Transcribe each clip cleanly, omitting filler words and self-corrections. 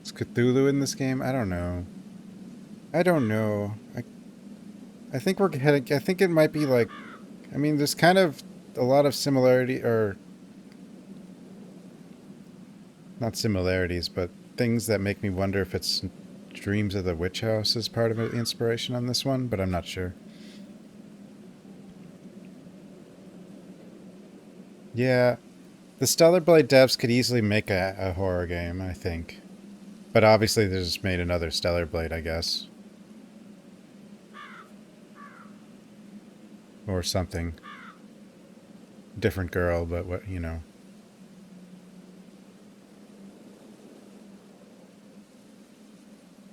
Is Cthulhu in this game? I don't know. I don't know. I think we're heading. I think it might be like. I mean, there's kind of a lot of similarity, or not similarities, but things that make me wonder if it's Dreams of the Witch House is part of the inspiration on this one, but I'm not sure. Yeah, the Stellar Blade devs could easily make a horror game, I think. But obviously, they just made another Stellar Blade, I guess. Or something. Different girl, but what, you know.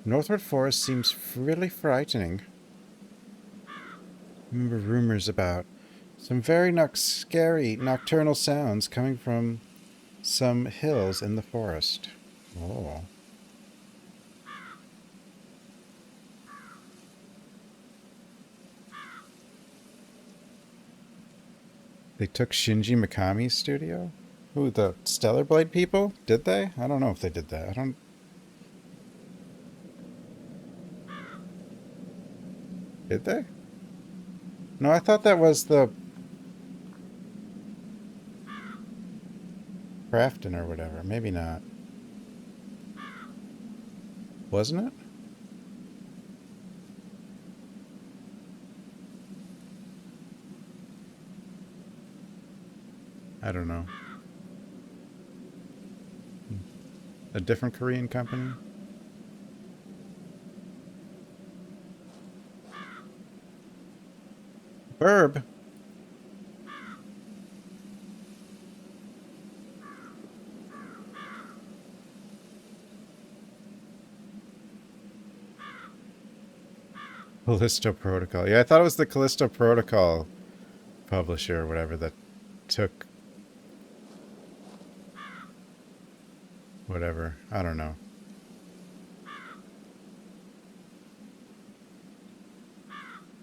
Northwood Forest seems really frightening. Remember rumors about some very scary nocturnal sounds coming from some hills in the forest. Oh. They took Shinji Mikami's studio? Who, the Stellar Blade people? Did they? I don't know if they did that. I don't... Did they? No, I thought that was the Crafton or whatever. Maybe not. Wasn't it? I don't know. A different Korean company? Burb. Callisto Protocol. Yeah, I thought it was the Callisto Protocol publisher or whatever that took whatever. I don't know.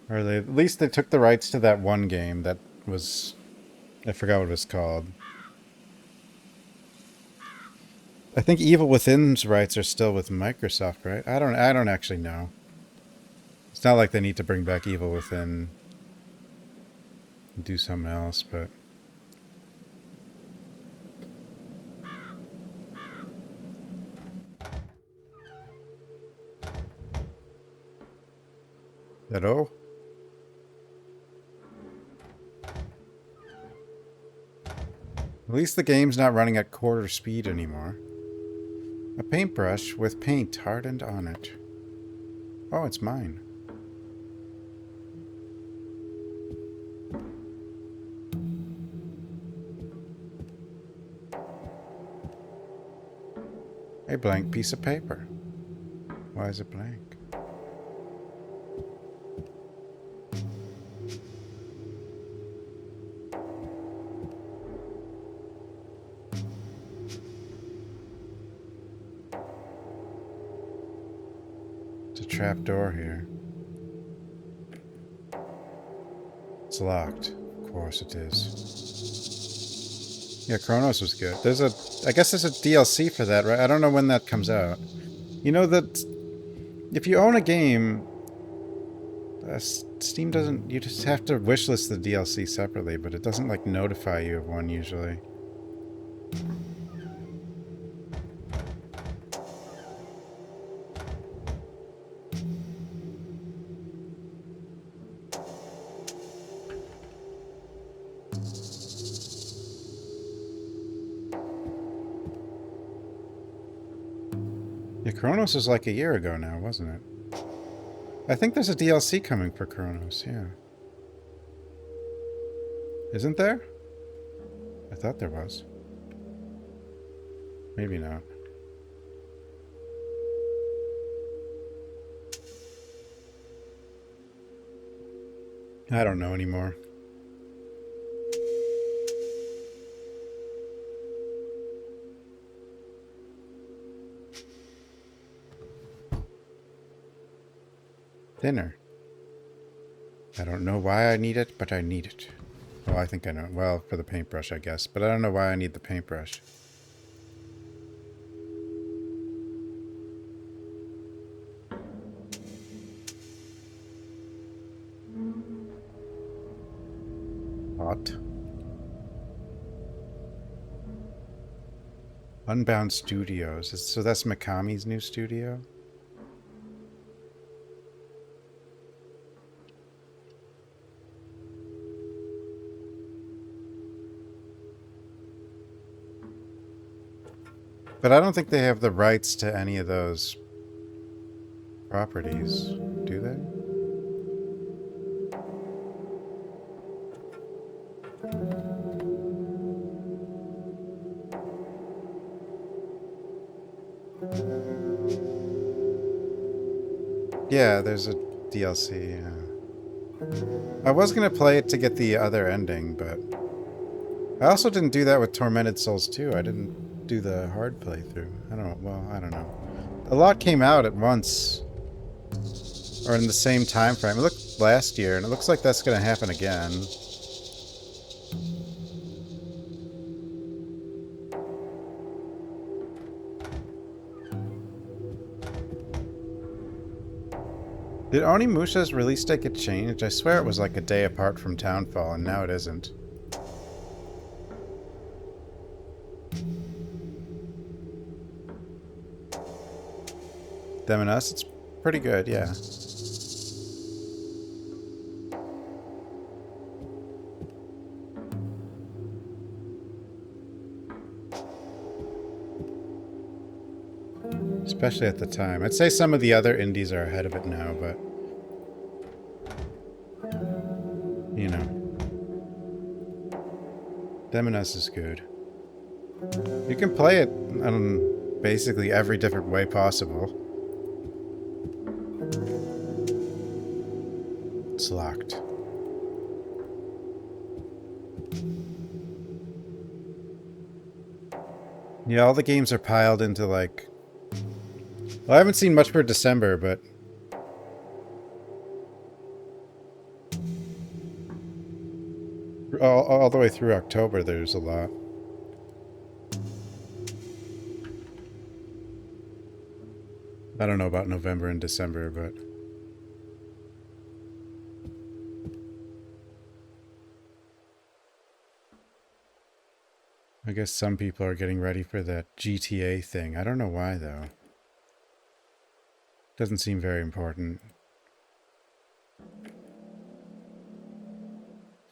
Or they at least they took the rights to that one game that was I forgot what it was called. I think Evil Within's rights are still with Microsoft, right? I don't actually know. It's not like they need to bring back Evil Within and do something else, but that oh. At least the game's not running at quarter speed anymore. A paintbrush with paint hardened on it. Oh, it's mine. A blank piece of paper. Why is it blank? It's a trap door here. It's locked. Of course it is. Yeah, Chronos was good. I guess there's a DLC for that, right? I don't know when that comes out. You know that if you own a game, Steam doesn't. You just have to wishlist the DLC separately, but it doesn't like notify you of one usually. Yeah, Chronos was like a year ago now, wasn't it? I think there's a DLC coming for Chronos, yeah. Isn't there? I thought there was. Maybe not. I don't know anymore. Thinner. I don't know why I need it, but I need it. Oh, I think I know. Well, for the paintbrush, I guess. But I don't know why I need the paintbrush. Hot. Unbound Studios. So that's Mikami's new studio? But I don't think they have the rights to any of those properties, do they? Yeah, there's a DLC, yeah. I was gonna play it to get the other ending, but I also didn't do that with Tormented Souls 2. I didn't do the hard playthrough. I don't know. Well, I don't know. A lot came out at once, or in the same time frame. It looked last year, and it looks like that's gonna happen again. Did Onimusha's release date get changed? I swear it was like a day apart from Townfall, and now it isn't. Them and Us, it's pretty good, yeah. Especially at the time. I'd say some of the other indies are ahead of it now, but... you know. Them and Us is good. You can play it in basically every different way possible. It's locked. Yeah, all the games are piled into like... well, I haven't seen much for December, but... all the way through October, there's a lot. I don't know about November and December, but... I guess some people are getting ready for that GTA thing. I don't know why, though. Doesn't seem very important.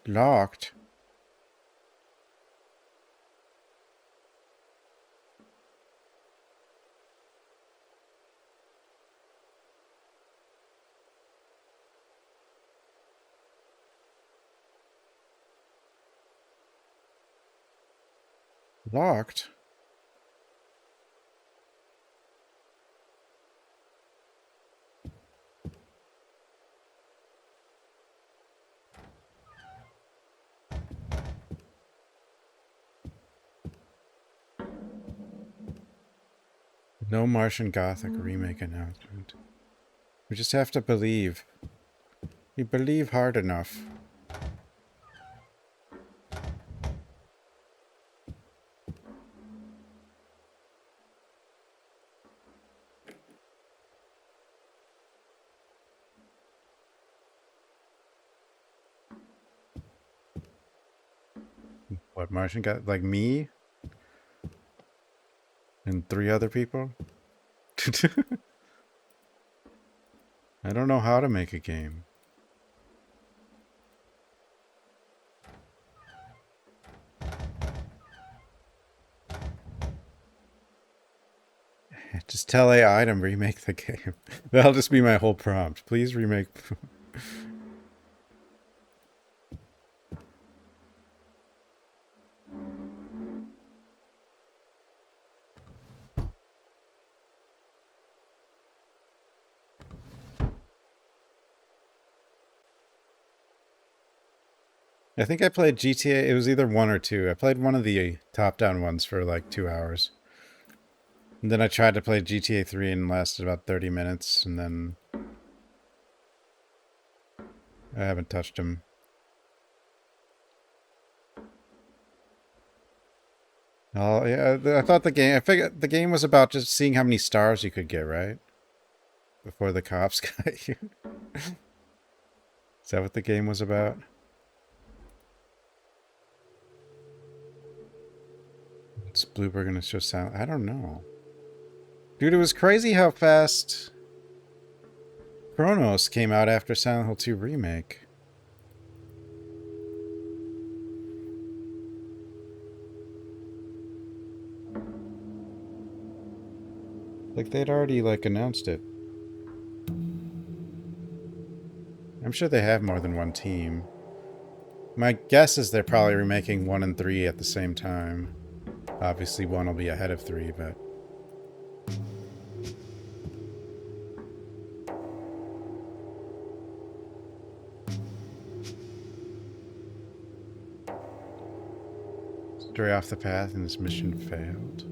Locked? Locked? No Martian Gothic remake announcement. We just have to believe. We believe hard enough. What, Martian got like me? And 3 other people? I don't know how to make a game. Just tell AI to remake the game. That'll just be my whole prompt. Please remake... I think I played GTA, it was either 1 or 2. I played one of the top-down ones for like 2 hours. And then I tried to play GTA 3 and lasted about 30 minutes, and then... I haven't touched them. Oh, yeah, I thought I figured the game was about just seeing how many stars you could get, right? Before the cops got you. Is that what the game was about? Blooper gonna show Silent? I don't know. Dude, it was crazy how fast Chronos came out after Silent Hill 2 Remake. Like, they'd already, like, announced it. I'm sure they have more than one team. My guess is they're probably remaking 1 and 3 at the same time. Obviously, 1 will be ahead of 3, but... Stray off the path and this mission failed.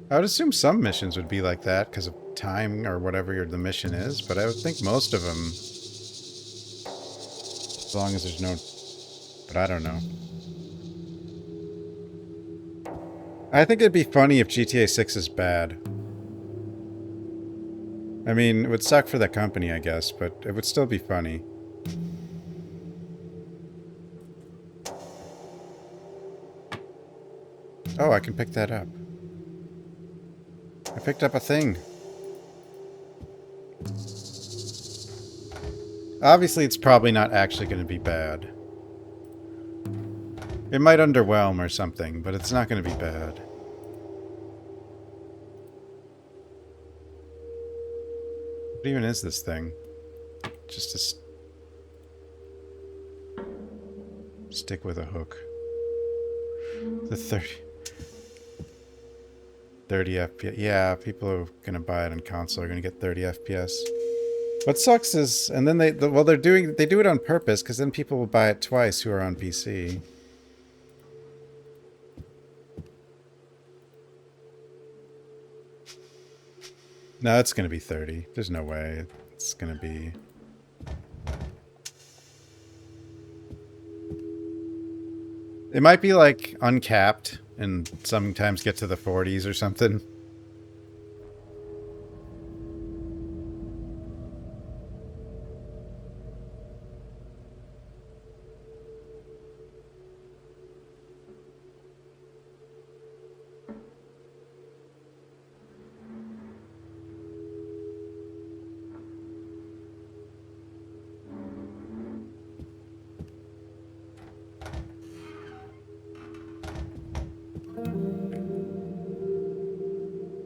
I would assume some missions would be like that because of time or whatever the mission is, but I would think most of them, as long as there's no... But I don't know. I think it'd be funny if GTA 6 is bad. I mean, it would suck for the company, I guess, but it would still be funny. Oh, I can pick that up. I picked up a thing. Obviously, it's probably not actually going to be bad. It might underwhelm or something, but it's not going to be bad. What even is this thing? Just a stick with a hook. The 30 FPS. Yeah, people who are going to buy it on console are going to get 30 FPS. What sucks is, and then they do it on purpose because then people will buy it twice who are on PC. No, it's going to be 30. There's no way it's going to be... It might be like uncapped and sometimes get to the 40s or something.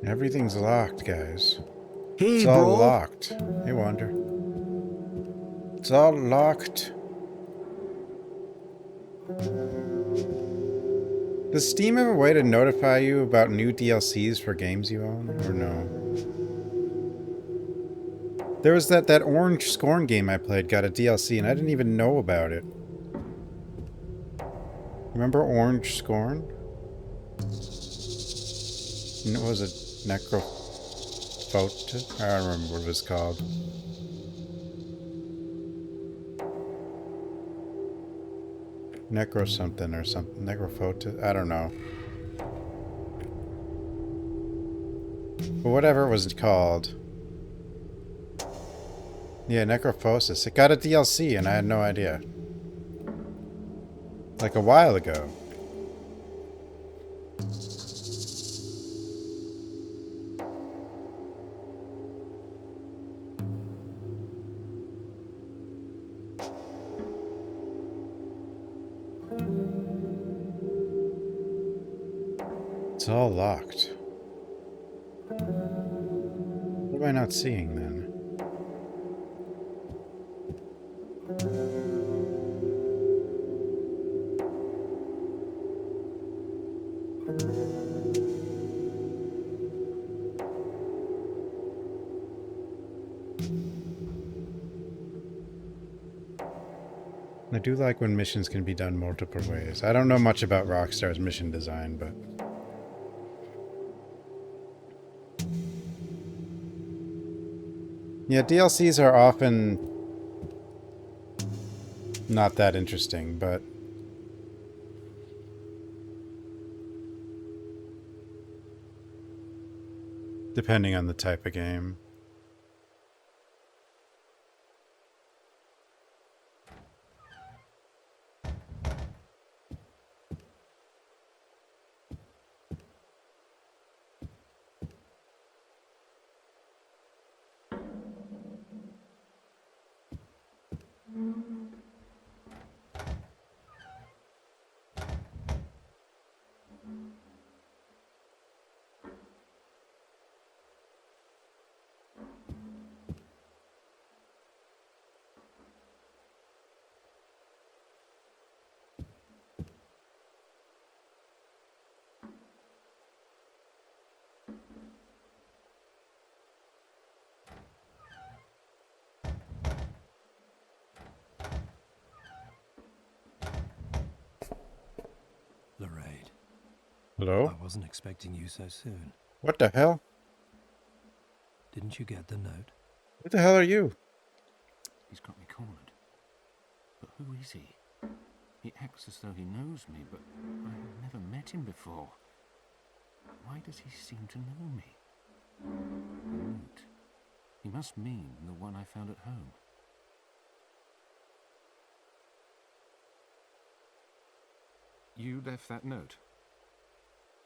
Everything's locked, guys. Hey, It's all bro. locked. Hey, Wander. It's all locked. Does Steam have a way to notify you about new DLCs for games you own, or no? There was that Orange Scorn game I played got a DLC, and I didn't even know about it. Remember Orange Scorn? And it was a Necrophoto? I don't remember what it was called. Necro something or something. Necrophoto? I don't know. But whatever it was called. Yeah, Necrophosis. It got a DLC and I had no idea. Like a while ago. It's all locked. What am I not seeing then? I do like when missions can be done multiple ways. I don't know much about Rockstar's mission design, but... Yeah, DLCs are often not that interesting, but... depending on the type of game. Loreid, Hello? I wasn't expecting you so soon. What the hell? Didn't you get the note? Who the hell are you? He's got me cornered. But who is he? He acts as though he knows me, but I've never met him before. Why does he seem to know me? The note. He must mean the one I found at home. You left that note?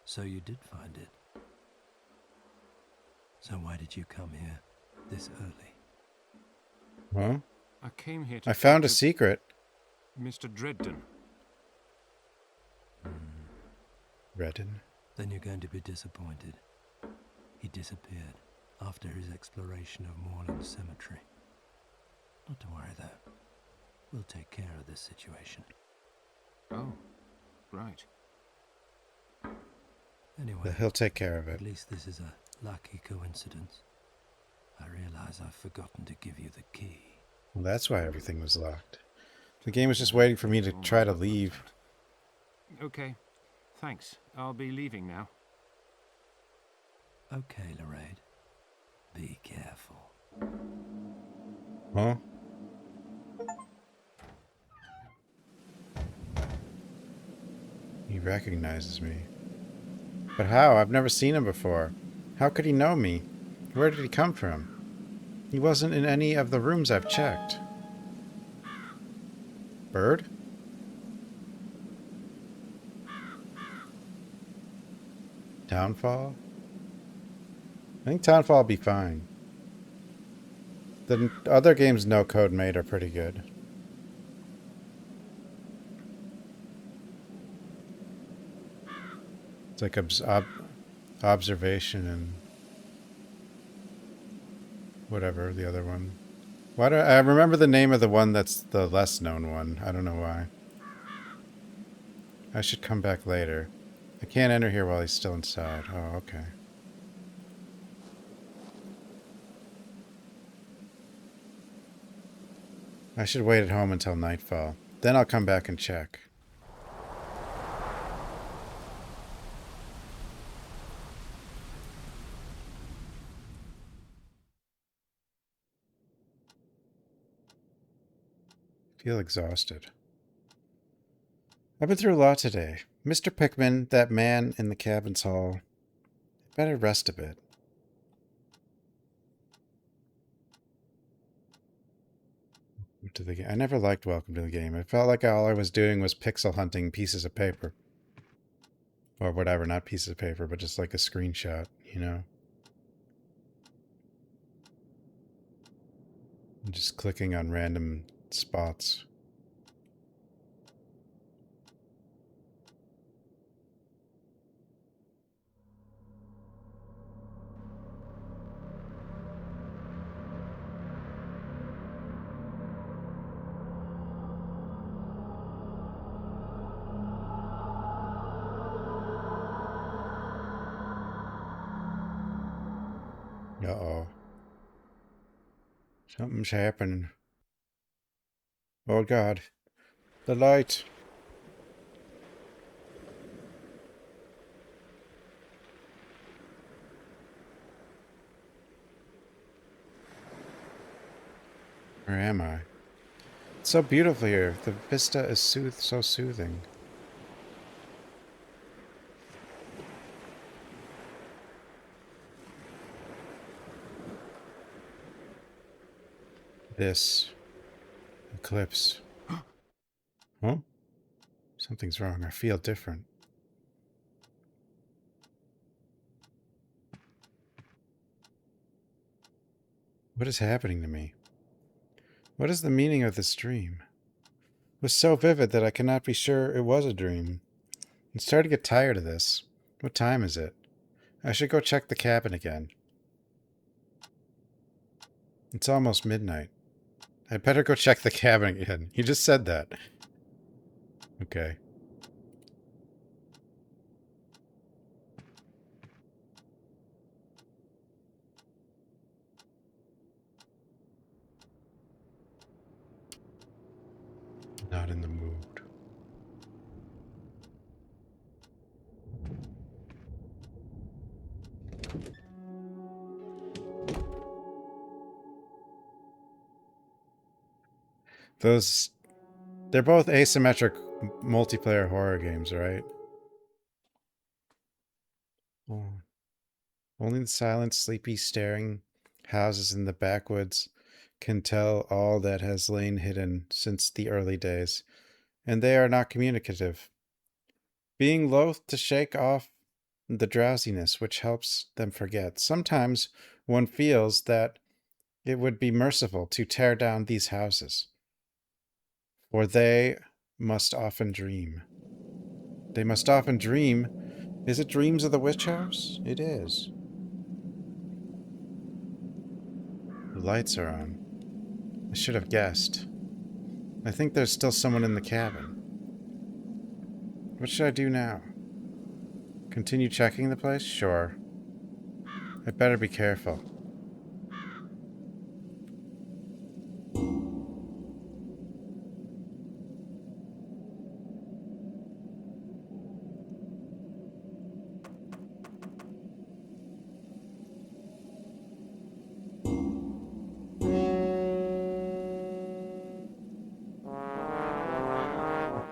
So you did find it. So why did you come here this early? Huh? I came here to I found talk a to secret. Mr. Dredden. Redden. Then you're going to be disappointed. He disappeared after his exploration of Moorland Cemetery. Not to worry though. We'll take care of this situation. Oh, right. Anyway, He'll take care of it. at least this is a lucky coincidence. I realize I've forgotten to give you the key. Well, that's why everything was locked. The game was just waiting for me to try to leave. Okay, thanks. I'll be leaving now. Okay, Loreid. Be careful. Huh? He recognizes me. But how? I've never seen him before. How could he know me? Where did he come from? He wasn't in any of the rooms I've checked. Bird? Downfall? I think Downfall will be fine. The other games No Code made are pretty good. It's like observation and whatever the other one. Why do I remember the name of the one that's the less known one? I don't know why. I should come back later. I can't enter here while he's still inside. Oh, okay. I should wait at home until nightfall. Then I'll come back and check. Feel exhausted. I've been through a lot today. Mr. Pickman, that man in the cabin's hall. Better rest a bit. I never liked Welcome to the Game. It felt like all I was doing was pixel hunting pieces of paper. Or whatever, not pieces of paper, but just like a screenshot, you know? Just clicking on random spots. Uh-oh. Something's happening. Oh God. The light. Where am I? It's so beautiful here. The vista is so soothing. This eclipse. Huh? Something's wrong. I feel different. What is happening to me? What is the meaning of this dream? It was so vivid that I cannot be sure it was a dream. I'm starting to get tired of this. What time is it? I should go check the cabin again. It's almost midnight. I better go check the cabin again. He just said that. Okay. Not in the mood. They're both asymmetric multiplayer horror games, right? Oh. Only the silent, sleepy, staring houses in the backwoods can tell all that has lain hidden since the early days, and they are not communicative. Being loath to shake off the drowsiness which helps them forget. Sometimes one feels that it would be merciful to tear down these houses, for they must often dream. They must often dream. Is it Dreams of the Witch House? It is. The lights are on. I should have guessed. I think there's still someone in the cabin. What should I do now? Continue checking the place? Sure. I better be careful.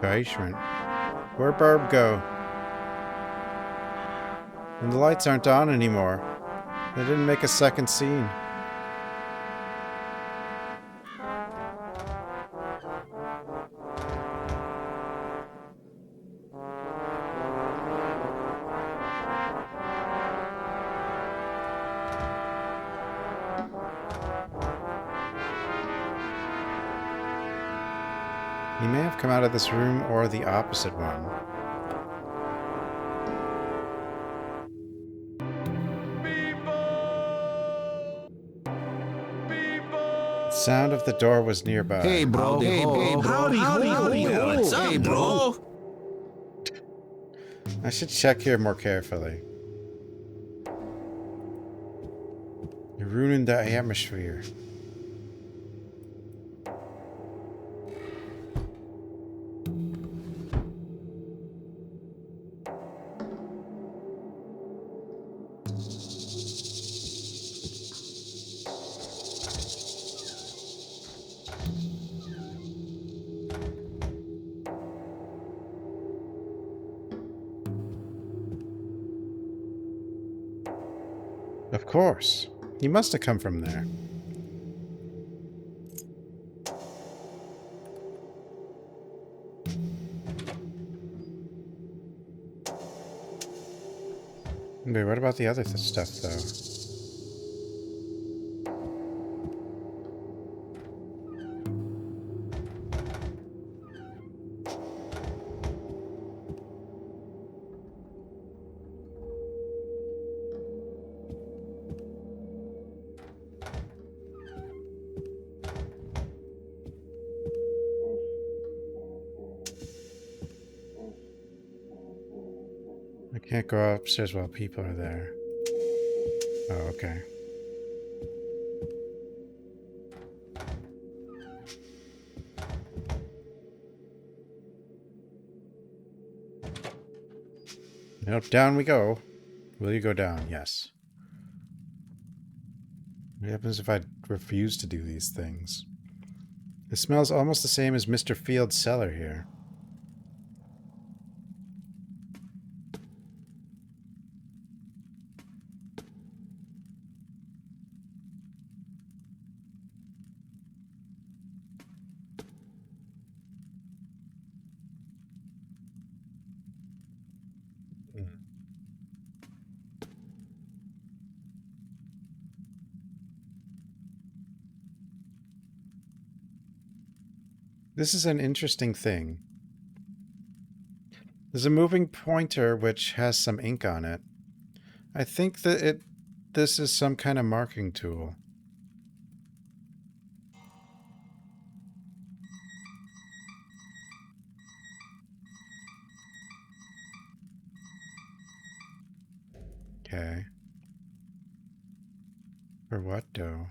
Basement. Where'd Barb go? And the lights aren't on anymore. They didn't make a second scene. He may have come out of this room or the opposite one. The sound of the door was nearby. Hey, bro. Howdy, what's up, bro? I should check here more carefully. You're ruining the atmosphere. Of course. He must have come from there. Wait, what about the other stuff, though? I can't go upstairs while people are there. Oh, okay. Nope, down we go. Will you go down? Yes. What happens if I refuse to do these things? It smells almost the same as Mr. Field's cellar here. This is an interesting thing. There's a moving pointer which has some ink on it. I think that this is some kind of marking tool. Okay. For what, though?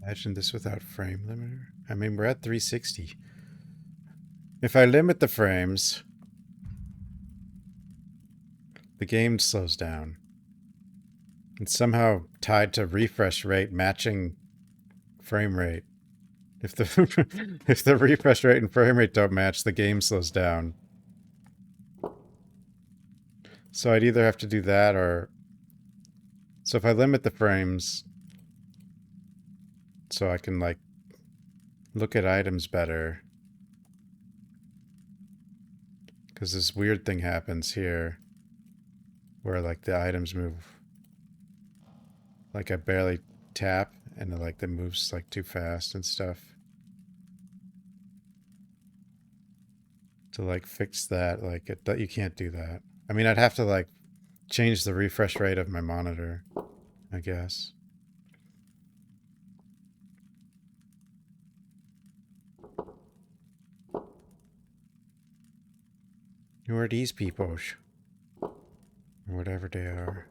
Imagine this without frame limiter. I mean, we're at 360. If I limit the frames, the game slows down. It's somehow tied to refresh rate matching frame rate. If the if the refresh rate and frame rate don't match, the game slows down. So I'd either have to do that or... So if I limit the frames so I can, like, look at items better. Because this weird thing happens here where, like, the items move. Like, I barely tap and it, like, it moves, like, too fast and stuff. To, like, fix that, like, you can't do that. I mean, I'd have to, like, change the refresh rate of my monitor, I guess. Who are these people? Or whatever they are.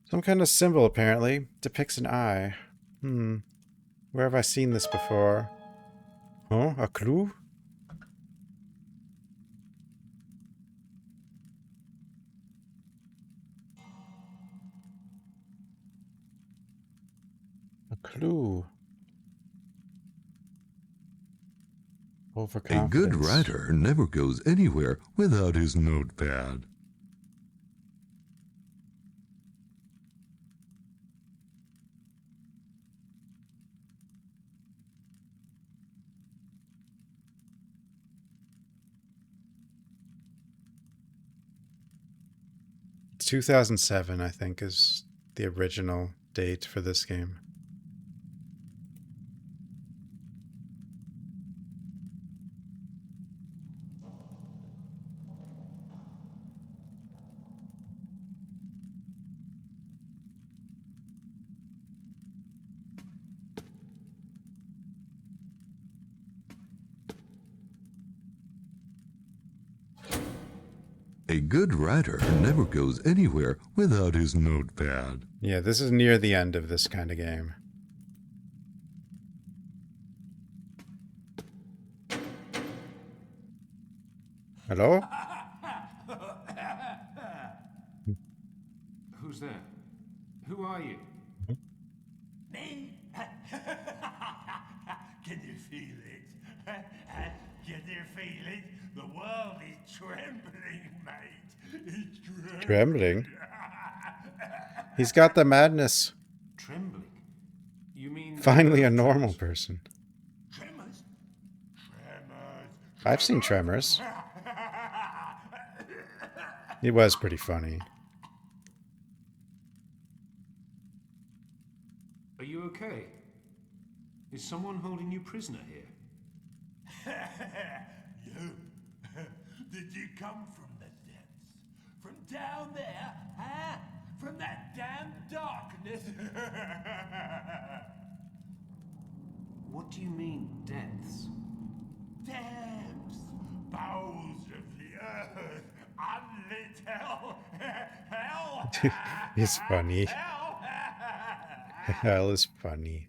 Some kind of symbol, apparently. Depicts an eye. Where have I seen this before? Huh? A clue? A clue. A good writer never goes anywhere without his notepad. It's 2007, I think, is the original date for this game. A good writer never goes anywhere without his notepad. Yeah, this is near the end of this kind of game. Hello? Who's there? Who are you? Me? Can you feel it? Can you feel it? The world is trembling, mate. It's trembling. Trembling? He's got the madness. Trembling? You mean... Finally a normal person. Tremors? I've seen Tremors. It was pretty funny. Are you okay? Is someone holding you prisoner here? You? Did you come from the depths? From down there? Huh? From that damn darkness? What do you mean, depths? Depths! Bowels of the earth! Unlit hell! Hell! It's funny. Hell! Hell is funny.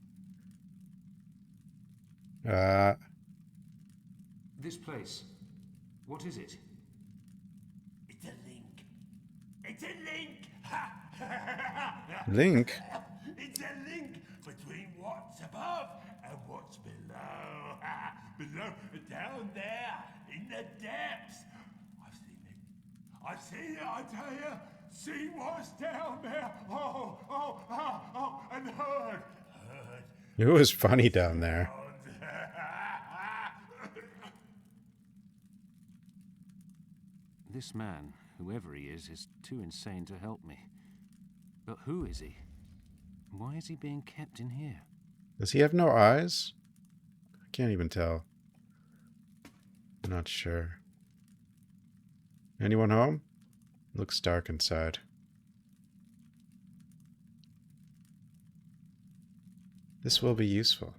This place, what is it? It's a link. It's a link! Link? It's a link between what's above and what's below. Below, down there, in the depths. I've seen it. I've seen it, I tell you. See what's down there. Oh, and heard. It was funny down there. This man, whoever he is too insane to help me. But who is he? Why is he being kept in here? Does he have no eyes? I can't even tell. I'm not sure. Anyone home? Looks dark inside. This will be useful.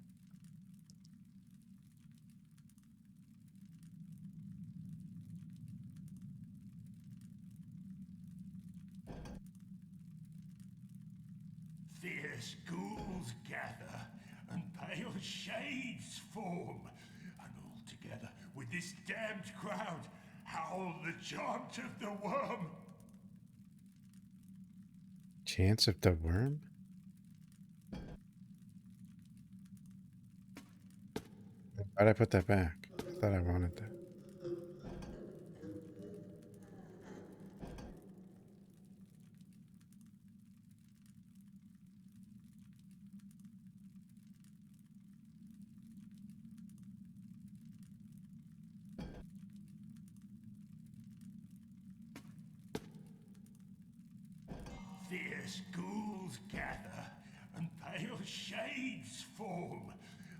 Fierce ghouls gather, and pale shades form, and all together with this damned crowd howl the chant of the worm. Chance of the worm? Why'd I put that back? I thought I wanted that. Fierce ghouls gather, and pale shades form,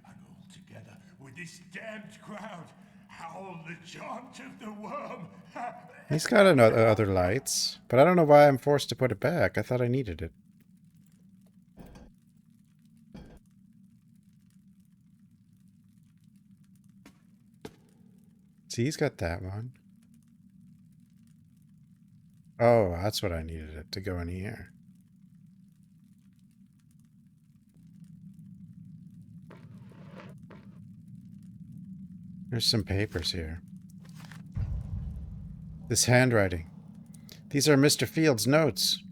and all together with this damned crowd howl the chant of the worm. He's got another other lights, but I don't know why I'm forced to put it back. I thought I needed it. See, he's got that one. Oh, that's what I needed it to go in here. There's some papers here. This handwriting. These are Mr. Field's notes.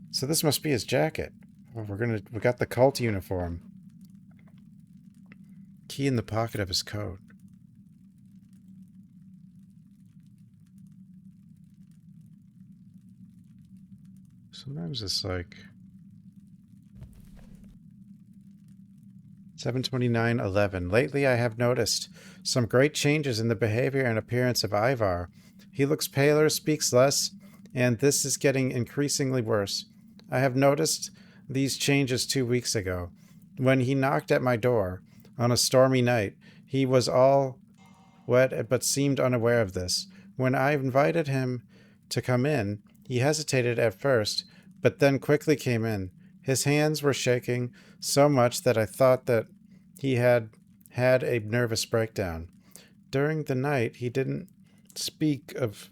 So this must be his jacket. Oh, we got the cult uniform. Key in the pocket of his coat. Sometimes it's like 7/29/11. Lately I have noticed some great changes in the behavior and appearance of Ivar. He looks paler, speaks less, and this is getting increasingly worse. I have noticed these changes 2 weeks ago. When he knocked at my door on a stormy night, he was all wet but seemed unaware of this. When I invited him to come in, he hesitated at first, but then quickly came in. His hands were shaking so much that I thought that he had had a nervous breakdown. During the night, he didn't speak of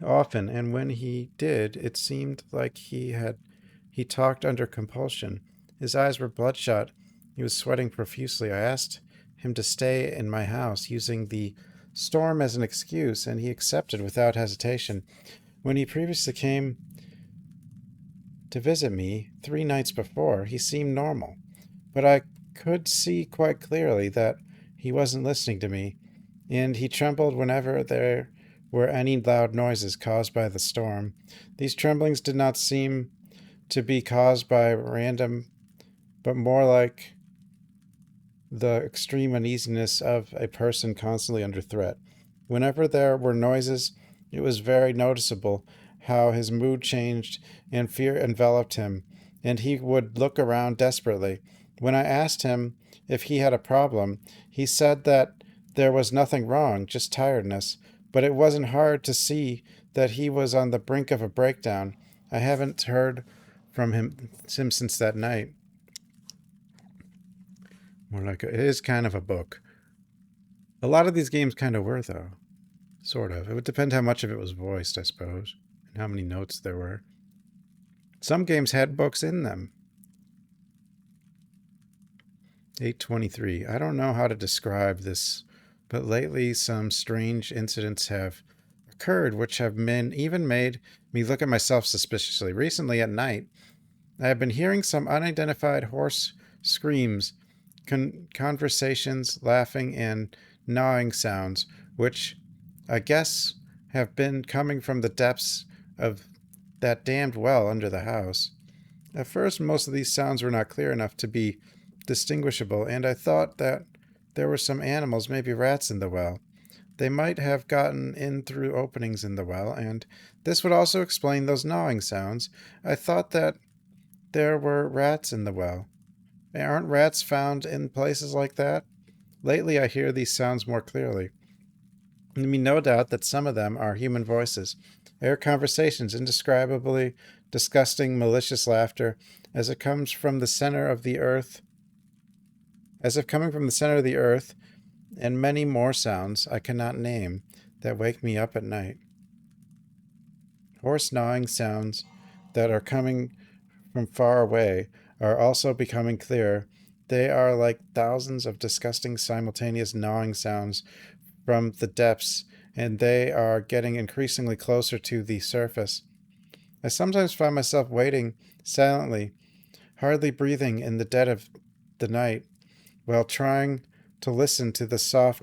often, and when he did, it seemed like he talked under compulsion. His eyes were bloodshot. He was sweating profusely. I asked him to stay in my house, using the storm as an excuse, and he accepted without hesitation. When he previously came to visit me 3 nights before, he seemed normal, but I could see quite clearly that he wasn't listening to me, and he trembled whenever there were any loud noises caused by the storm. These tremblings did not seem to be caused by random, but more like the extreme uneasiness of a person constantly under threat. Whenever there were noises, it was very noticeable how his mood changed and fear enveloped him, and he would look around desperately. When I asked him if he had a problem, he said that there was nothing wrong, just tiredness, but it wasn't hard to see that he was on the brink of a breakdown. I haven't heard from him since that night. More like it is kind of a book. A lot of these games kind of were, though. Sort of. It would depend how much of it was voiced, I suppose, and how many notes there were. Some games had books in them. 823. I don't know how to describe this, but lately some strange incidents have occurred which have even made me look at myself suspiciously. Recently at night, I have been hearing some unidentified hoarse screams, conversations, laughing, and gnawing sounds, which I guess have been coming from the depths of that damned well under the house. At first, most of these sounds were not clear enough to be distinguishable, and I thought that there were some animals, maybe rats, in the well. They might have gotten in through openings in the well, and this would also explain those gnawing sounds. I thought that there were rats in the well. Aren't rats found in places like that? Lately, I hear these sounds more clearly. I mean, no doubt that some of them are human voices. Air conversations, indescribably disgusting, malicious laughter, as if coming from the center of the earth, and many more sounds I cannot name that wake me up at night. Hoarse gnawing sounds that are coming from far away are also becoming clearer. They are like thousands of disgusting simultaneous gnawing sounds from the depths, and they are getting increasingly closer to the surface. I sometimes find myself waiting silently, hardly breathing in the dead of the night, while trying to listen to the soft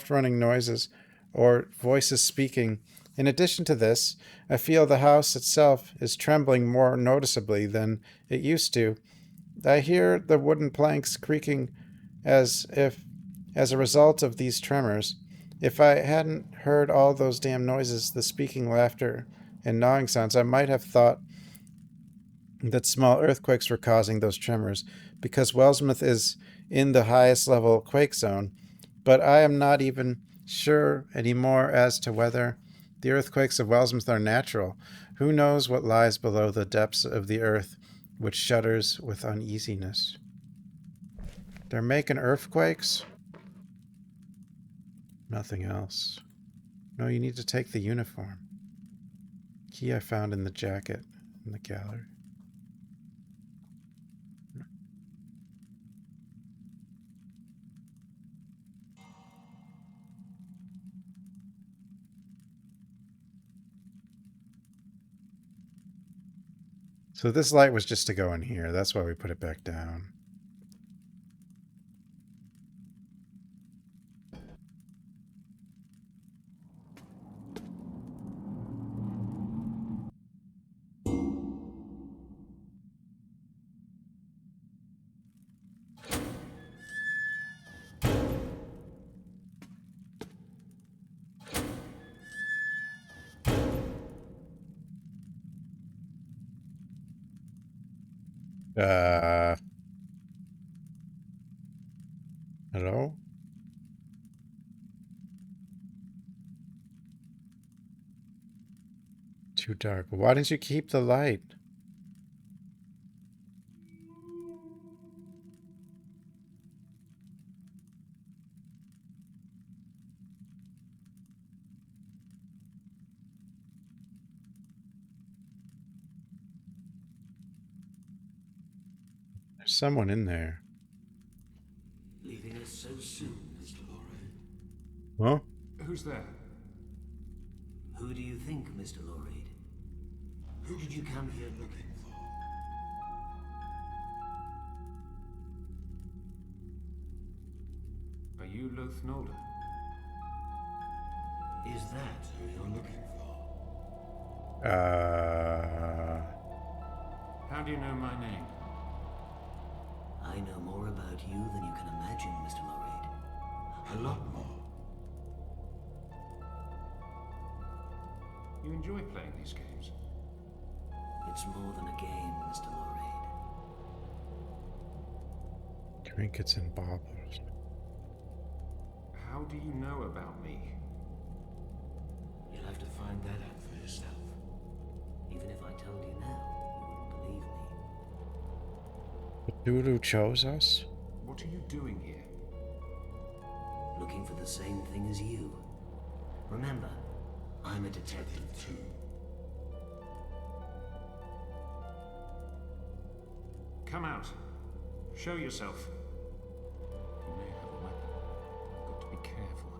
running noises or voices speaking. In addition to this, I feel the house itself is trembling more noticeably than it used to. I hear the wooden planks creaking as a result of these tremors. If I hadn't heard all those damn noises, the speaking, laughter, and gnawing sounds, I might have thought that small earthquakes were causing those tremors, because Wellsmouth is in the highest level quake zone, but I am not even sure anymore as to whether the earthquakes of Wellsmouth are natural. Who knows what lies below the depths of the earth, which shudders with uneasiness. They're making earthquakes? Nothing else. No, you need to take the uniform. Key I found in the jacket in the gallery. So this light was just to go in here. That's why we put it back down. Hello? Too dark. Why didn't you keep the light? There's someone in there. Leaving us so soon, Mr. Loreid. Huh? Who's there? Who do you think, Mr. Loreid? Who did you come here looking for? Are you Loath Nolder? Is that who you're looking for? How do you know my name? I know more about you than you can imagine, Mr. Loreid. A lot more. You enjoy playing these games? It's more than a game, Mr. Loreid. Trinkets and baubles. How How do you know about me? You'll have to find that out for yourself. Even if I told you now, you wouldn't believe me. Cthulhu chose us? What are you doing here? Looking for the same thing as you. Remember, I'm a detective too. Come out. Show yourself. You may have a weapon. Got to be careful.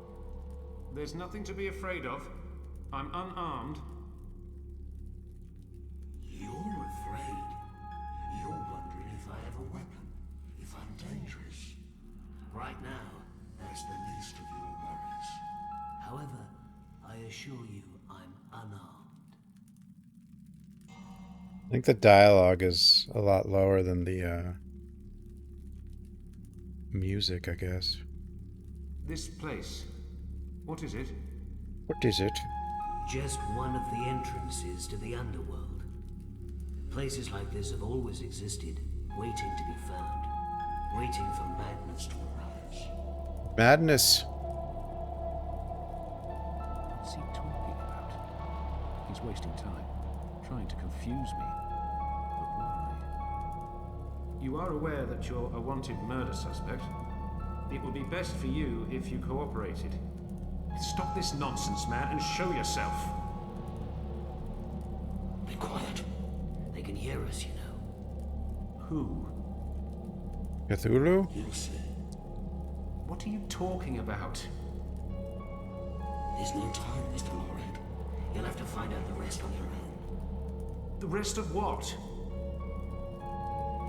There's nothing to be afraid of. I'm unarmed. You're afraid? You're wondering if I have a weapon, if I'm dangerous. Right now, that's the least of your worries. However, I assure you I'm unarmed. I think the dialogue is a lot lower than the music, I guess. This place. What is it? What is it? Just one of the entrances to the underworld. Places like this have always existed, waiting to be found. Waiting for madness to arise. Madness. What's he talking about? He's wasting time, trying to confuse me. But why? You are aware that you're a wanted murder suspect. It would be best for you if you cooperated. Stop this nonsense, man, and show yourself. Be quiet. They can hear us, you know. Who? Cthulhu? You'll see. What are you talking about? There's no time, Mr. Loreid. You'll have to find out the rest on your own. The rest of what?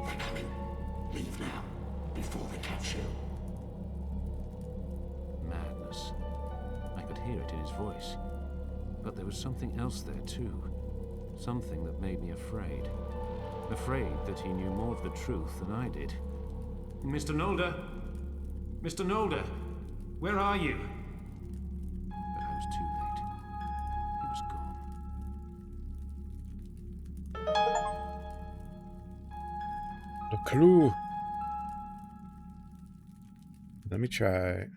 They're coming. Leave now, before they catch you. Madness. I could hear it in his voice. But there was something else there too. Something that made me afraid. Afraid that he knew more of the truth than I did. Mr. Nolder! Mr. Nolder! Where are you? But I was too late. He was gone. The clue. Let me try.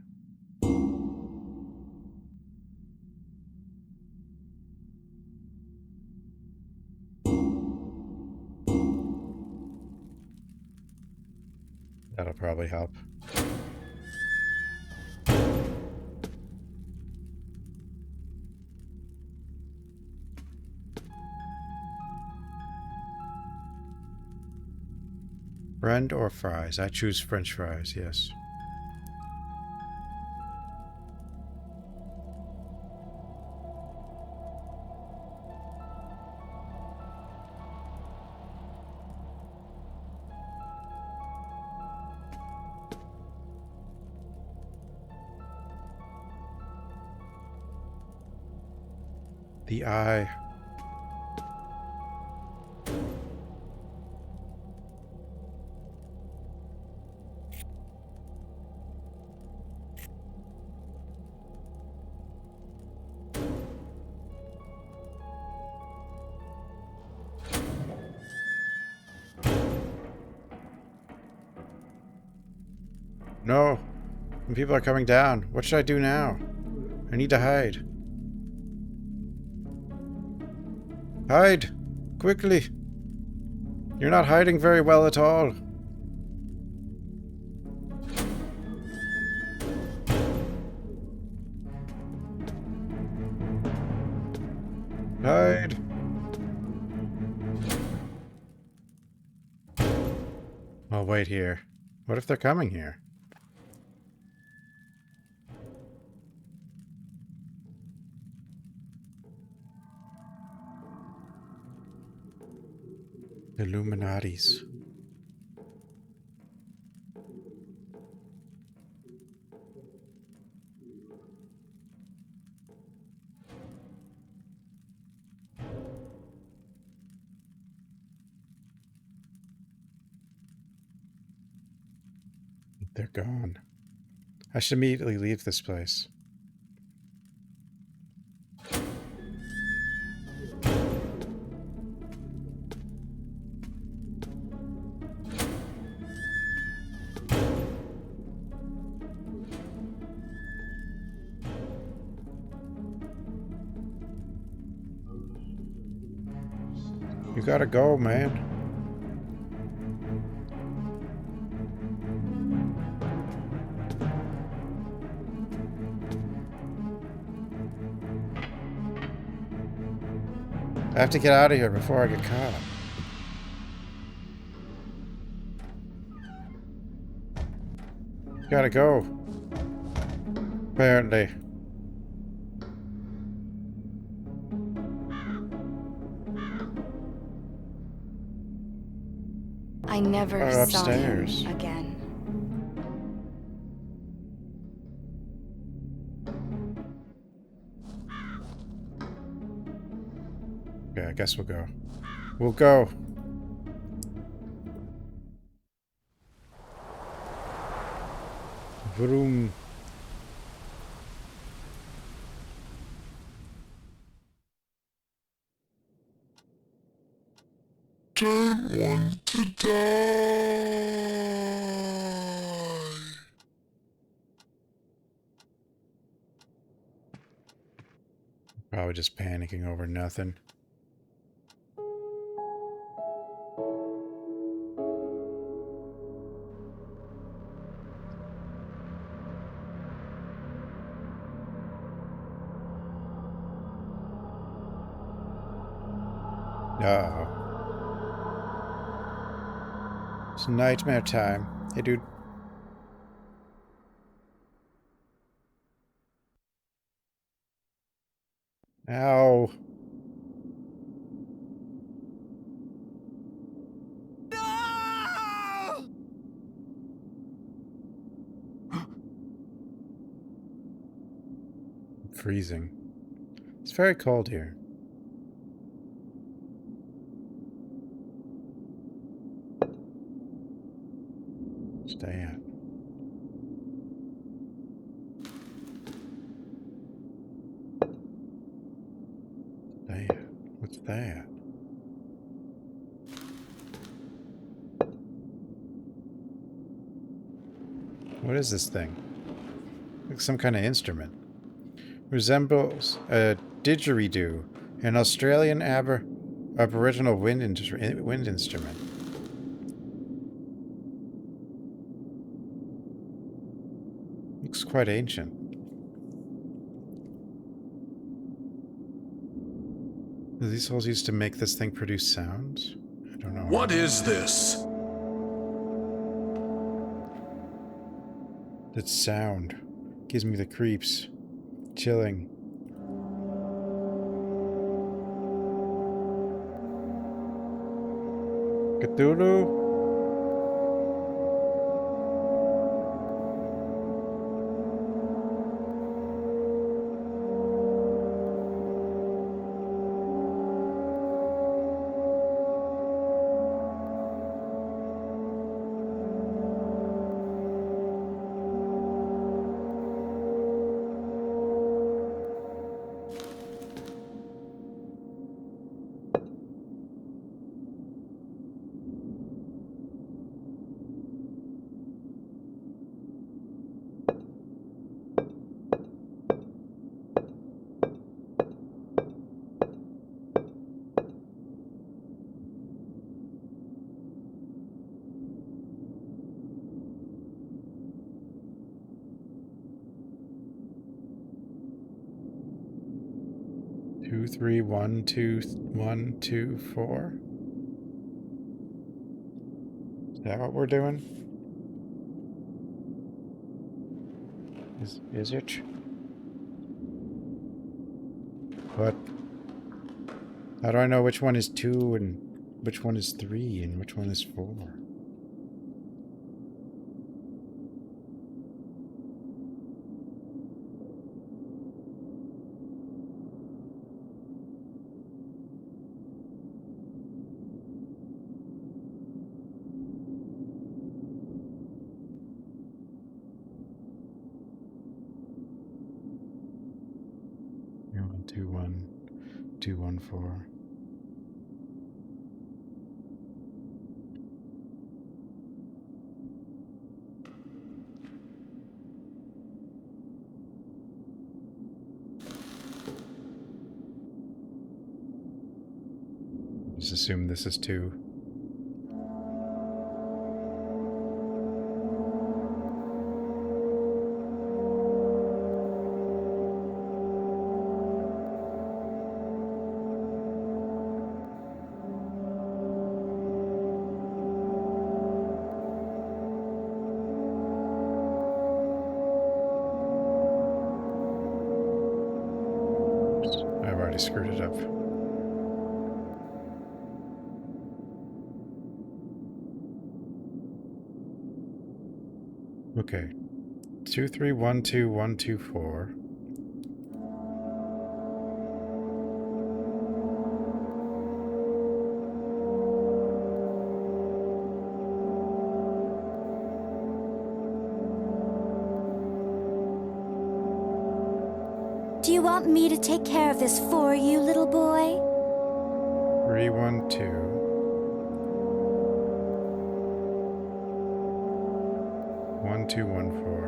That'll probably help. Friend or fries? I choose French fries, yes. The eye. No. People are coming down. What should I do now? I need to hide. Hide! Quickly! You're not hiding very well at all. Hide! I'll wait here. What if they're coming here? Illuminatis. They're gone. I should immediately leave this place. You gotta go, man. I have to get out of here before I get caught. Gotta go. Apparently. I never Oh, saw upstairs. him again. Okay, I guess we'll go. We'll go. Vroom. Don't want to die. Probably just panicking over nothing. Uh-oh. It's nightmare time. Hey, dude. Ow. I'm freezing. It's very cold here. Stay out. Stay out. What's that? What is this thing? Like some kind of instrument. Resembles a didgeridoo, an Australian Aboriginal wind instrument. Looks quite ancient. Do these holes used to make this thing produce sounds? I don't know. What is this? That sound gives me the creeps. Chilling. Cthulhu? Two, three, 1, 2, 1, 2, 4. Is that what we're doing? Is it? What? How do I know which one is 2 and which one is 3 and which one is 4? Here, 1, 2, 1, 2, 1, 4. Just assume this is 2. I've already screwed it up. Okay. 2312124. Do you want me to take care of this for you, little boy? 312. 1214.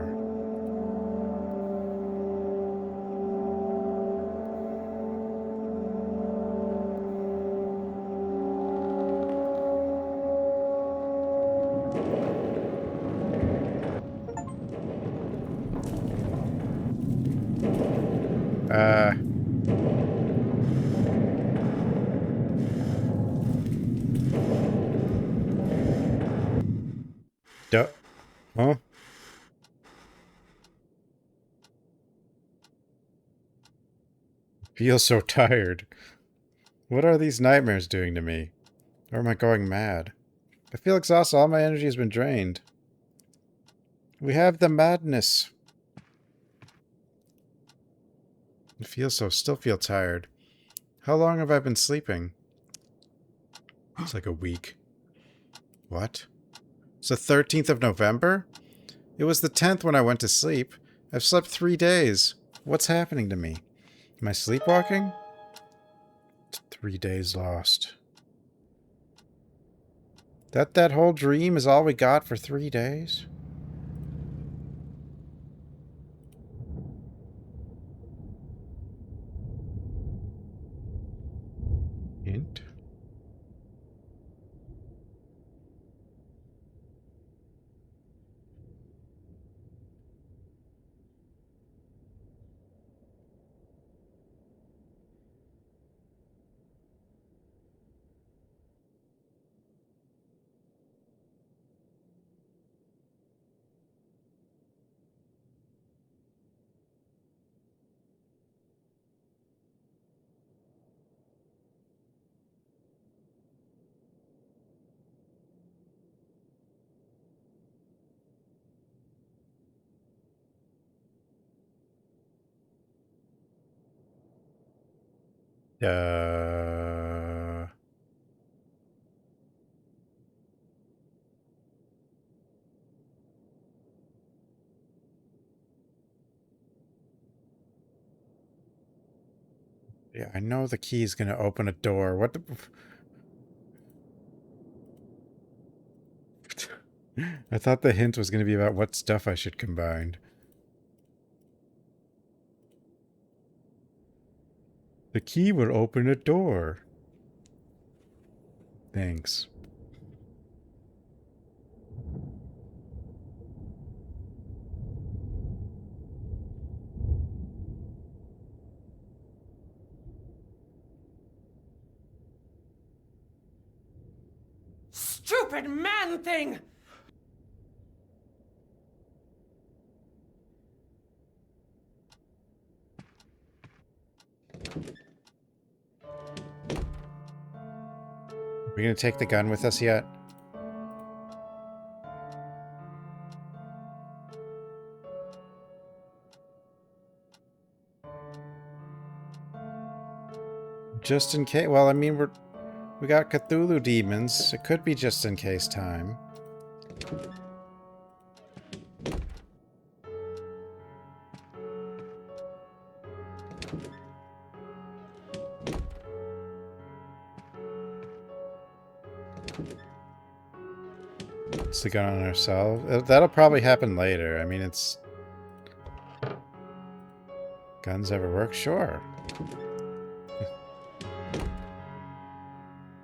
Duh. Huh? Feel so tired. What are these nightmares doing to me? Or am I going mad? I feel exhausted. All my energy has been drained. We have the madness. I still feel tired. How long have I been sleeping? It's like a week. What? It's the 13th of November? It was the 10th when I went to sleep. I've slept 3 days. What's happening to me? Am I sleepwalking? 3 days lost. That whole dream is all we got for 3 days? Hint? Yeah, I know the key is going to open a door. What the... I thought the hint was going to be about what stuff I should combine. The key will open a door. Thanks. Stupid man thing! Are we going to take the gun with us yet? Just in case. Well, I mean, we got Cthulhu demons. It could be just in case time. It's the gun on ourselves. That'll probably happen later. I mean, it's... Guns ever work? Sure.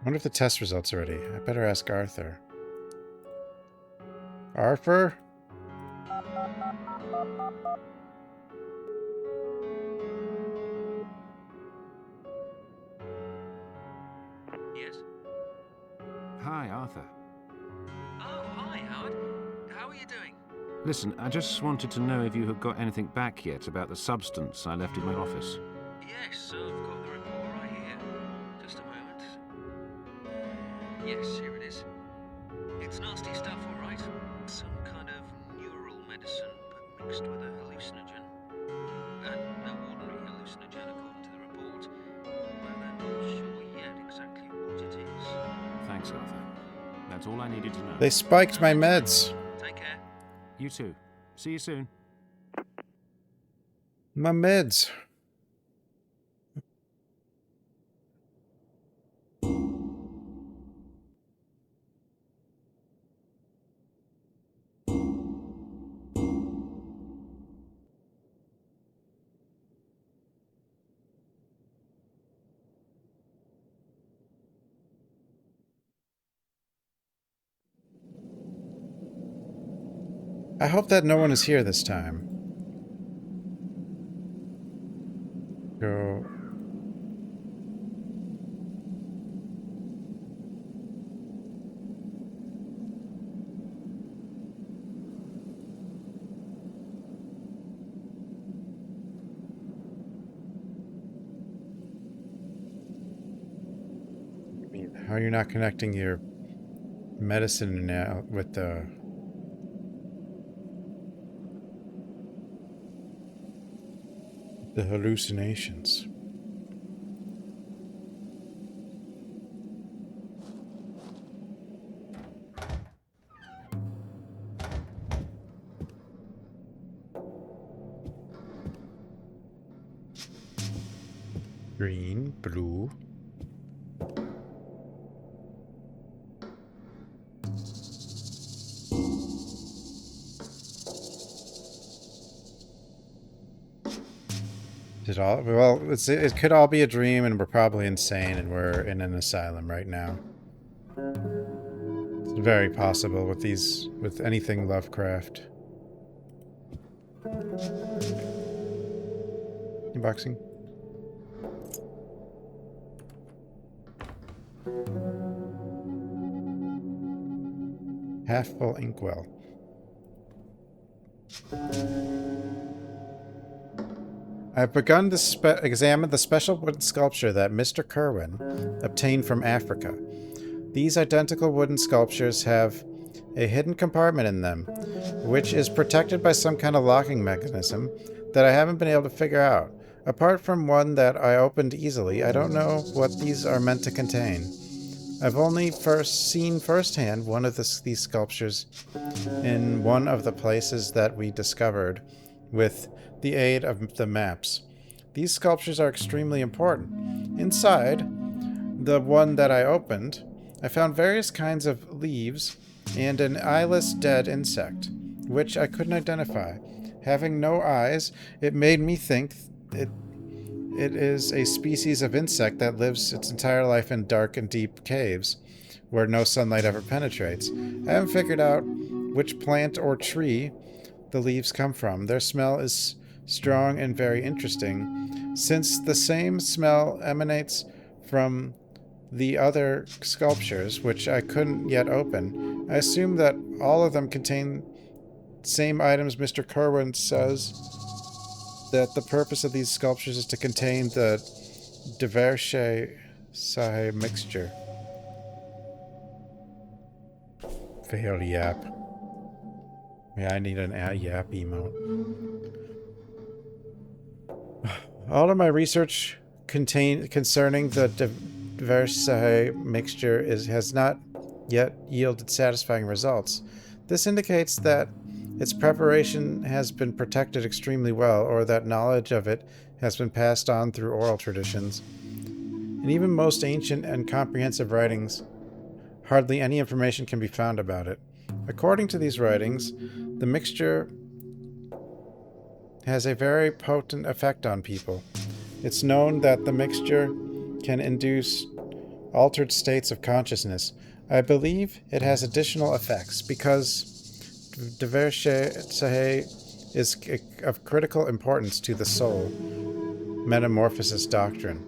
wonder if the test results are ready. I better ask Arthur. Arthur? Yes? Hi, Arthur. Oh, hi, Howard. How are you doing? Listen, I just wanted to know if you had got anything back yet about the substance I left in my office. Yes, I've got the report right here. Just a moment. Yes, here it is. It's nasty stuff, all right. Some kind of neural medicine, but mixed with a hallucinogen. And no ordinary hallucinogen, according to the report. Well, they're not sure yet exactly what it is. Thanks, Arthur. That's all I needed to know. They spiked my meds. Take care. You too. See you soon. My meds. I hope that no one is here this time. Go. I mean, how are you not connecting your medicine now with the hallucinations? Green, blue. Is it all? Well, it could all be a dream, and we're probably insane, and we're in an asylum right now. It's very possible with anything Lovecraft. Unboxing. Half full inkwell. I've begun to examine the special wooden sculpture that Mr. Kerwin obtained from Africa. These identical wooden sculptures have a hidden compartment in them, which is protected by some kind of locking mechanism that I haven't been able to figure out. Apart from one that I opened easily, I don't know what these are meant to contain. I've only seen firsthand one of these sculptures in one of the places that we discovered with the aid of the maps. These sculptures are extremely important. Inside the one that I opened, I found various kinds of leaves and an eyeless dead insect, which I couldn't identify. Having no eyes, it made me think it is a species of insect that lives its entire life in dark and deep caves, where no sunlight ever penetrates. I haven't figured out which plant or tree the leaves come from. Their smell is strong and very interesting, since the same smell emanates from the other sculptures, which I couldn't yet open. I assume that all of them contain same items. Mr. Kerwin says that the purpose of these sculptures is to contain the Diverse mixture. Fail yap. Yeah, I need an yap emote. All of my research concerning the Diverse mixture has not yet yielded satisfying results. This indicates that its preparation has been protected extremely well, or that knowledge of it has been passed on through oral traditions. In even most ancient and comprehensive writings, hardly any information can be found about it. According to these writings, the mixture has a very potent effect on people. It's known that the mixture can induce altered states of consciousness. I believe it has additional effects because diversity is of critical importance to the soul metamorphosis doctrine.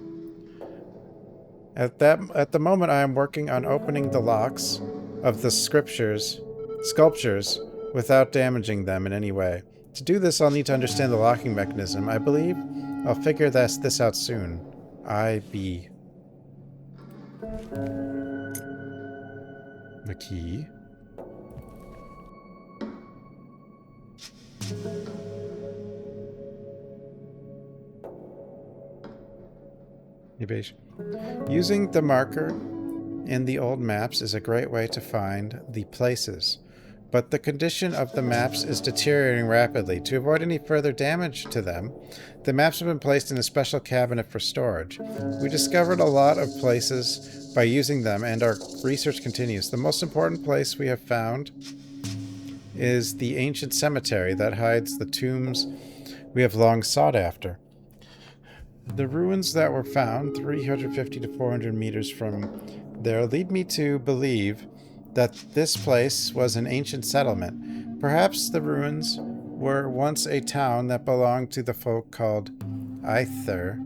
At the moment, I am working on opening the locks of the sculptures without damaging them in any way. To do this, I'll need to understand the locking mechanism. I believe I'll figure this out soon. IB. The key. Evasion. Using the marker in the old maps is a great way to find the places, but the condition of the maps is deteriorating rapidly. To avoid any further damage to them, the maps have been placed in a special cabinet for storage. We discovered a lot of places by using them, and our research continues. The most important place we have found is the ancient cemetery that hides the tombs we have long sought after. The ruins that were found 350 to 400 meters from there lead me to believe that this place was an ancient settlement. Perhaps the ruins were once a town that belonged to the folk called Aether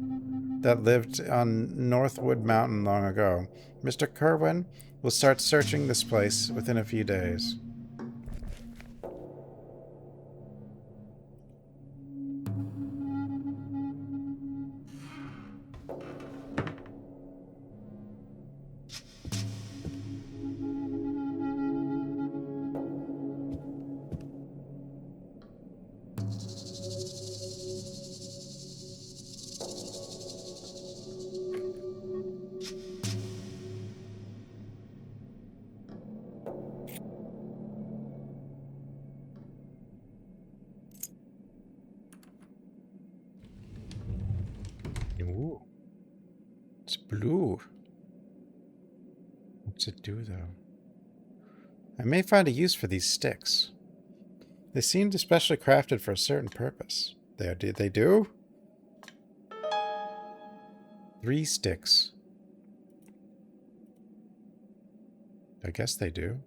that lived on Northwood Mountain long ago. Mr. Kerwin will start searching this place within a few days. Ooh. It's blue. What's it do, though? I may find a use for these sticks. They seemed especially crafted for a certain purpose. They do? 3 sticks. I guess they do.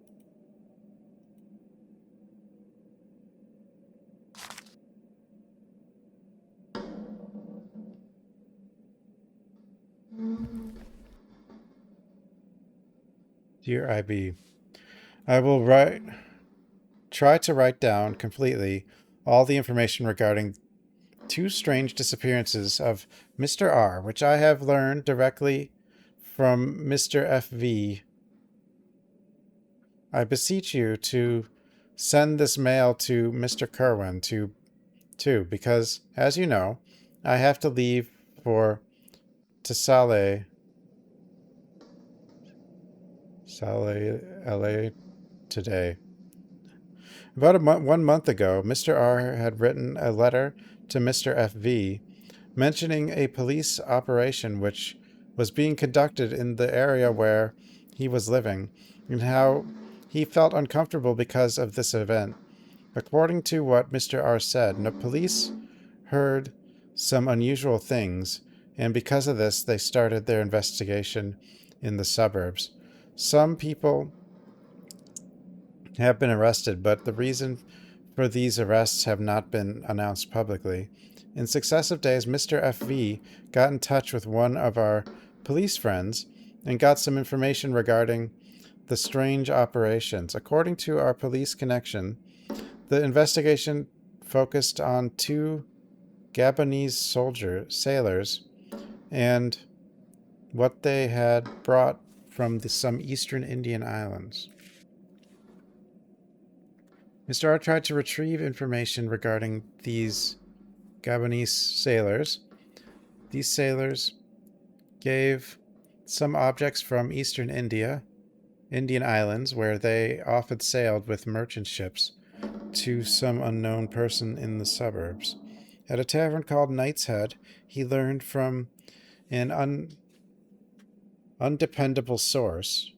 Dear IB, I will try to write down completely all the information regarding 2 strange disappearances of Mr. R, which I have learned directly from Mr. FV. I beseech you to send this mail to Mr. Kerwin too, because, as you know, I have to leave for Sale, LA today. About 1 month ago, Mr. R had written a letter to Mr. FV mentioning a police operation which was being conducted in the area where he was living, and how he felt uncomfortable because of this event. According to what Mr. R said, the police heard some unusual things, and because of this, they started their investigation in the suburbs. Some people have been arrested, but the reason for these arrests have not been announced publicly. In successive days, Mr. FV got in touch with one of our police friends and got some information regarding the strange operations. According to our police connection, the investigation focused on 2 Gabonese sailors and what they had brought from some eastern Indian islands. Mr. R tried to retrieve information regarding these Gabonese sailors. These sailors gave some objects from eastern Indian islands, where they often sailed with merchant ships, to some unknown person in the suburbs. At a tavern called Knight's Head, he learned from an undependable source,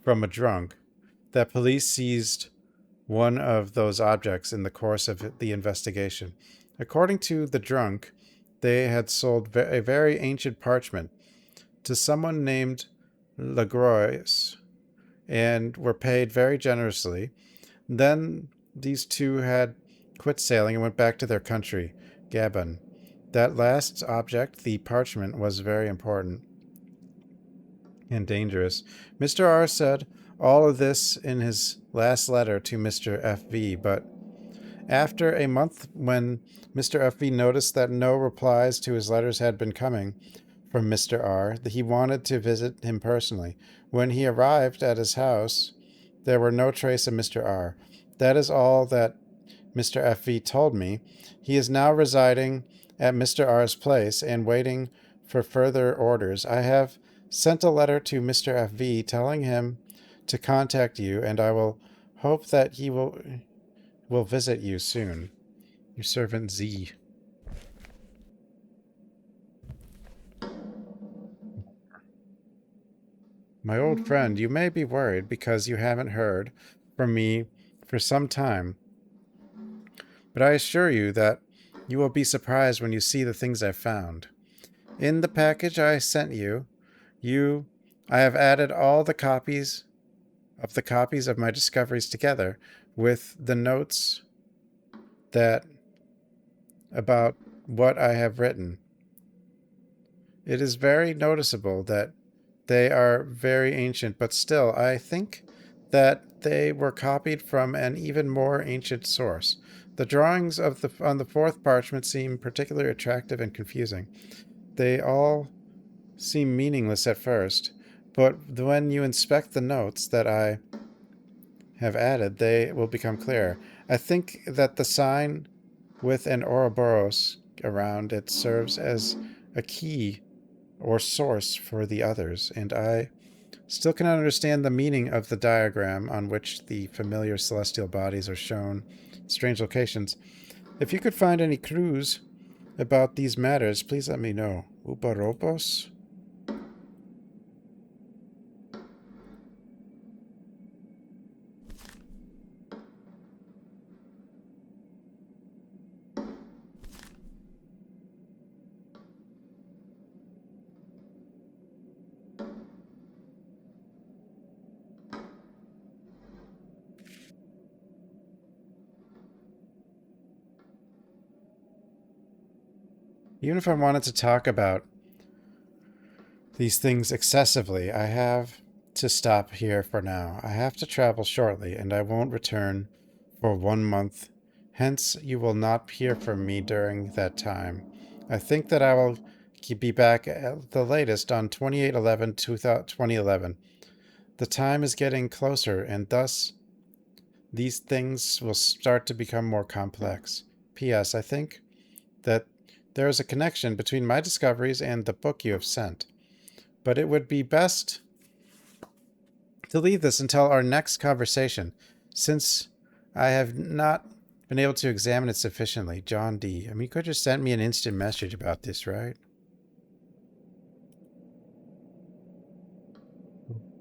from a drunk, that police seized one of those objects in the course of the investigation. According to the drunk, they had sold a very ancient parchment to someone named Lagrois and were paid very generously. Then these two had quit sailing and went back to their country, Gabon. That last object, the parchment, was very important and dangerous. Mr. R said all of this in his last letter to Mr. FV, but after a month, when Mr. FV noticed that no replies to his letters had been coming from Mr. R, he wanted to visit him personally. When he arrived at his house, there were no trace of Mr. R. That is all that Mr. FV told me. He is now residing at Mr. R's place and waiting for further orders. I have sent a letter to Mr. FV telling him to contact you, and I will hope that he will visit you soon. Your servant Z. My old friend, you may be worried because you haven't heard from me for some time, but I assure you that you will be surprised when you see the things I've found. In the package I sent you, I have added all the copies of my discoveries together with the notes about what I have written. It is very noticeable that they are very ancient, but still, I think that they were copied from an even more ancient source. The drawings on the fourth parchment seem particularly attractive and confusing. They all seem meaningless at first, but when you inspect the notes that I have added, they will become clear. I think that the sign with an Ouroboros around it serves as a key or source for the others, and I still cannot understand the meaning of the diagram on which the familiar celestial bodies are shown in strange locations. If you could find any clues about these matters, please let me know. Uparopos? Even if I wanted to talk about these things excessively, I have to stop here for now. I have to travel shortly, and I won't return for 1 month. Hence, you will not hear from me during that time. I think that I will be back at the latest on 28/11/2011. The time is getting closer, and thus these things will start to become more complex. P.S. I think that there is a connection between my discoveries and the book you have sent. But it would be best to leave this until our next conversation, since I have not been able to examine it sufficiently. John D. I mean, you could just send me an instant message about this, right?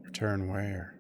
Return where?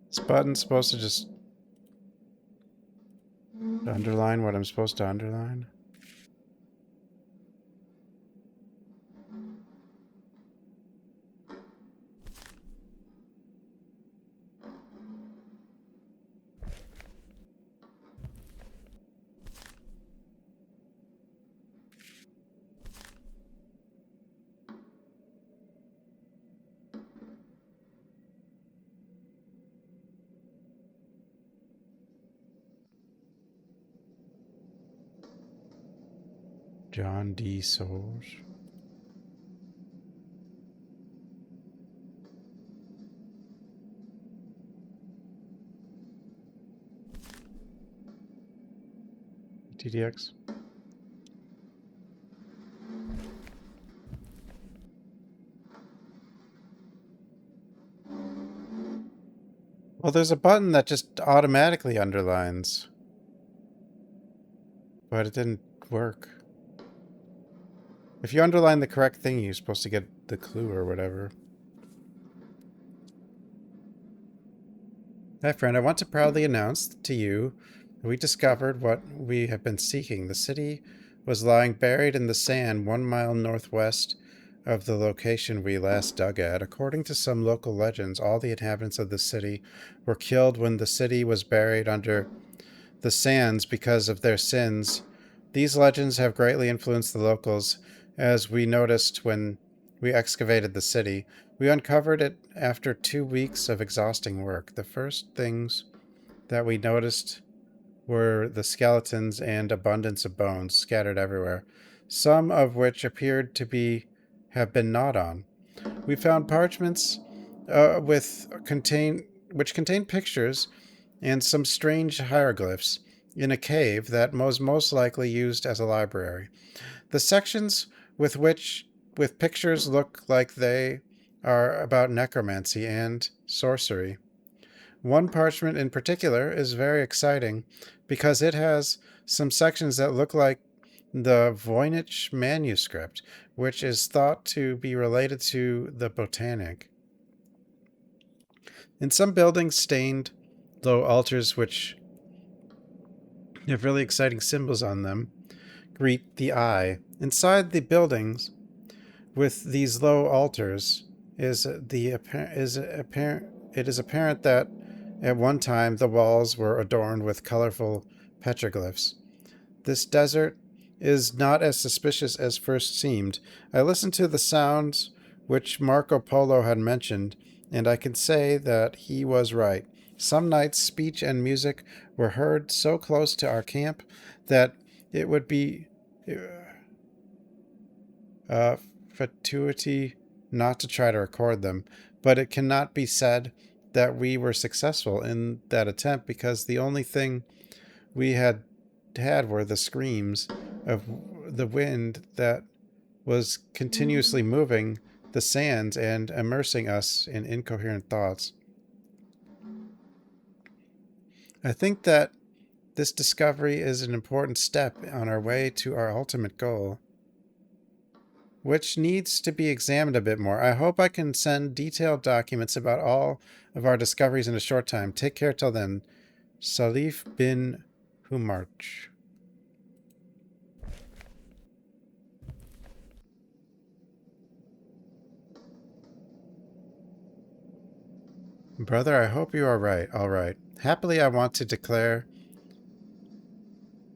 This button's supposed to just underline what I'm supposed to underline? John D. Souls. TDX. Well, there's a button that just automatically underlines. But it didn't work. If you underline the correct thing, you're supposed to get the clue or whatever. Hi, friend. I want to proudly announce to you that we discovered what we have been seeking. The city was lying buried in the sand 1 mile northwest of the location we last dug at. According to some local legends, all the inhabitants of the city were killed when the city was buried under the sands because of their sins. These legends have greatly influenced the locals, as we noticed when we excavated the city. We uncovered it after 2 weeks of exhausting work. The first things that we noticed were the skeletons and abundance of bones scattered everywhere, some of which appeared to have been gnawed on. We found parchments which contained pictures and some strange hieroglyphs in a cave that was most likely used as a library. The sections with pictures look like they are about necromancy and sorcery. One parchment in particular is very exciting because it has some sections that look like the Voynich manuscript, which is thought to be related to the Botanic. In some buildings, stained low altars which have really exciting symbols on them greet the eye. Inside the buildings with these low altars it is apparent that at one time the walls were adorned with colorful petroglyphs. This desert is not as suspicious as first seemed. I listened to the sounds which Marco Polo had mentioned, and I can say that he was right. Some nights speech and music were heard so close to our camp that it would be fatuity not to try to record them, but it cannot be said that we were successful in that attempt because the only thing we had were the screams of the wind that was continuously moving the sands and immersing us in incoherent thoughts. I think that this discovery is an important step on our way to our ultimate goal, which needs to be examined a bit more. I hope I can send detailed documents about all of our discoveries in a short time. Take care till then. Salif bin Humarch. Brother, I hope you are right. All right. Happily, I want to declare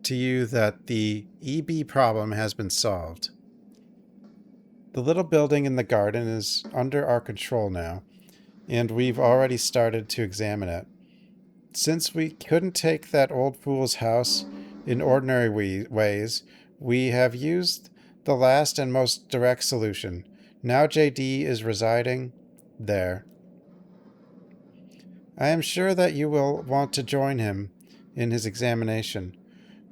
to you that the EB problem has been solved. The little building in the garden is under our control now, and we've already started to examine it. Since we couldn't take that old fool's house in ordinary ways, we have used the last and most direct solution. Now JD is residing there. I am sure that you will want to join him in his examination.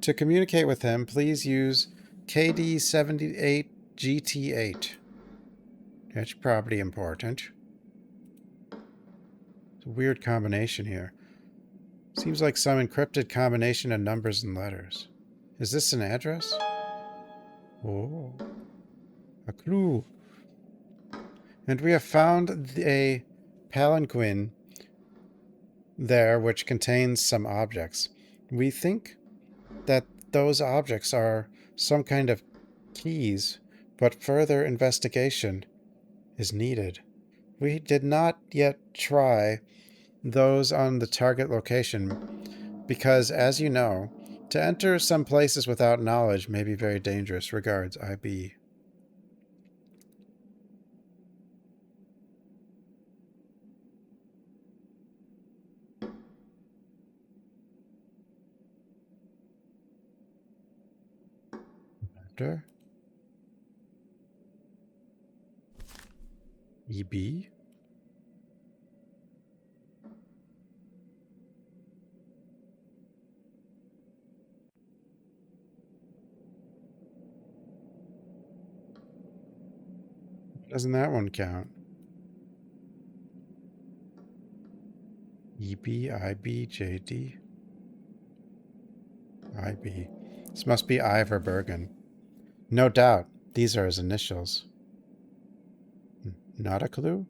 To communicate with him, please use KD78GT8. That's probably important. It's a weird combination here. Seems like some encrypted combination of numbers and letters. Is this an address? Oh. A clue. And we have found a palanquin there which contains some objects. We think that those objects are some kind of keys, but further investigation is needed. We did not yet try those on the target location because, as you know, to enter some places without knowledge may be very dangerous. Regards, IB. After? EB? Doesn't that one count? EB, IB, JD? IB. This must be Ivor Bergen. No doubt. These are his initials. Not a clue?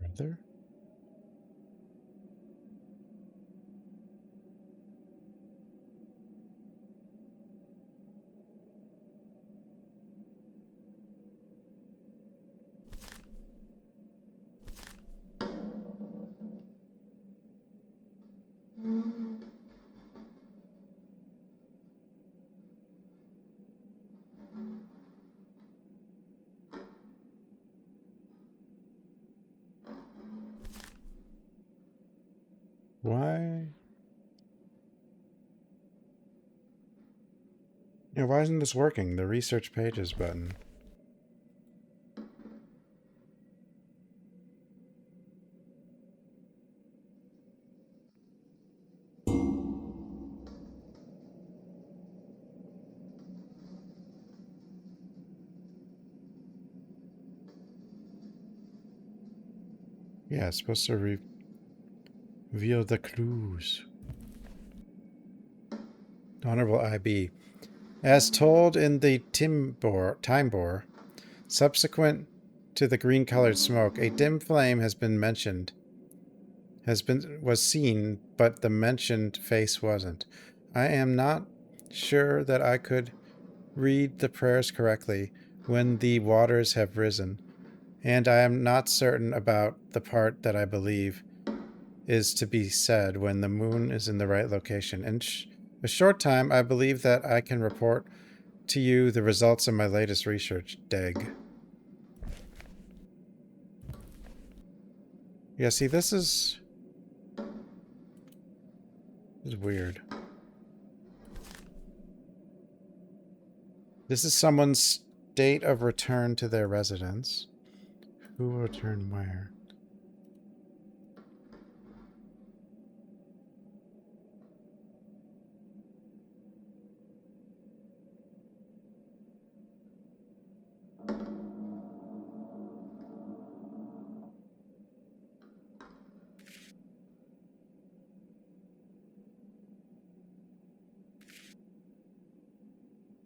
Brother? Why? Yeah, why isn't this working? The research pages button. Yeah, it's supposed to reveal the clues. Honorable IB. As told in the time bore, subsequent to the green-colored smoke, a dim flame was seen, but the mentioned face wasn't. I am not sure that I could read the prayers correctly when the waters have risen, and I am not certain about the part that I believe is to be said when the moon is in the right location. In a short time, I believe that I can report to you the results of my latest research, Deg. Yeah, see, this is weird. This is someone's date of return to their residence. Who will return where?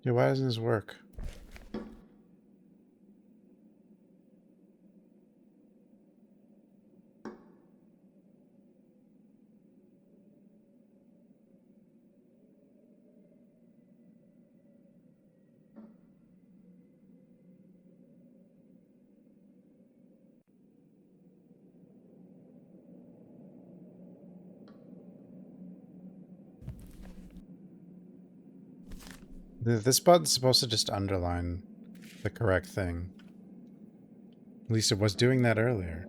Yeah, why doesn't this work? This button's supposed to just underline the correct thing. At least it was doing that earlier.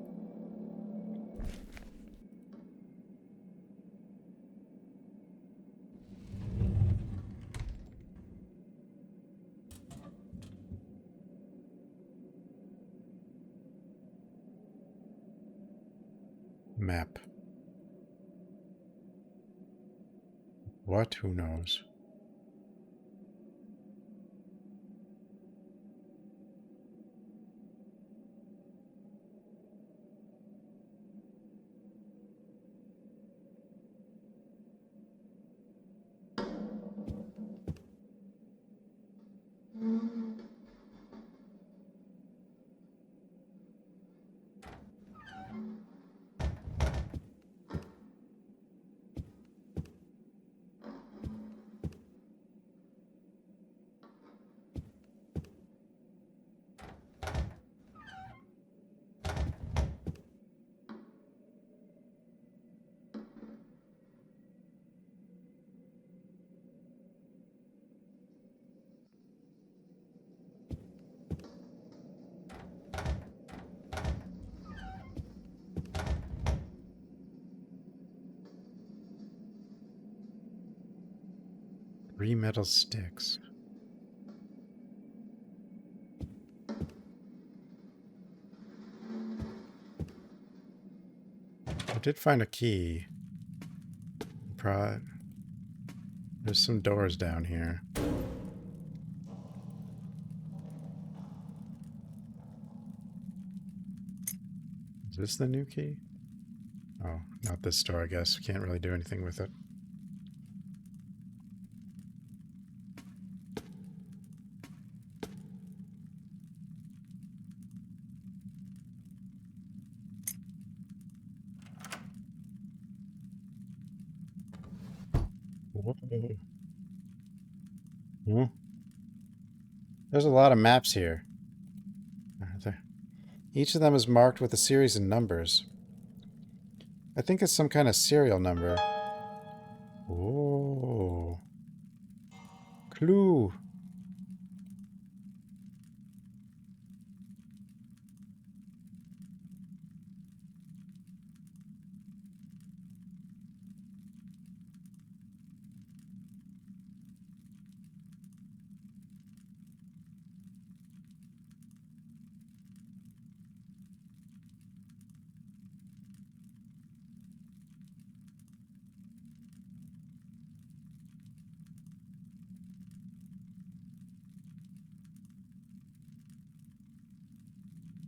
Map. What? Who knows? 3 metal sticks. I did find a key. There's some doors down here. Is this the new key? Oh, not this door, I guess. Can't really do anything with it. Hmm. There's a lot of maps here. Aren't there? Each of them is marked with a series of numbers. I think it's some kind of serial number. Oh. Clue.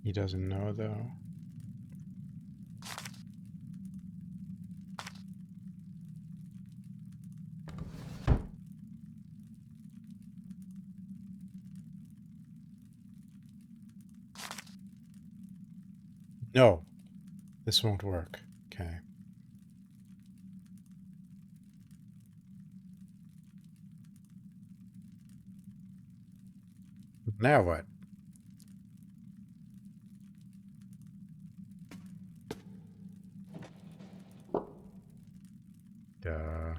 He doesn't know, though. No. This won't work. Okay. Now what? Duh. I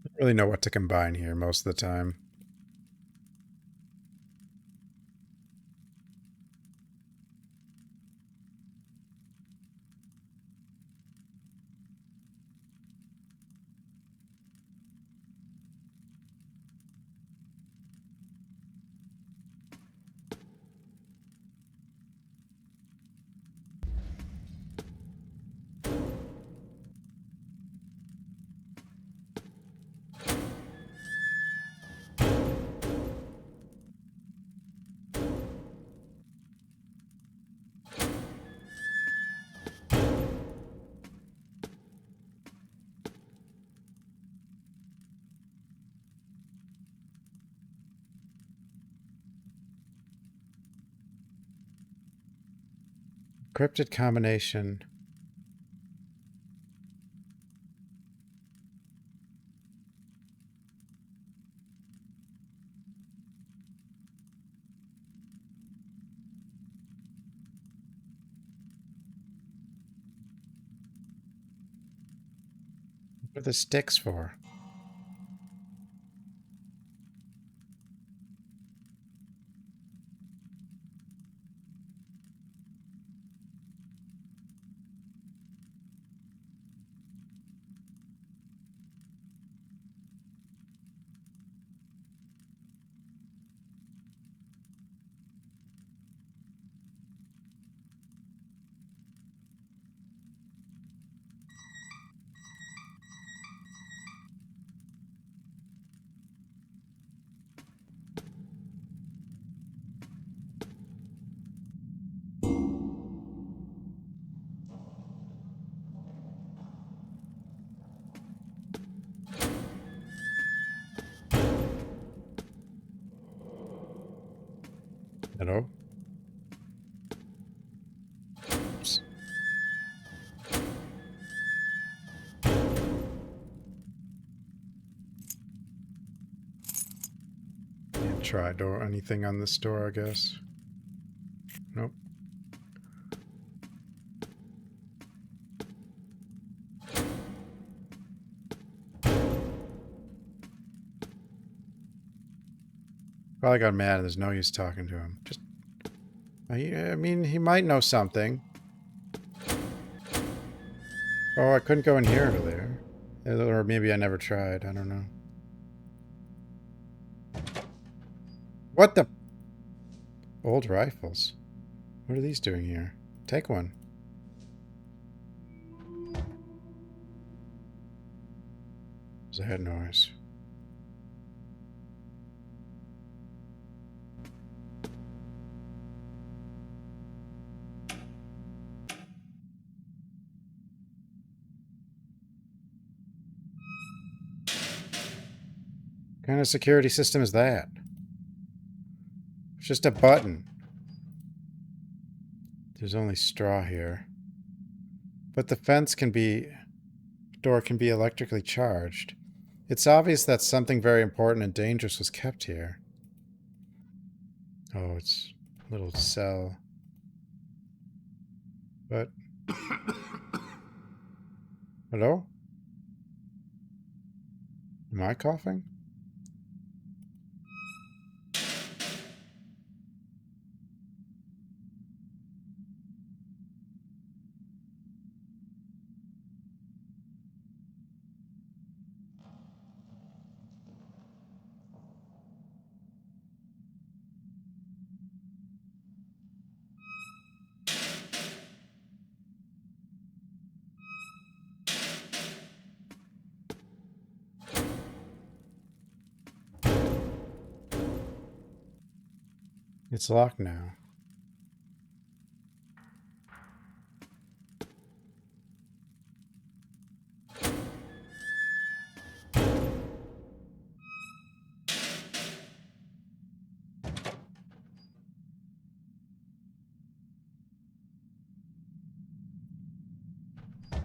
don't really know what to combine here most of the time. Cryptid combination. What are the sticks for? Hello? Oops. Can't try door anything on this door, I guess. Nope. Probably got mad and there's no use talking to him. Just, I mean, he might know something. Oh, I couldn't go in here earlier. Or maybe I never tried. I don't know. What the? Old rifles. What are these doing here? Take one. There's a head noise. What kind of security system is that? It's just a button. There's only straw here. But the door can be electrically charged. It's obvious that something very important and dangerous was kept here. Oh, it's a little cell. But... Hello? Am I coughing? It's locked now. I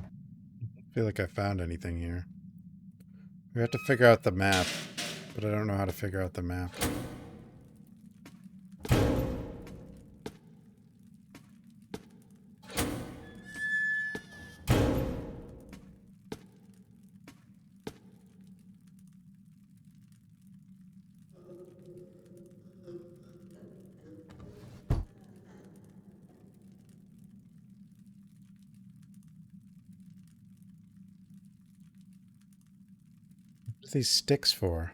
feel like I found anything here. We have to figure out the map, but I don't know how to figure out the map. What are these sticks for?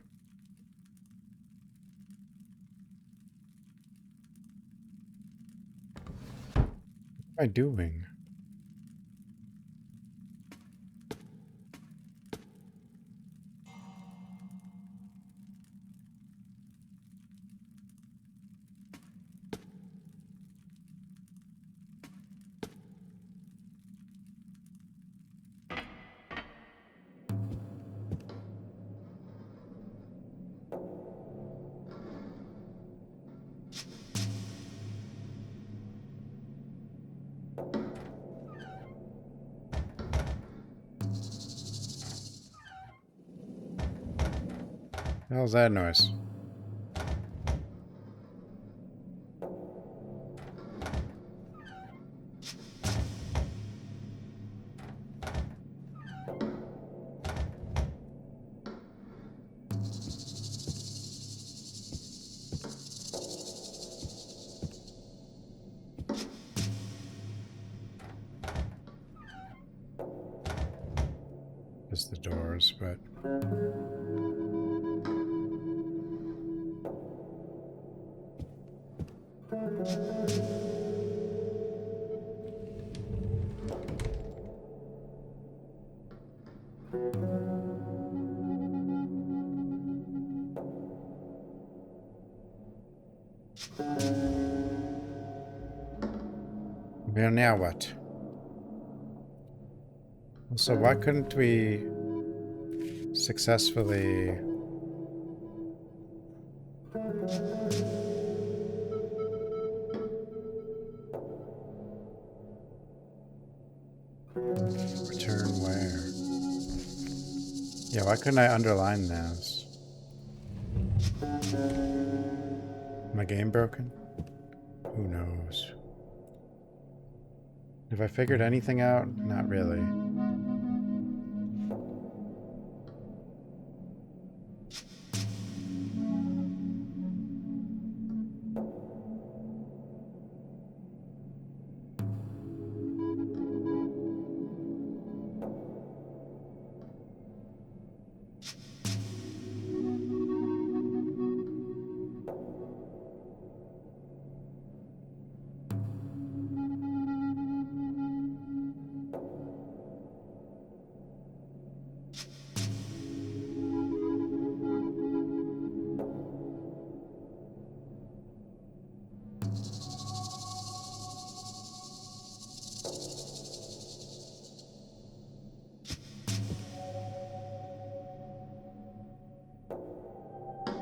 What am I doing? What the hell's that noise? Just the doors, but... Well, now what? So why couldn't we successfully... Return where? Yeah, why couldn't I underline those? My game broken? Who knows? Have I figured anything out? Not really.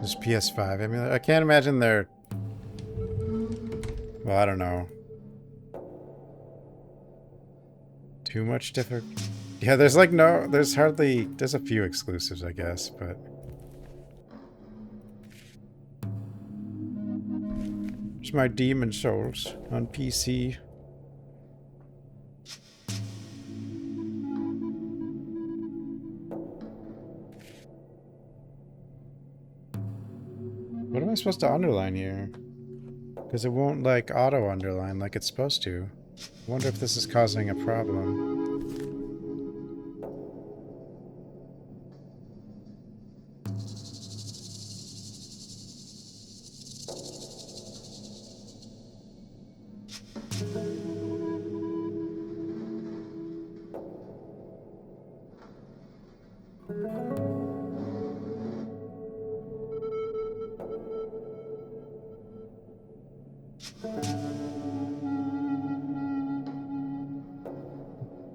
Just PS5. I mean, I can't imagine they're... Well, I don't know. Too much different. Yeah, there's like no... There's hardly... There's a few exclusives, I guess, but... It's my Demon Souls on PC. What am I supposed to underline here? Because it won't, like, auto-underline like it's supposed to. I wonder if this is causing a problem.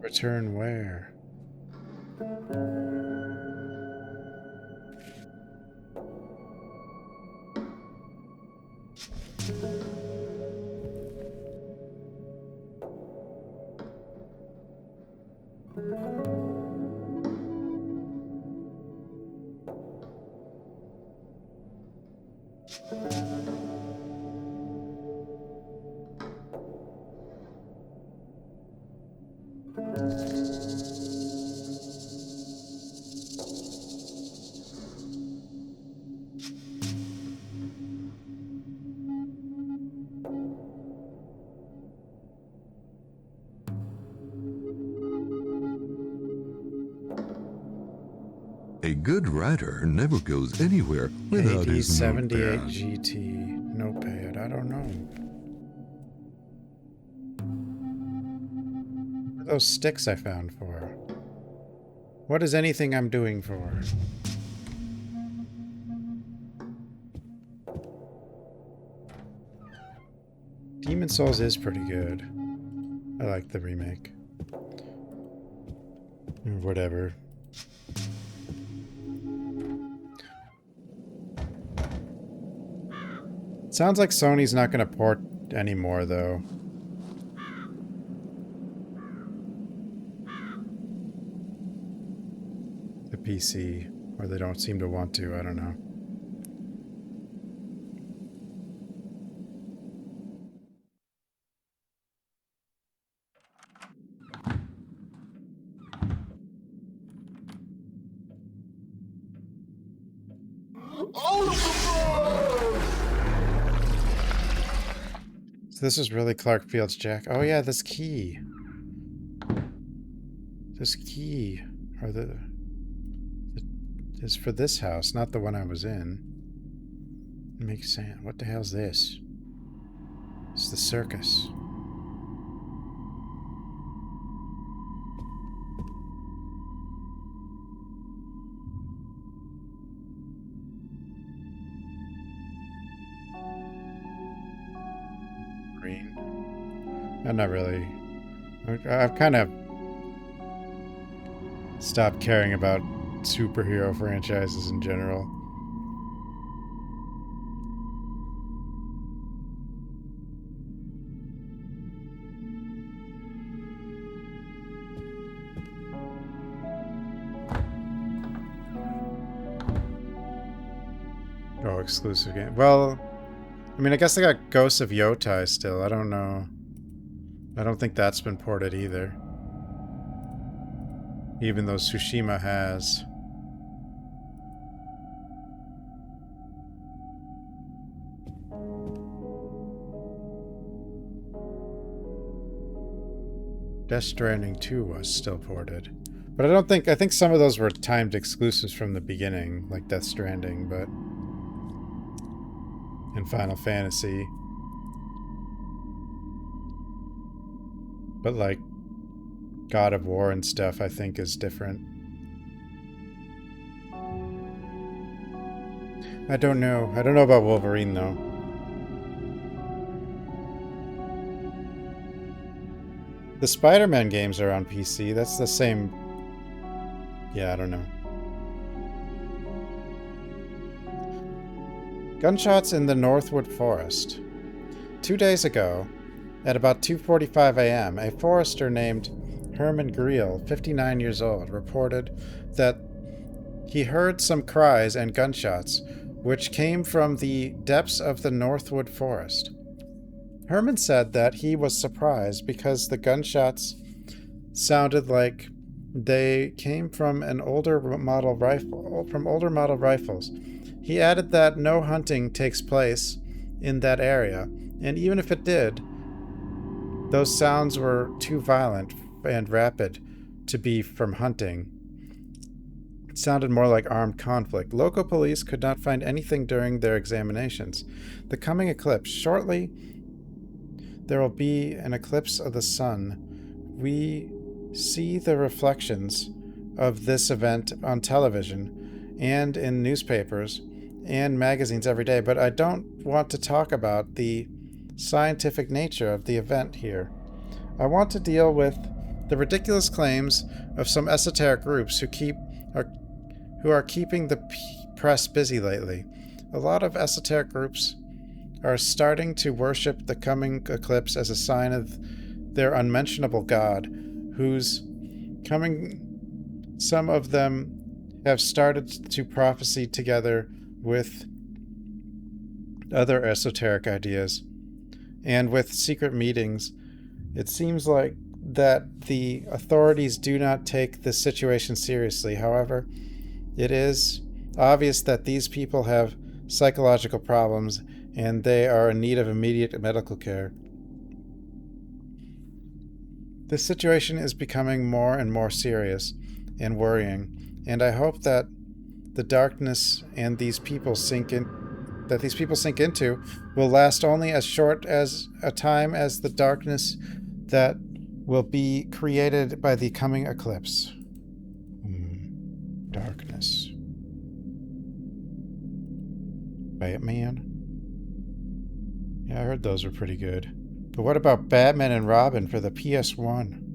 Return where? A good writer never goes anywhere without his AD78 notepad. GT notepad. I don't know. What are those sticks I found for? What is anything I'm doing for? Demon Souls is pretty good. I like the remake. Or whatever. Sounds like Sony's not going to port anymore, though. The PC. Or they don't seem to want to, I don't know. So this is really Clark Field's Jack. Oh yeah, this key. This key. Or the is for this house, not the one I was in. It makes sense. What the hell's this? It's the circus. Green. I'm not really... I've kind of stopped caring about superhero franchises in general. Oh, exclusive game. Well, I mean, I guess they got Ghosts of Yotai still. I don't know. I don't think that's been ported either. Even though Tsushima has. Death Stranding 2 was still ported. But I think some of those were timed exclusives from the beginning, like Death Stranding, but... and Final Fantasy. But like God of War and stuff, I think is different. I don't know. I don't know about Wolverine though. The Spider-Man games are on PC. That's the same... Yeah, I don't know. Gunshots in the Northwood Forest. 2 days ago, at about 2:45 a.m., a forester named Herman Greel, 59 years old, reported that he heard some cries and gunshots, which came from the depths of the Northwood Forest. Herman said that he was surprised because the gunshots sounded like they came from older model rifles. He added that no hunting takes place in that area, and even if it did, those sounds were too violent and rapid to be from hunting. It sounded more like armed conflict. Local police could not find anything during their examinations. The coming eclipse. Shortly, there will be an eclipse of the sun. We see the reflections of this event on television and in newspapers and magazines every day, but I don't want to talk about the scientific nature of the event here. I want to deal with the ridiculous claims of some esoteric groups who are keeping the press busy lately. A lot of esoteric groups are starting to worship the coming eclipse as a sign of their unmentionable god, who's coming. Some of them have started to prophesy together with other esoteric ideas and with secret meetings. It seems like that the authorities do not take this situation seriously. However, it is obvious that these people have psychological problems and they are in need of immediate medical care. This situation is becoming more and more serious and worrying, and I hope that the darkness and these people sink into will last only as short as a time as the darkness that will be created by the coming eclipse. Darkness. Batman? Yeah, I heard those were pretty good. But what about Batman and Robin for the PS1?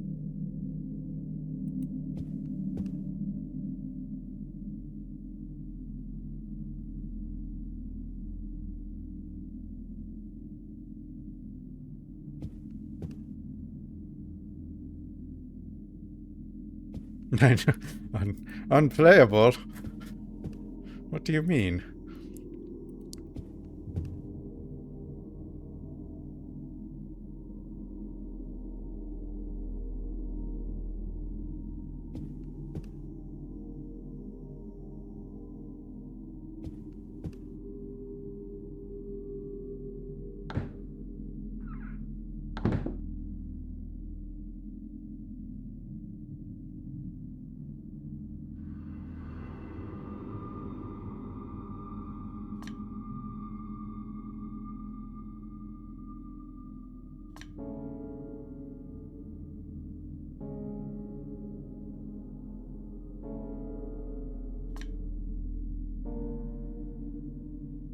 Unplayable? What do you mean?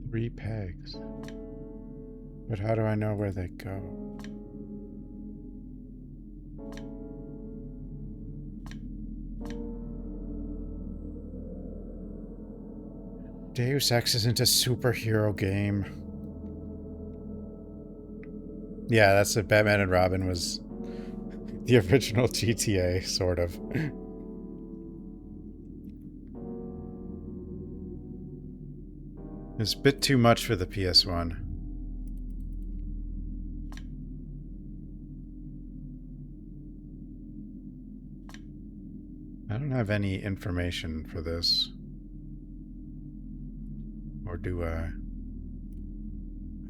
Three pegs. But how do I know where they go? Deus Ex isn't a superhero game. Yeah, that's what Batman and Robin was. The original GTA, sort of. It's a bit too much for the PS1. I don't have any information for this. Or do I?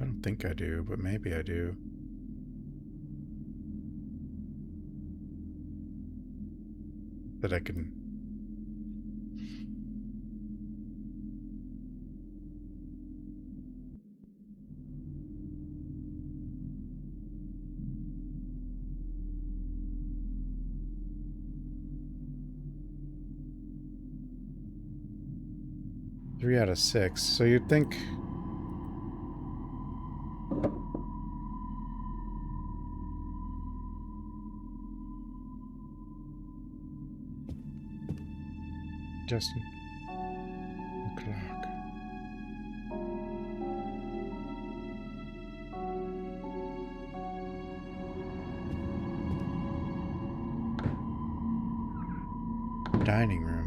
I don't think I do, but maybe I do. That I can... Three out of 6. So you'd think... Justin. The clock. Dining room.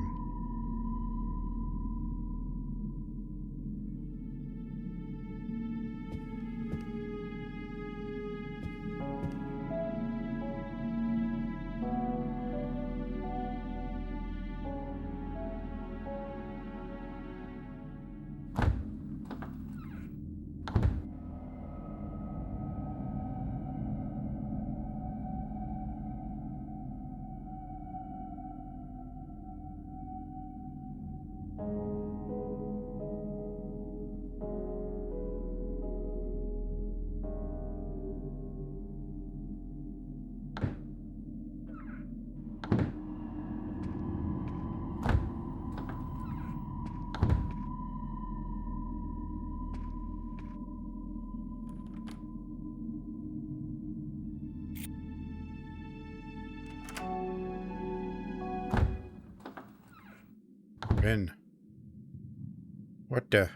In. What the?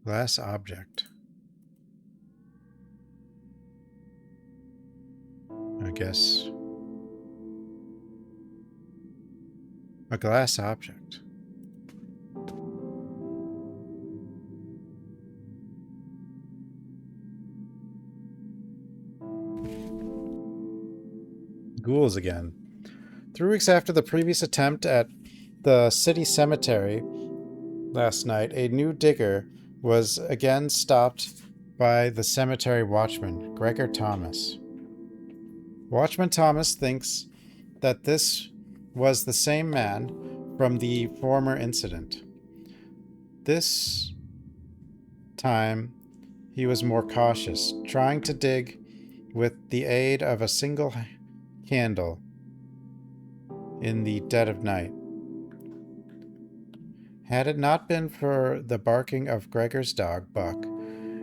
Glass object. I guess. A glass object. Ghouls again. 3 weeks after the previous attempt at the city cemetery last night, a new digger was again stopped by the cemetery watchman, Gregor Thomas. Watchman Thomas thinks that this was the same man from the former incident. This time, he was more cautious, trying to dig with the aid of a single candle in the dead of night. Had it not been for the barking of Gregor's dog, Buck,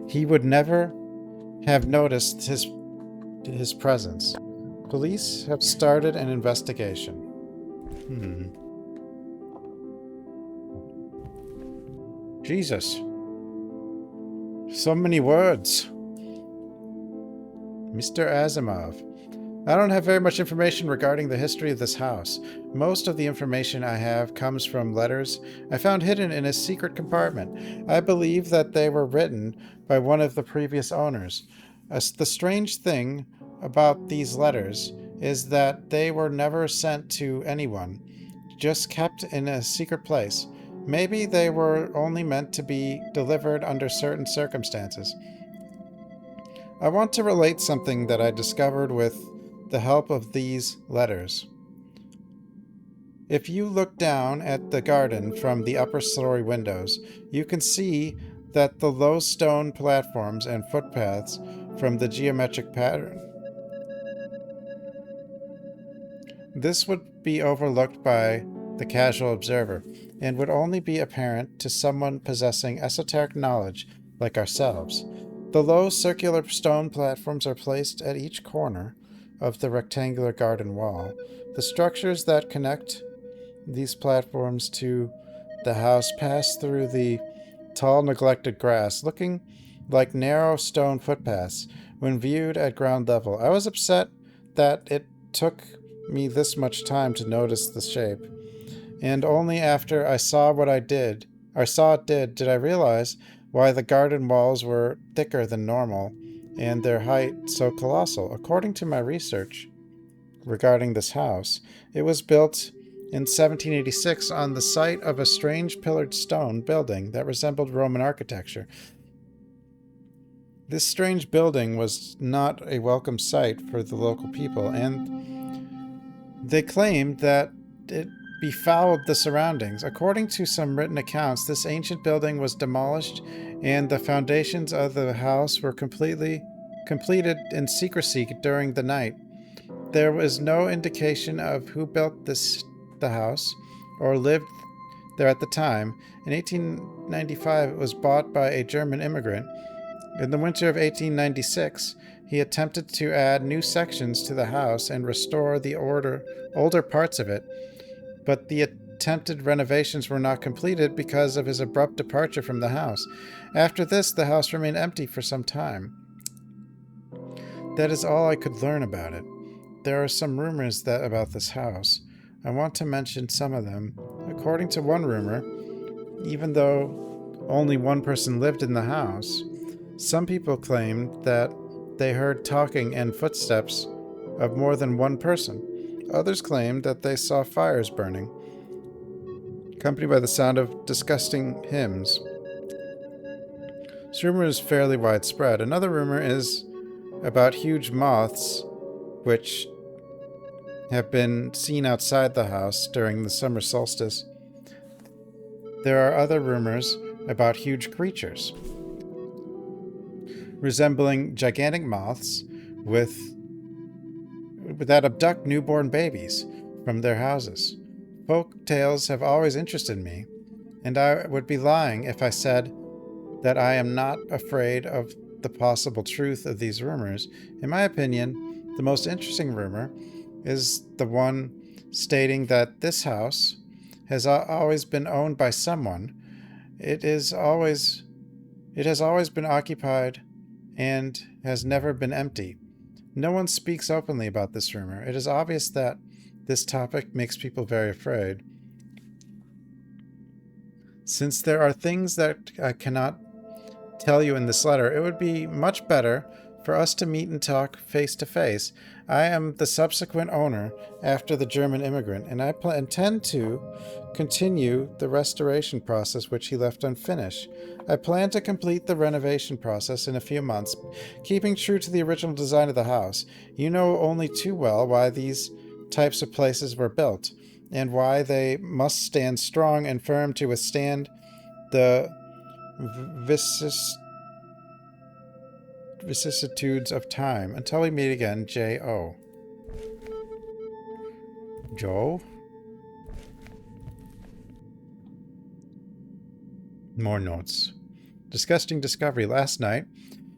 he would never have noticed his presence. Police have started an investigation. Jesus. So many words. Mr. Asimov. I don't have very much information regarding the history of this house. Most of the information I have comes from letters I found hidden in a secret compartment. I believe that they were written by one of the previous owners. The strange thing about these letters is that they were never sent to anyone, just kept in a secret place. Maybe they were only meant to be delivered under certain circumstances. I want to relate something that I discovered with the help of these letters. If you look down at the garden from the upper story windows, you can see that the low stone platforms and footpaths from the geometric pattern. This would be overlooked by the casual observer, and would only be apparent to someone possessing esoteric knowledge like ourselves. The low circular stone platforms are placed at each corner of the rectangular garden wall. The structures that connect these platforms to the house pass through the tall, neglected grass, looking like narrow stone footpaths when viewed at ground level. I was upset that it took me this much time to notice the shape, and only after I saw it did I realize why the garden walls were thicker than normal and their height so colossal. According to my research regarding this house, it was built in 1786 on the site of a strange pillared stone building that resembled Roman architecture. This strange building was not a welcome sight for the local people, and they claimed that it befouled the surroundings. According to some written accounts, this ancient building was demolished and the foundations of the house were completed in secrecy during the night. There was no indication of who built the house or lived there at the time. In 1895, it was bought by a German immigrant. In the winter of 1896, he attempted to add new sections to the house and restore the older parts of it, but the attempted renovations were not completed because of his abrupt departure from the house. After this, the house remained empty for some time. That is all I could learn about it. There are some rumors about this house. I want to mention some of them. According to one rumor, even though only one person lived in the house, some people claimed that they heard talking and footsteps of more than one person. Others claimed that they saw fires burning, accompanied by the sound of disgusting hymns. This rumor is fairly widespread. Another rumor is about huge moths, which have been seen outside the house during the summer solstice. There are other rumors about huge creatures, resembling gigantic moths that abduct newborn babies from their houses. Folk tales have always interested me, and I would be lying if I said that I am not afraid of the possible truth of these rumors. In my opinion, the most interesting rumor is the one stating that this house has always been owned by someone. It has always been occupied and has never been empty. No one speaks openly about this rumor. It is obvious that this topic makes people very afraid. Since there are things that I cannot tell you in this letter, it would be much better for us to meet and talk face to face. I am the subsequent owner after the German immigrant, and I intend to continue the restoration process which he left unfinished. I plan to complete the renovation process in a few months, keeping true to the original design of the house. You know only too well why these types of places were built, and why they must stand strong and firm to withstand the vicissitudes of time. Until we meet again, J.O. Joe? More notes. Disgusting discovery. Last night,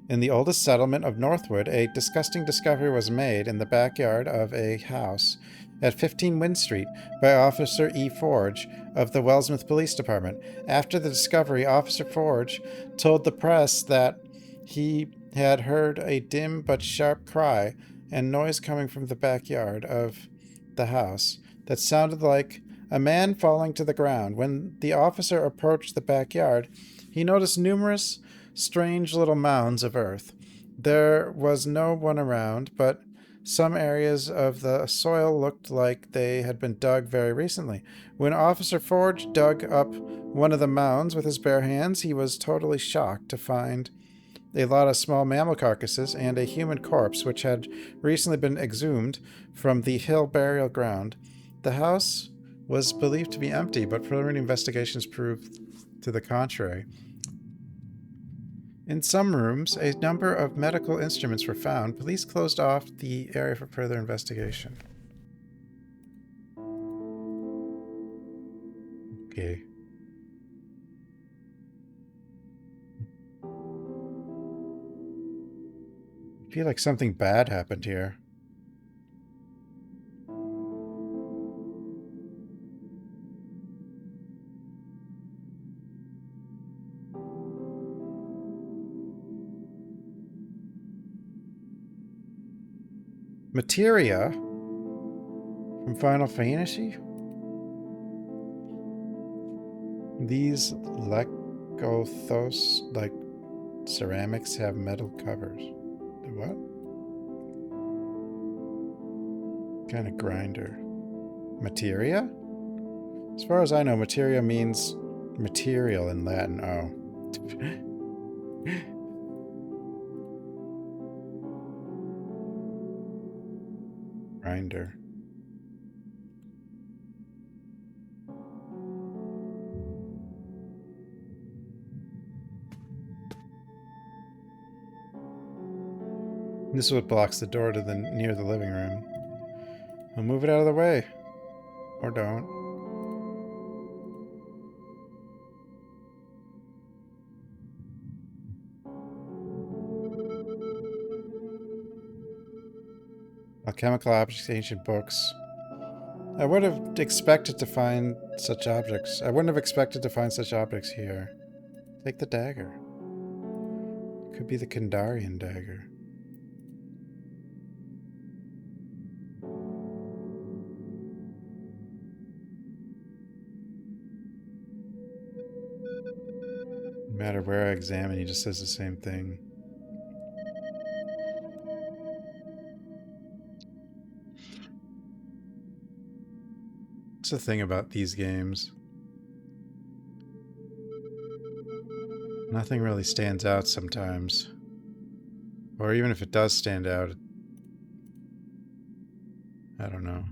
in the oldest settlement of Northwood, a disgusting discovery was made in the backyard of a house at 15 Wind Street by Officer E. Forge of the Wellsmouth Police Department. After the discovery, Officer Forge told the press that he had heard a dim but sharp cry and noise coming from the backyard of the house that sounded like a man falling to the ground. When the officer approached the backyard, he noticed numerous strange little mounds of earth. There was no one around, but some areas of the soil looked like they had been dug very recently. When Officer Forge dug up one of the mounds with his bare hands, he was totally shocked to find a lot of small mammal carcasses and a human corpse which had recently been exhumed from the hill burial ground. The house was believed to be empty, but preliminary investigations proved to the contrary. In some rooms, a number of medical instruments were found. Police closed off the area for further investigation. Okay. I feel like something bad happened here. Materia from Final Fantasy? These Lekothos, like ceramics, have metal covers. What? Kind of grinder. Materia? As far as I know, materia means material in Latin. Oh. Grinder. This is what blocks the door to near the living room. I'll move it out of the way. Or don't. Alchemical objects, ancient books. I would have expected to find such objects. I wouldn't have expected to find such objects here. Take the dagger. Could be the Kandarian dagger. No matter where I examine, he just says the same thing. That's the thing about these games. Nothing really stands out sometimes. Or even if it does stand out, I don't know.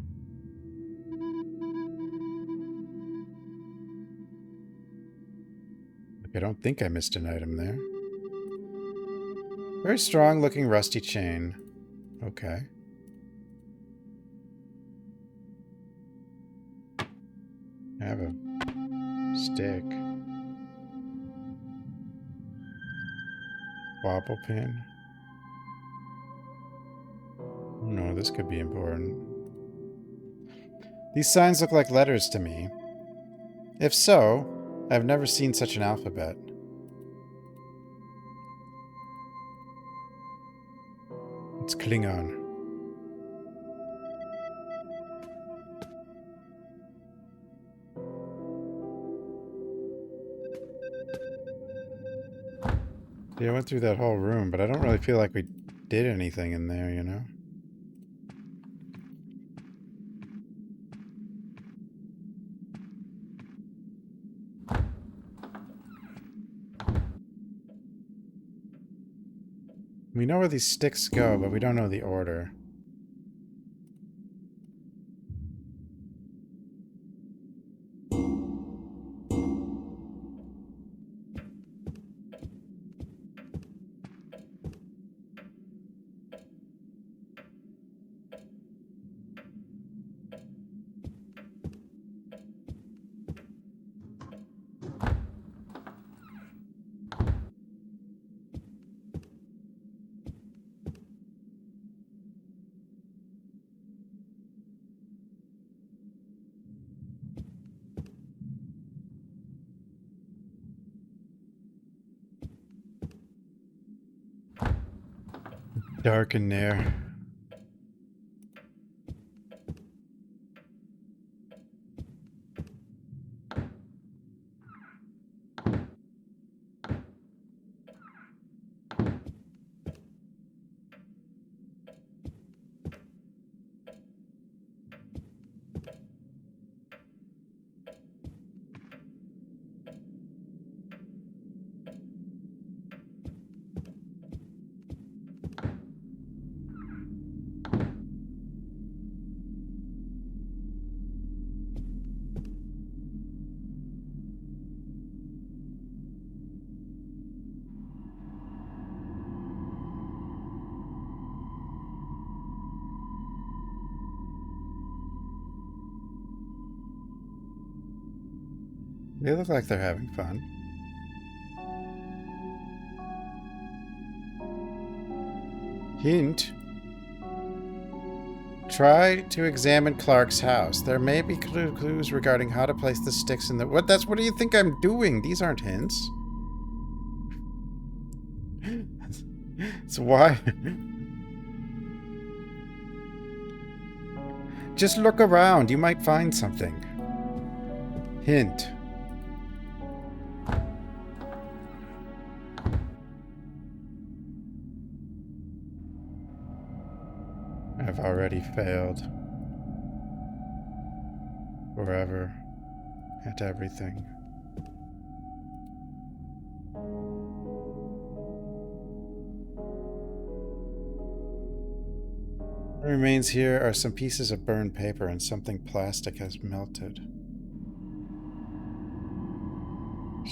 I don't think I missed an item there. Very strong looking rusty chain. Okay. I have a stick. Wobble pin. Oh no, this could be important. These signs look like letters to me. If so, I've never seen such an alphabet. It's Klingon. Yeah, I went through that whole room, but I don't really feel like we did anything in there, you know? We know where these sticks go, but we don't know the order. Dark in there. They look like they're having fun. Hint. Try to examine Clark's house. There may be clues regarding how to place the sticks in the... What do you think I'm doing? These aren't hints. So why... Just look around. You might find something. Hint. I've already failed. Forever. At everything. What remains here are some pieces of burned paper and something plastic has melted.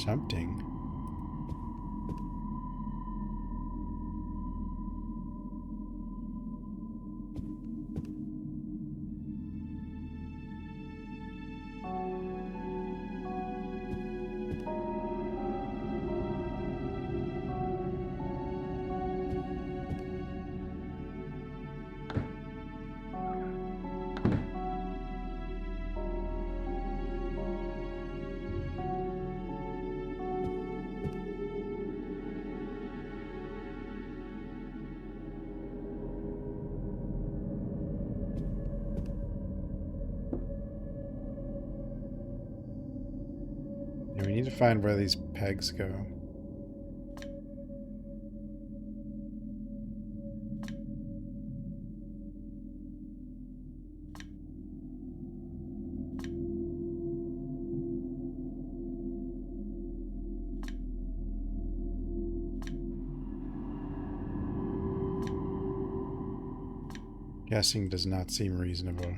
Something. We need to find where these pegs go. Guessing does not seem reasonable.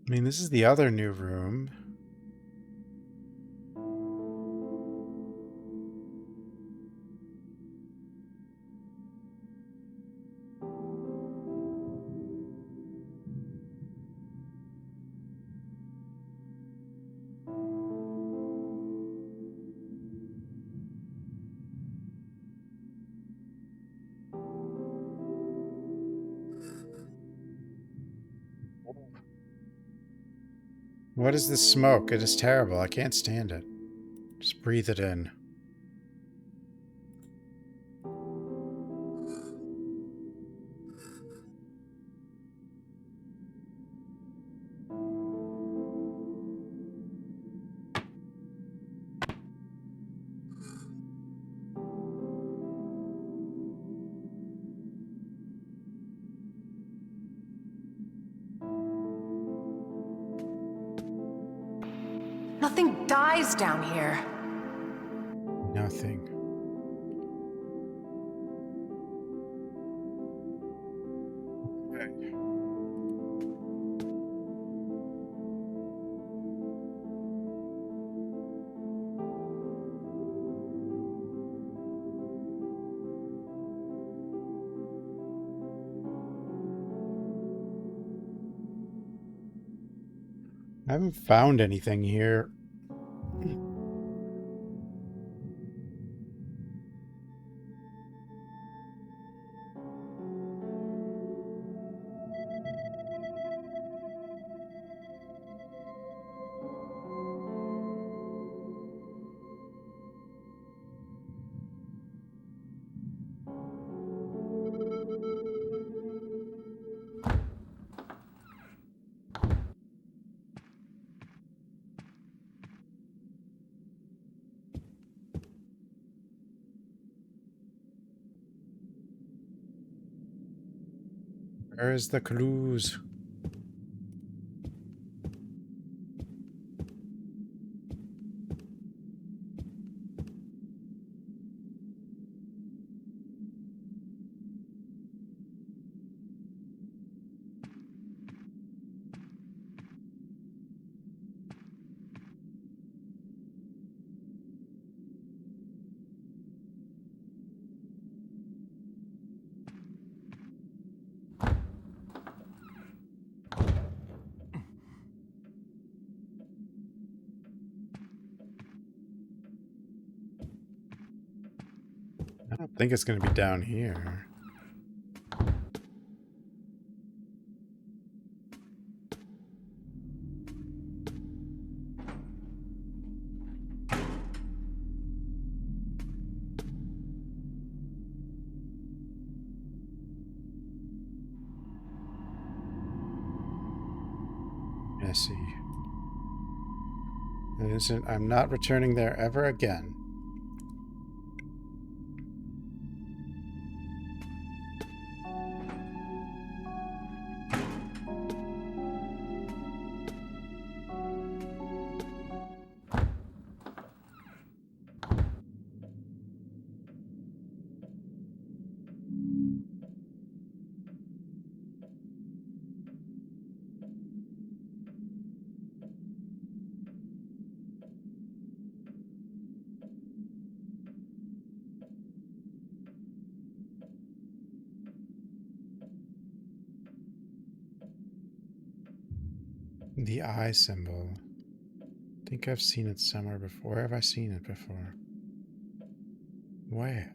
I mean, this is the other new room. What is this smoke? It is terrible. I can't stand it. Just breathe it in. Nothing dies down here. Nothing. I haven't found anything here. Where's the clues? I don't think it's going to be down here. Messy. I'm not returning there ever again. The eye symbol. I think I've seen it somewhere before. Where have I seen it before? Where?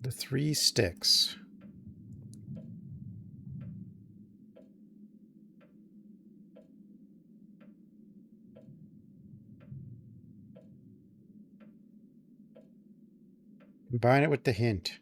The Three Sticks. Combine it with the hint.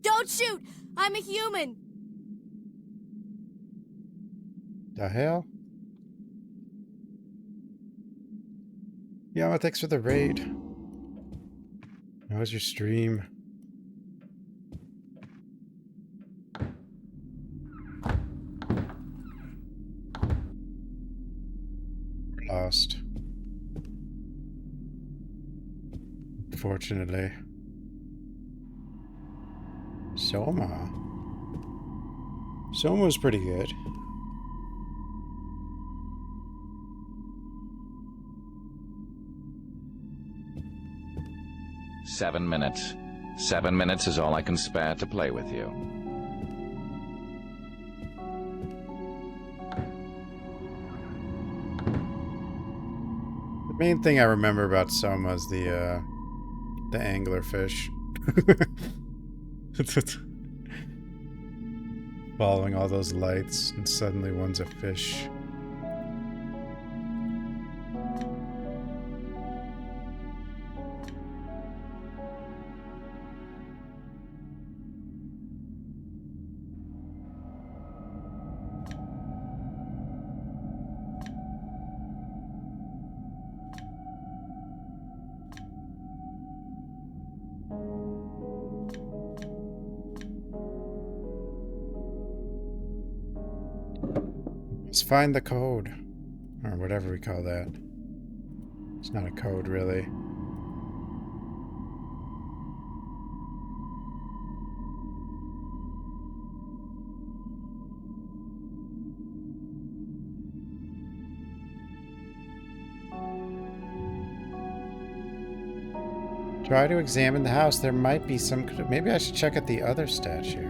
Don't shoot! I'm a human! The hell? Yeah, thanks for the raid. How was your stream? Lost. Fortunately. Soma. Soma's pretty good. Seven minutes. 7 minutes is all I can spare to play with you. The main thing I remember about Soma is the anglerfish. Following all those lights, and suddenly one's a fish. Let's find the code. Or whatever we call that. It's not a code, really. Try to examine the house. There might be some... Maybe I should check out the other statue.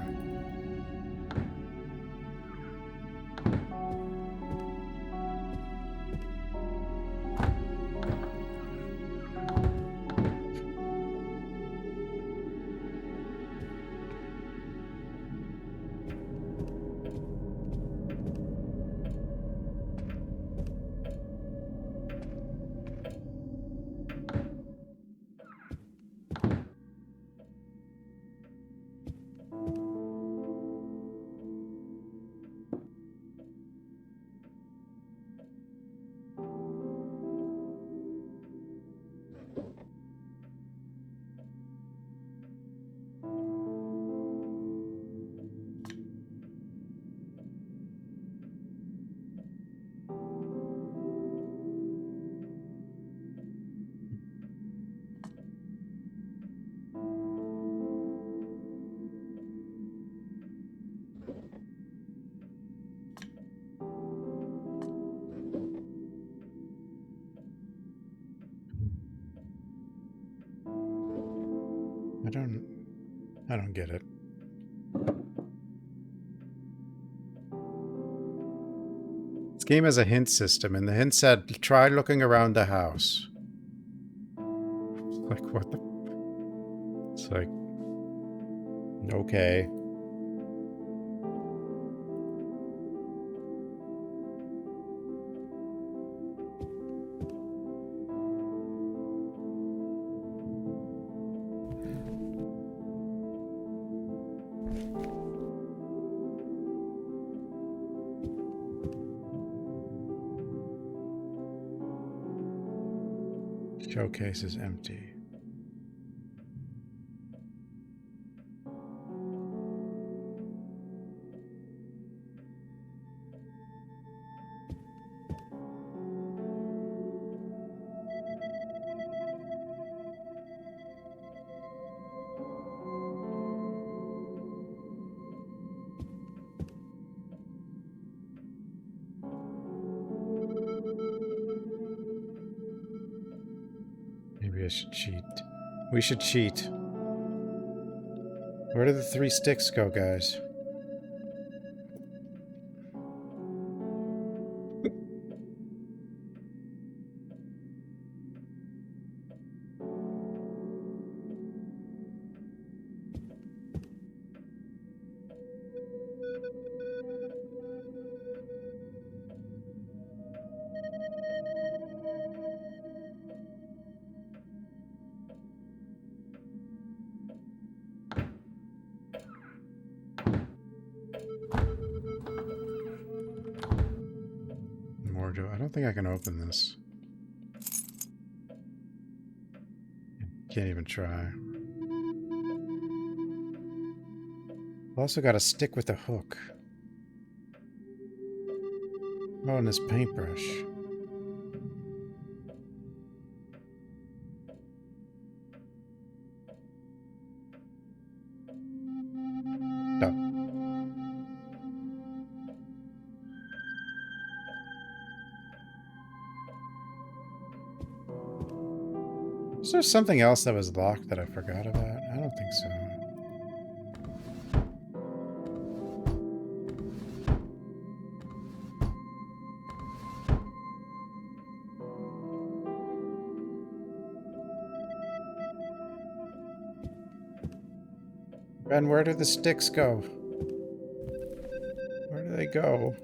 I don't get it. This game has a hint system, and the hint said, try looking around the house. Like, what the... It's like... Okay. Showcase is empty. Maybe I should cheat. We should cheat. Where did the 3 sticks go, guys? I don't think I can open this. Can't even try. I've also got a stick with a hook. Oh, and this paintbrush. Is there something else that was locked that I forgot about? I don't think so. Ben, where do the sticks go? Where do they go?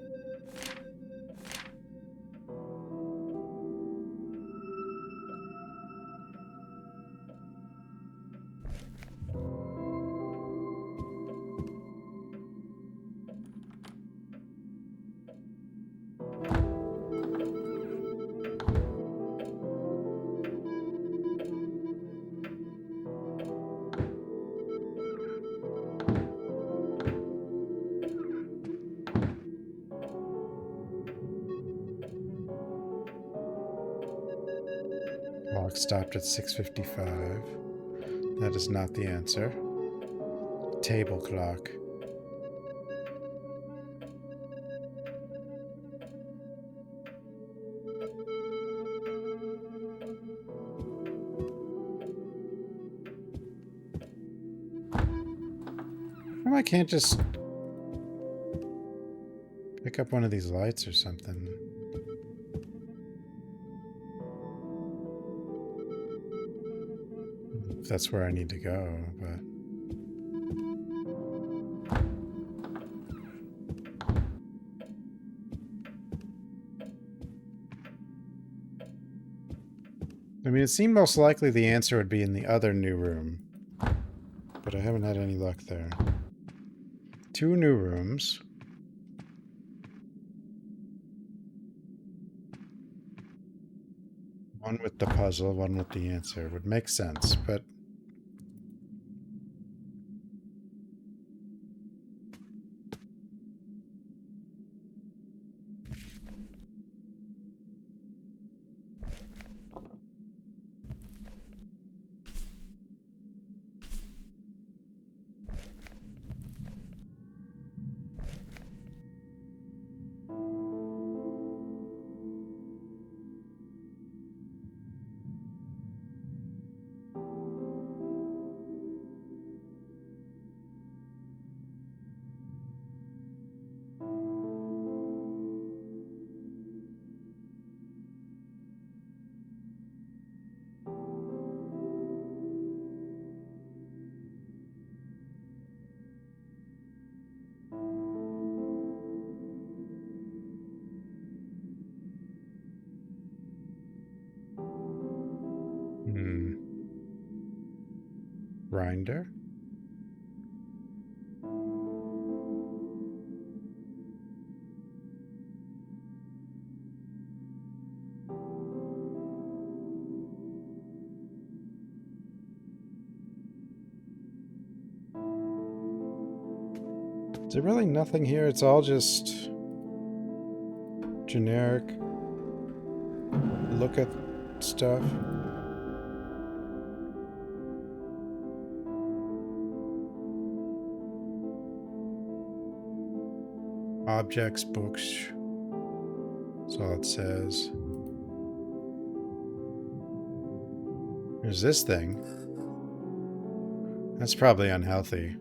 Clock stopped at 6:55. That is not the answer. Table clock. Well, I can't just pick up one of these lights or something. If that's where I need to go, but... I mean, it seemed most likely the answer would be in the other new room, but I haven't had any luck there. 2 new rooms. One with the puzzle, one with the answer. Would make sense, but... Grinder? Is there really nothing here? It's all just generic look at stuff. Objects, books. That's all it says. There's this thing. That's probably unhealthy.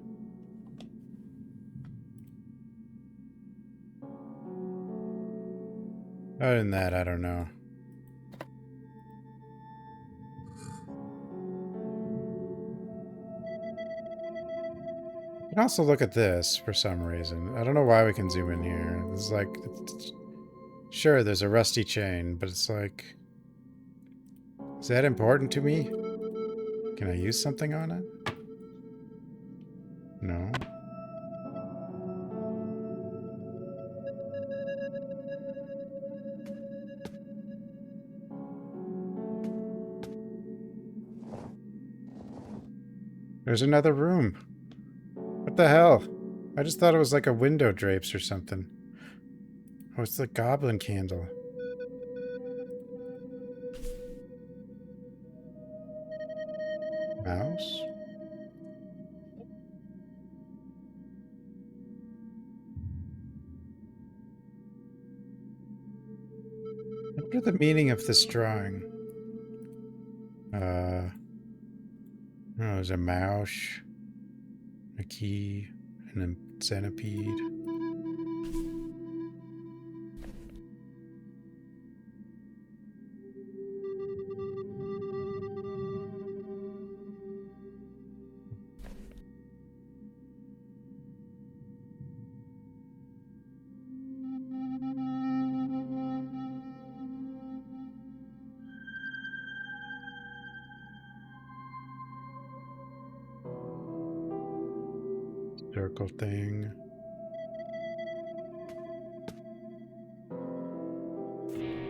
Other than that, I don't know. You can also look at this for some reason. I don't know why we can zoom in here. It's like, sure, there's a rusty chain, but it's like, is that important to me? Can I use something on it? No. There's another room. What the hell? I just thought it was like a window drapes or something. Oh, it's the goblin candle. Mouse? I wonder the meaning of this drawing. Oh, there's a mouse, a key, and a centipede. Circle thing.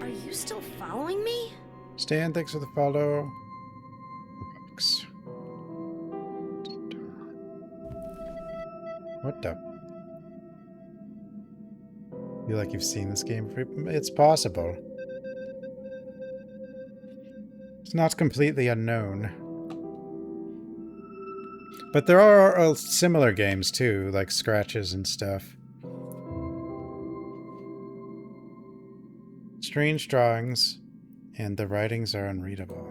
Are you still following me? Stan, thanks for the follow. Box. What the? Feel like you've seen this game before? It's possible. It's not completely unknown. But there are similar games too, like scratches and stuff. Strange drawings, and the writings are unreadable.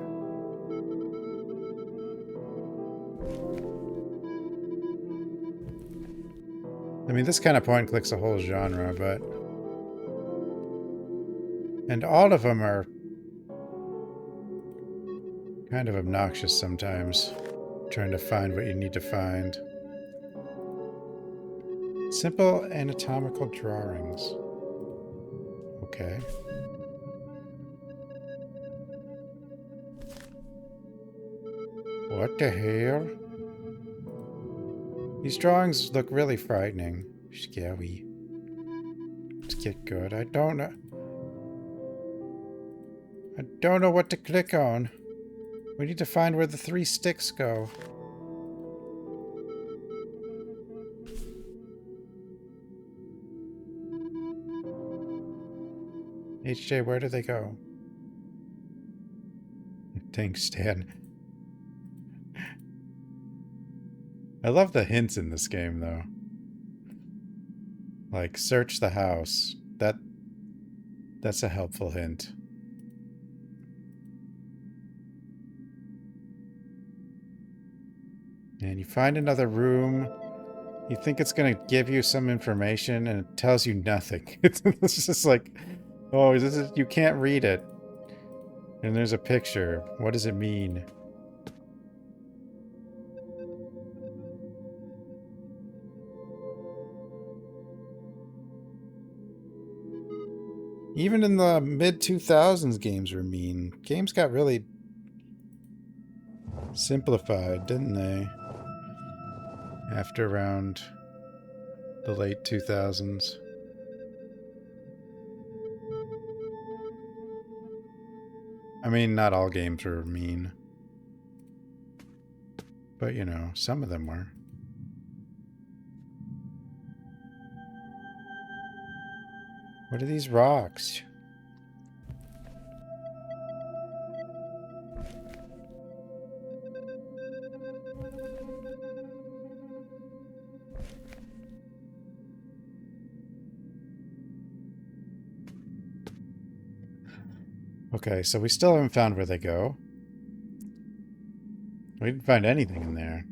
I mean, this kind of point clicks a whole genre, but... And all of them are kind of obnoxious sometimes. Trying to find what you need to find. Simple anatomical drawings. Okay. What the hell? These drawings look really frightening. Scary. Let's get good. I don't know what to click on. We need to find where the 3 sticks go. HJ, where do they go? Thanks, Stan. I love the hints in this game, though. Like, search the house. That's a helpful hint. And you find another room. You think it's going to give you some information, and it tells you nothing. It's just like, oh, you can't read it. And there's a picture. What does it mean? Even in the mid-2000s, games were mean. Games got really simplified, didn't they? After around the late 2000s. I mean, not all games were mean. But, you know, some of them were. What are these rocks? Okay, so we still haven't found where they go. We didn't find anything in there.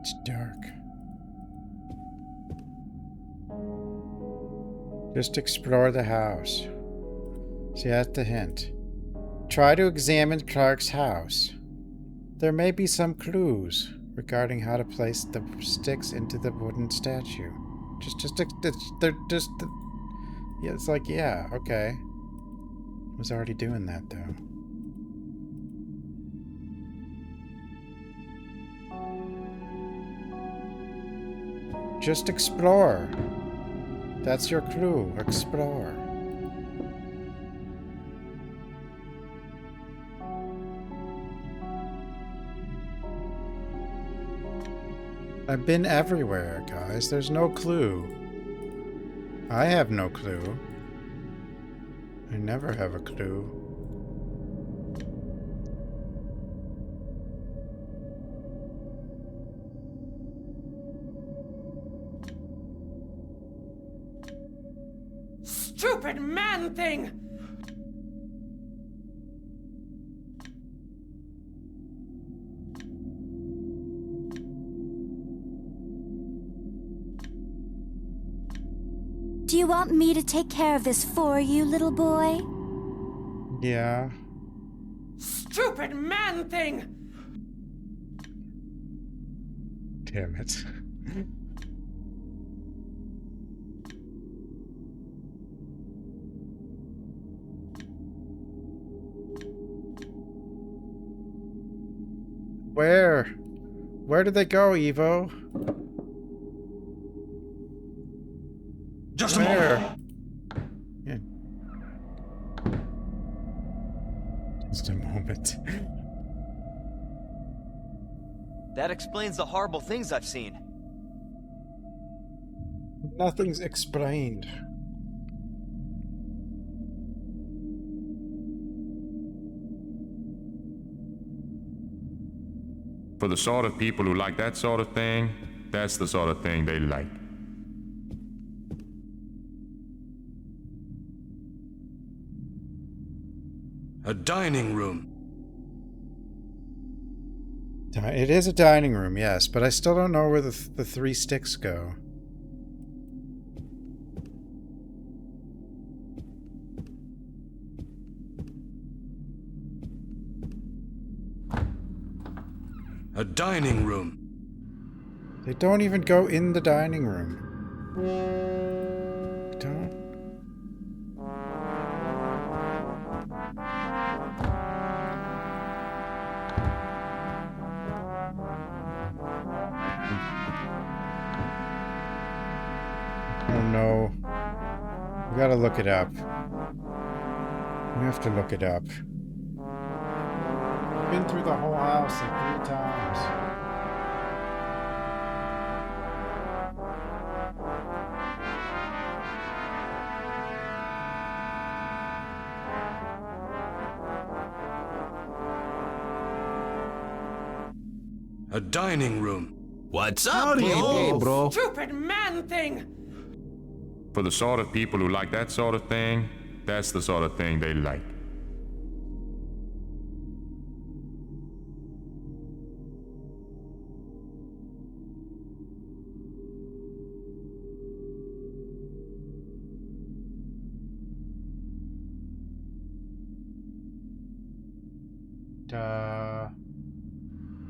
It's dark. Just explore the house. See, that's the hint. Try to examine Clark's house. There may be some clues regarding how to place the sticks into the wooden statue. Yeah, it's like, yeah, okay. I was already doing that, though. Just explore. That's your clue. Explore. I've been everywhere, guys. There's no clue. I have no clue. I never have a clue. Stupid man thing! Do you want me to take care of this for you, little boy? Yeah. Stupid man thing! Damn it. Where? Where did they go, Evo? Just Where? a moment. Yeah. Just a moment. That explains the horrible things I've seen. Nothing's explained. For the sort of people who like that sort of thing, that's the sort of thing they like. A dining room. It is a dining room, yes, but I still don't know where the three sticks go. A dining room. They don't even go in the dining room. Don't. Oh no. We gotta look it up. We have to look it up. Been through the whole house like 3 times. A dining room. What's up, Howdy, bro? Stupid man thing! For the sort of people who like that sort of thing, that's the sort of thing they like.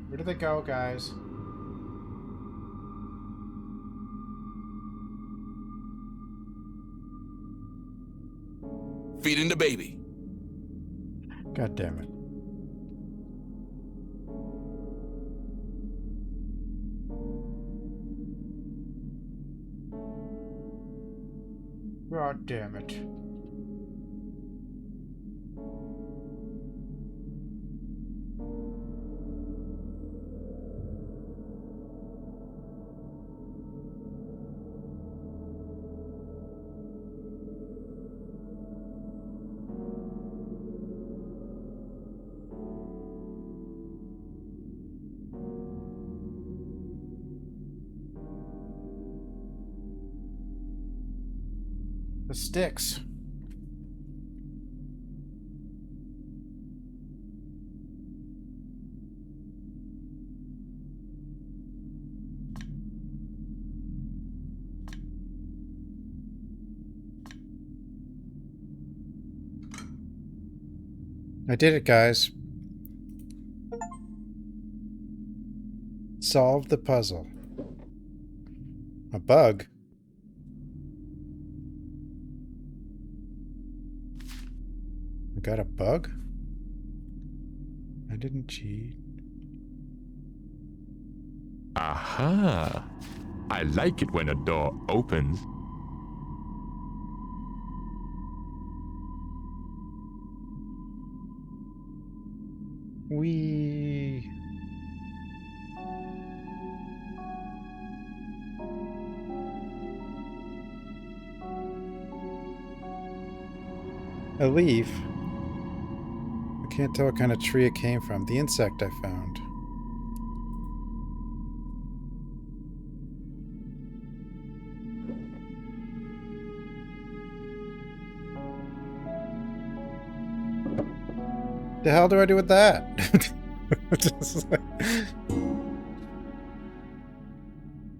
Where do they go, guys? Feeding the baby. God damn it. God damn it. The sticks. I did it, guys. Solved the puzzle. A bug? I got a bug? I didn't cheat. Aha! I like it when a door opens. Wee. A leaf? I can't tell what kind of tree it came from. The insect I found. The hell do I do with that? Just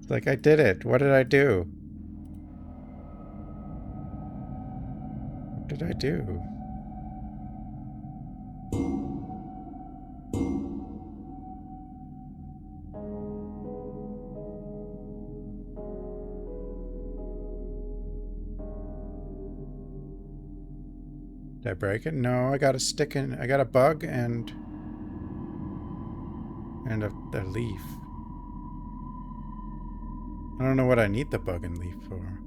like I did it. What did I do? What did I do? Did I break it? No, I got a stick in. I got a bug and a leaf. I don't know what I need the bug and leaf for.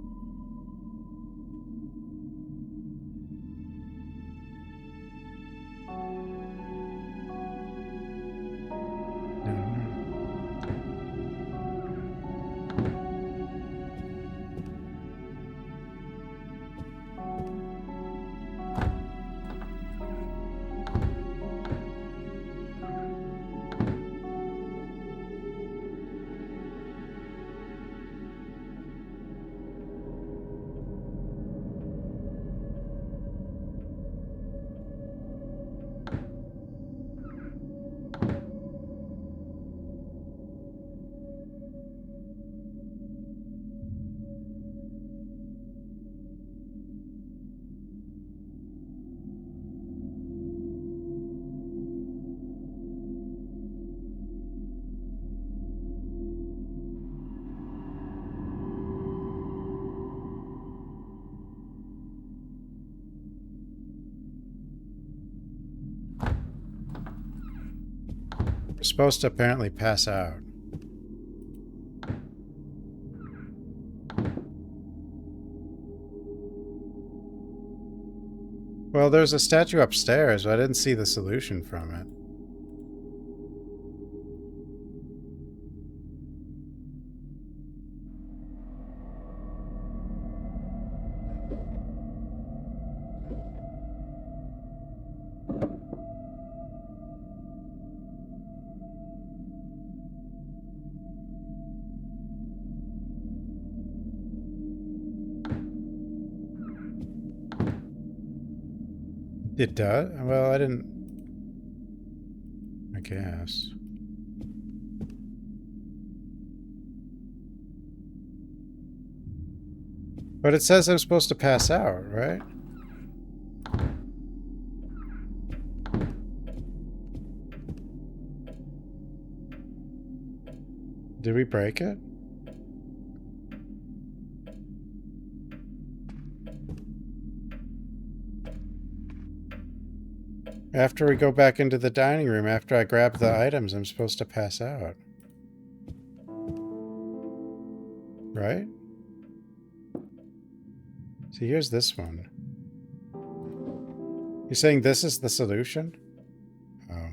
We're supposed to apparently pass out. Well, there's a statue upstairs, but I didn't see the solution from it. It does? Well, I didn't... I guess. But it says I'm supposed to pass out, right? Did we break it? After we go back into the dining room, after I grab the items, I'm supposed to pass out. Right? See, here's this one. You're saying this is the solution? Oh.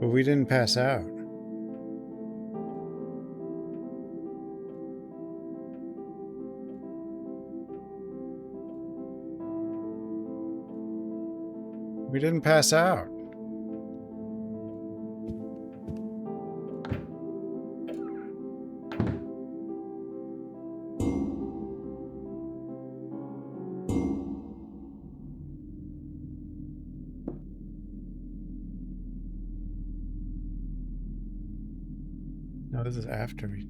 But we didn't pass out. We didn't pass out. No, this is after we...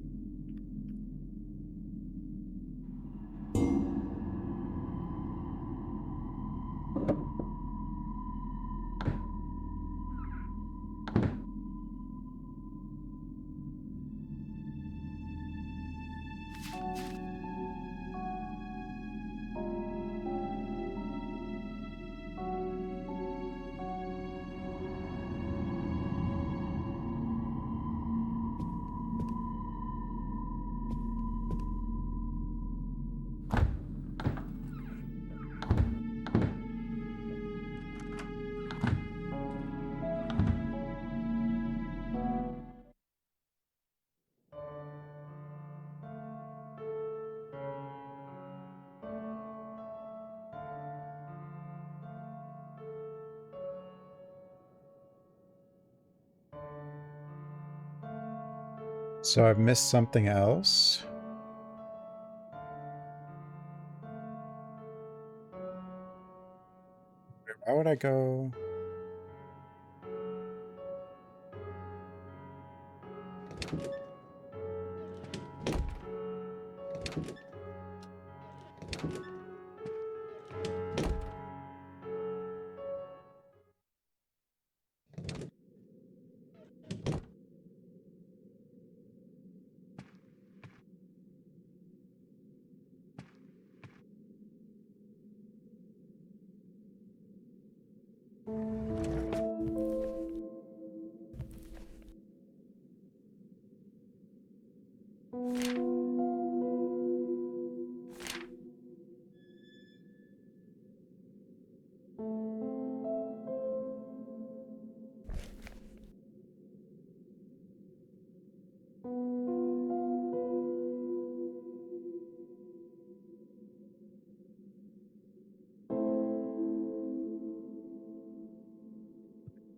So I've missed something else? Why would I go...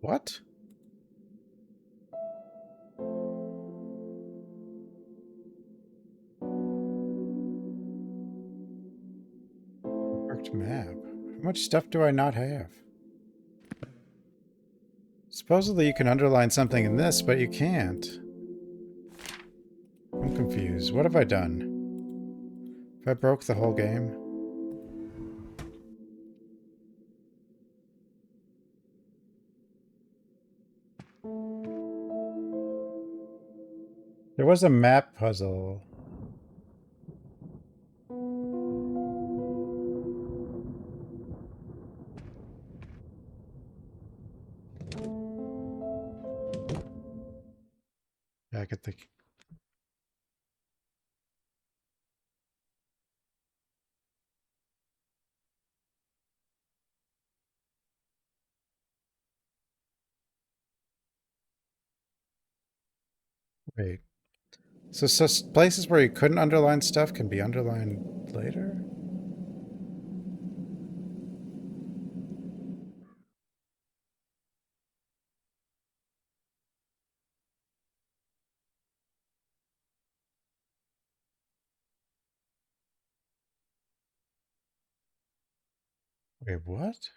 What? Which map? How much stuff do I not have? Supposedly you can underline something in this, but you can't. I'm confused. What have I done? Have I broke the whole game? There was a map puzzle. Back at the... Wait. So places where you couldn't underline stuff can be underlined later? Wait, what?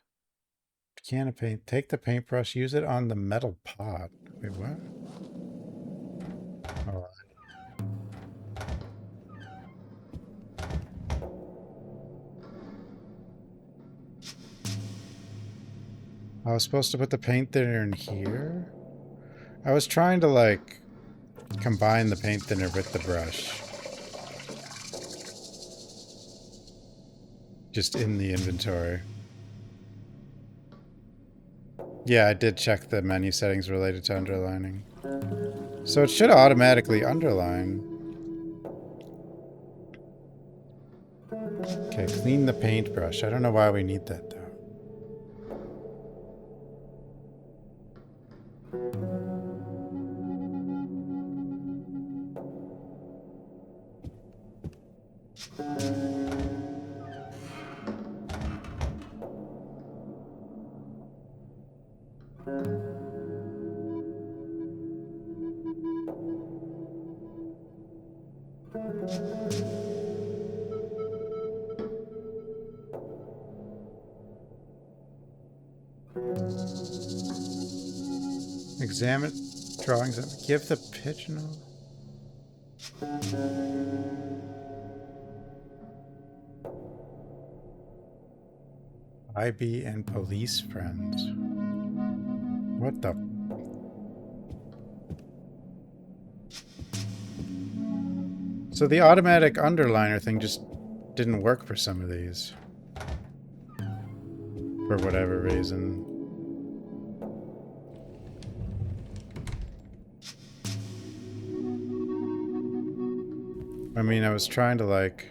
Can of paint. Take the paintbrush, use it on the metal pot. Wait, what? All right. I was supposed to put the paint thinner in here? I was trying to, like, combine the paint thinner with the brush. Just in the inventory. Yeah, I did check the menu settings related to underlining. So it should automatically underline. Okay, clean the paintbrush. I don't know why we need that, though. Examine drawings and give the pigeon. IB and police friends. What the? So the automatic underliner thing just didn't work for some of these. For whatever reason. I mean, I was trying to, like...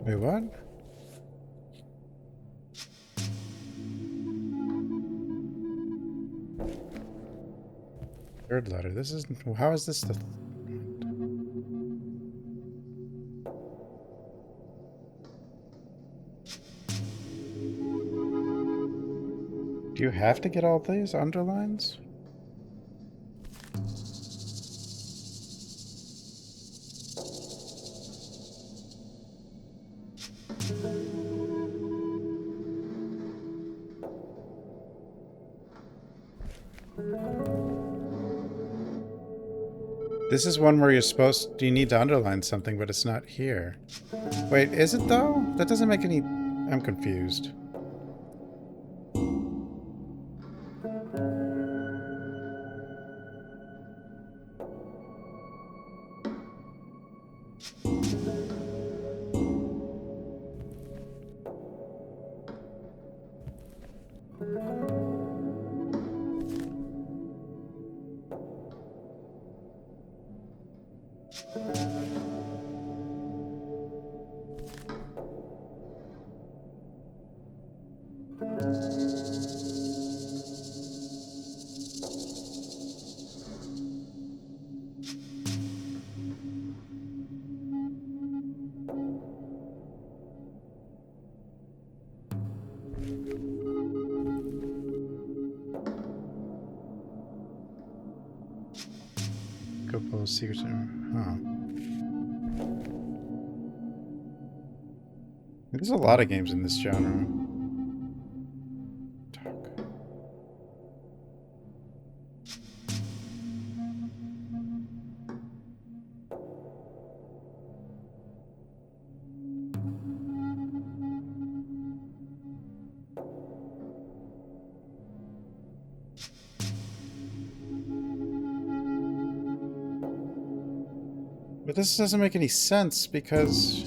Wait, what? Third letter. This isn't... How is this the... Do you have to get all these underlines? This is one where you're supposed... You need to underline something, but it's not here. Wait, is it though? That doesn't make any... I'm confused. Go pull a secret. Huh. There's a lot of games in this genre. But this doesn't make any sense because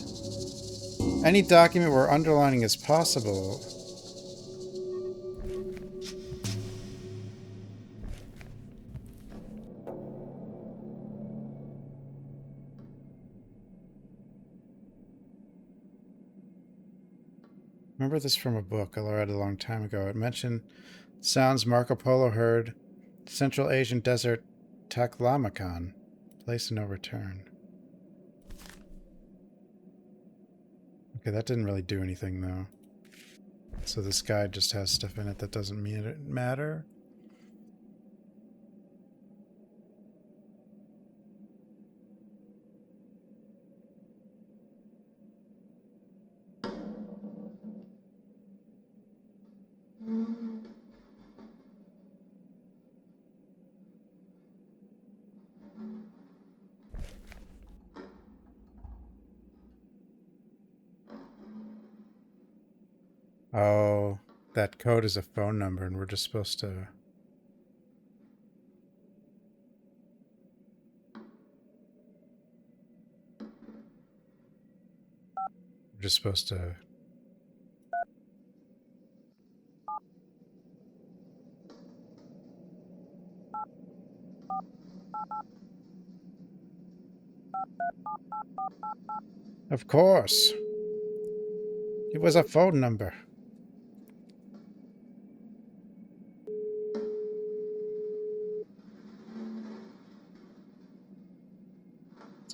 any document where underlining is possible. Remember this from a book I read a long time ago. It mentioned sounds Marco Polo heard, Central Asian desert Taklamakan, place of no return. Okay, that didn't really do anything though. So this guide just has stuff in it that doesn't mean it matter. Oh, that code is a phone number and we're just supposed to... We're just supposed to... Of course. It was a phone number.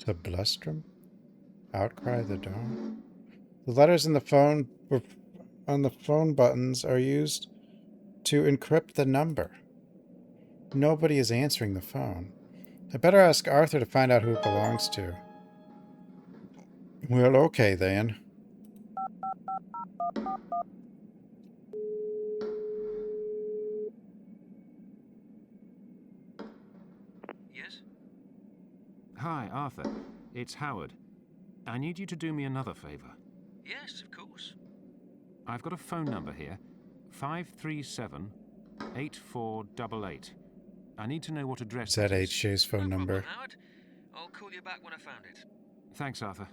Sublustrum? Outcry the dawn? The letters in the phone on the phone buttons are used to encrypt the number. Nobody is answering the phone. I better ask Arthur to find out who it belongs to. Well, okay then. Yes? Hi, Arthur. It's Howard. I need you to do me another favor. Yes, of course. I've got a phone number here. 537-8488. I need to know what address Is that it is. HJ's phone number? Problem, Howard. I'll call you back when I found it. Thanks, Arthur.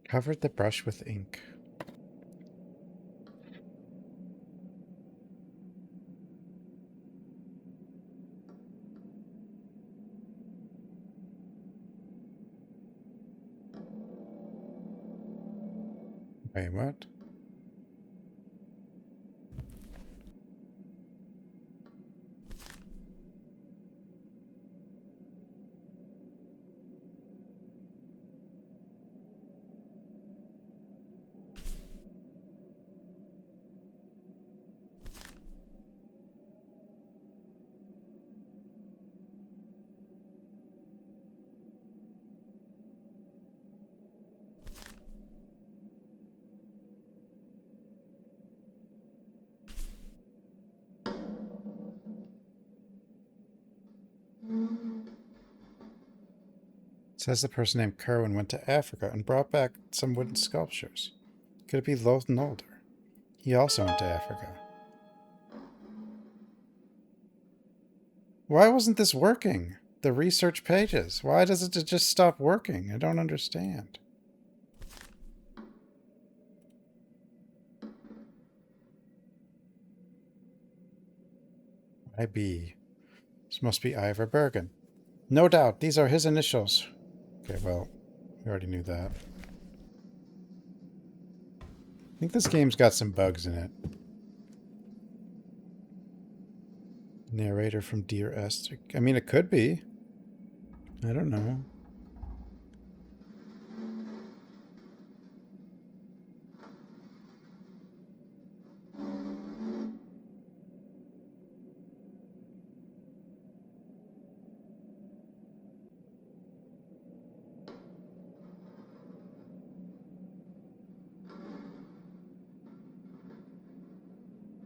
Covered the brush with ink. Wait, what? It says the person named Kerwin went to Africa and brought back some wooden sculptures. Could it be Loath Nolder? He also went to Africa. Why wasn't this working? The research pages. Why does it just stop working? I don't understand. IB. This must be Ivor Bergen. No doubt, these are his initials. Okay, well, we already knew that. I think this game's got some bugs in it. Narrator from Dear Esther. I mean, it could be. I don't know.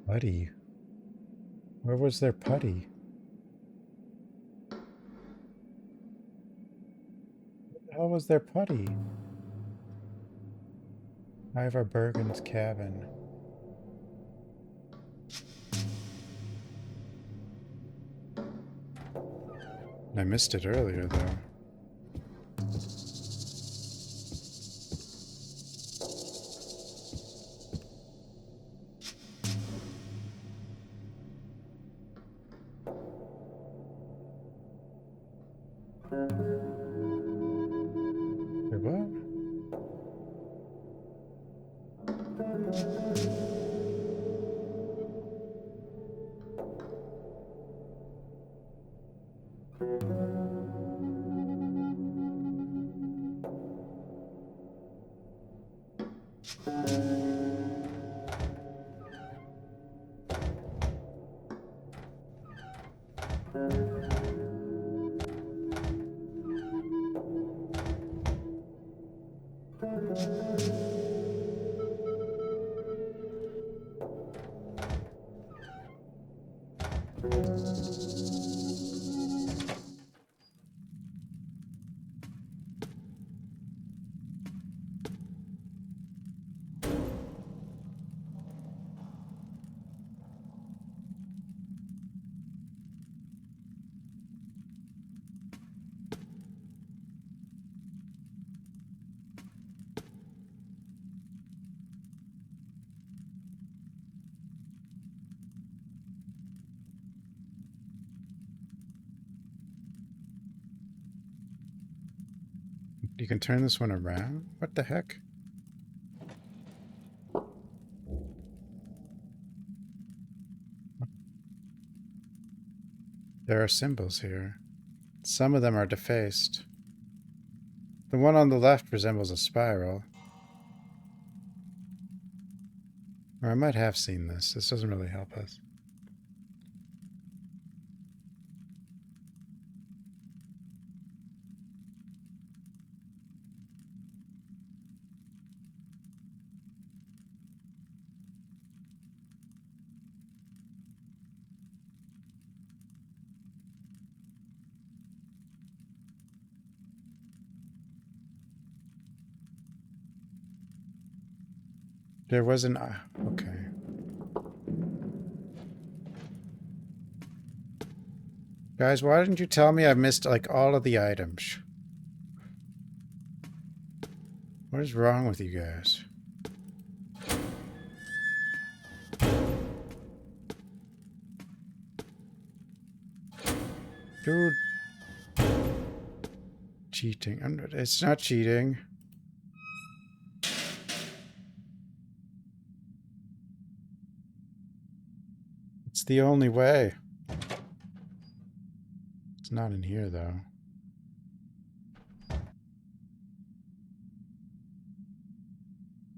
Putty. Where was their putty? Where the hell was their putty? Ivor Bergen's cabin. I missed it earlier, though. Wait, what? You can turn this one around? What the heck? There are symbols here. Some of them are defaced. The one on the left resembles a spiral. Or I might have seen this. This doesn't really help us. There was an... okay. Guys, why didn't you tell me I missed, like, all of the items? What is wrong with you guys? Dude. Cheating. It's not cheating. It's the only way. It's not in here, though.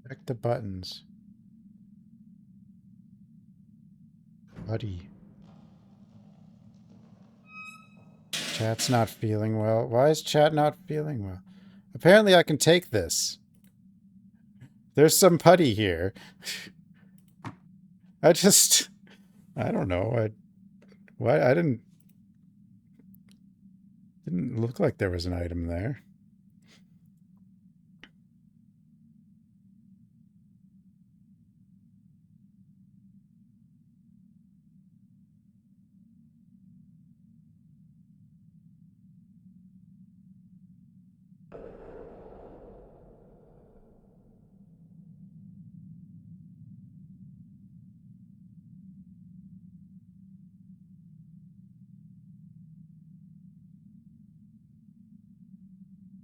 Check the buttons. Buddy. Chat's not feeling well. Why is chat not feeling well? Apparently I can take this. There's some putty here. I don't know. I didn't... Didn't look like there was an item there.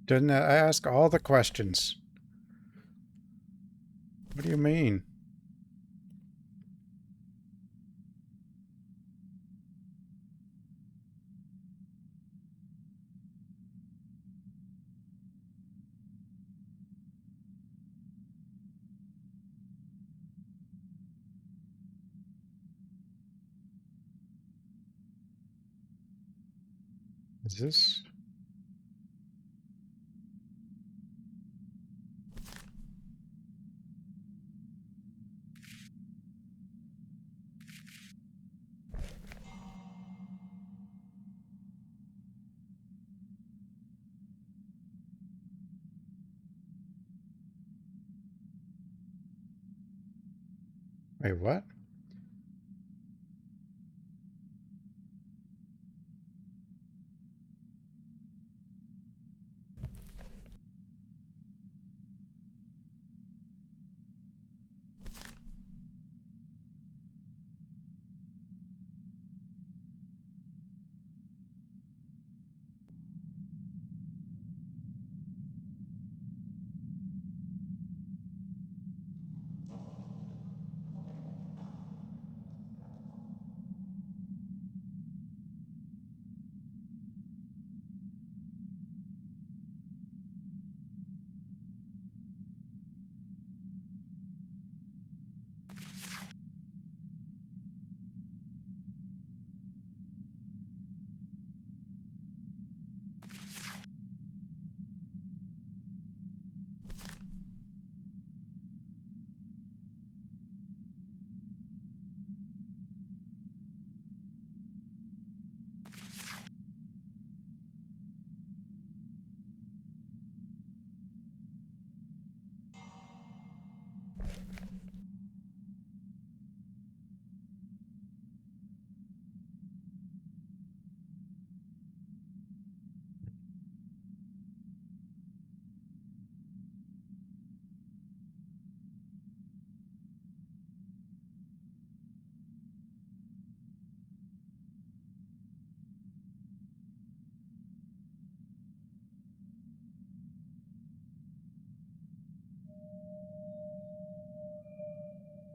Didn't I ask all the questions? What do you mean? Is this? Wait, what?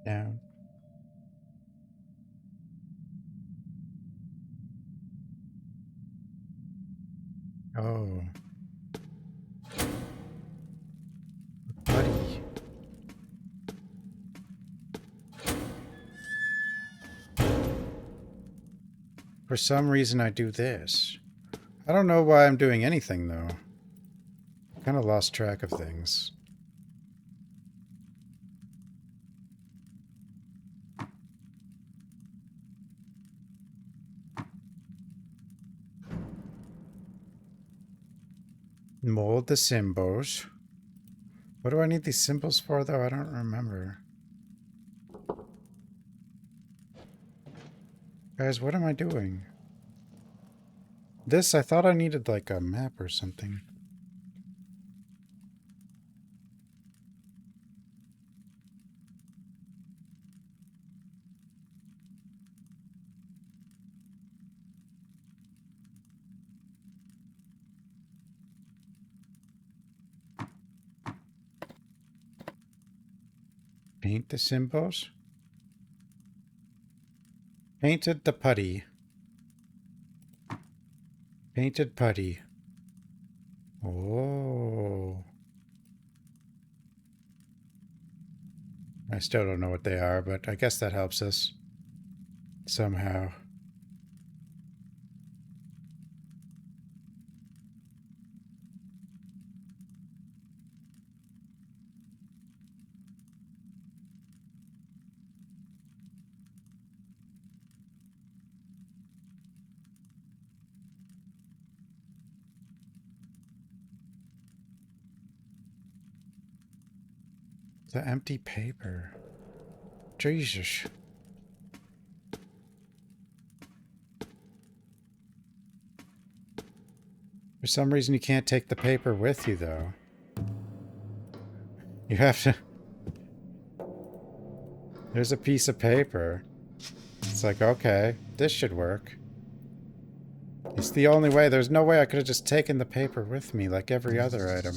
Down. Oh. Buddy. For some reason I do this. I don't know why I'm doing anything though. Kind of lost track of things. Mold the symbols. What do I need these symbols for, though? I don't remember. Guys, what am I doing? This, I thought I needed, like, a map or something. Paint the symbols. Painted the putty. Painted putty. Oh. I still don't know what they are, but I guess that helps us. Somehow. The empty paper. Jesus. For some reason you can't take the paper with you, though. You have to... There's a piece of paper. It's like, okay, this should work. It's the only way. There's no way I could have just taken the paper with me like every other item.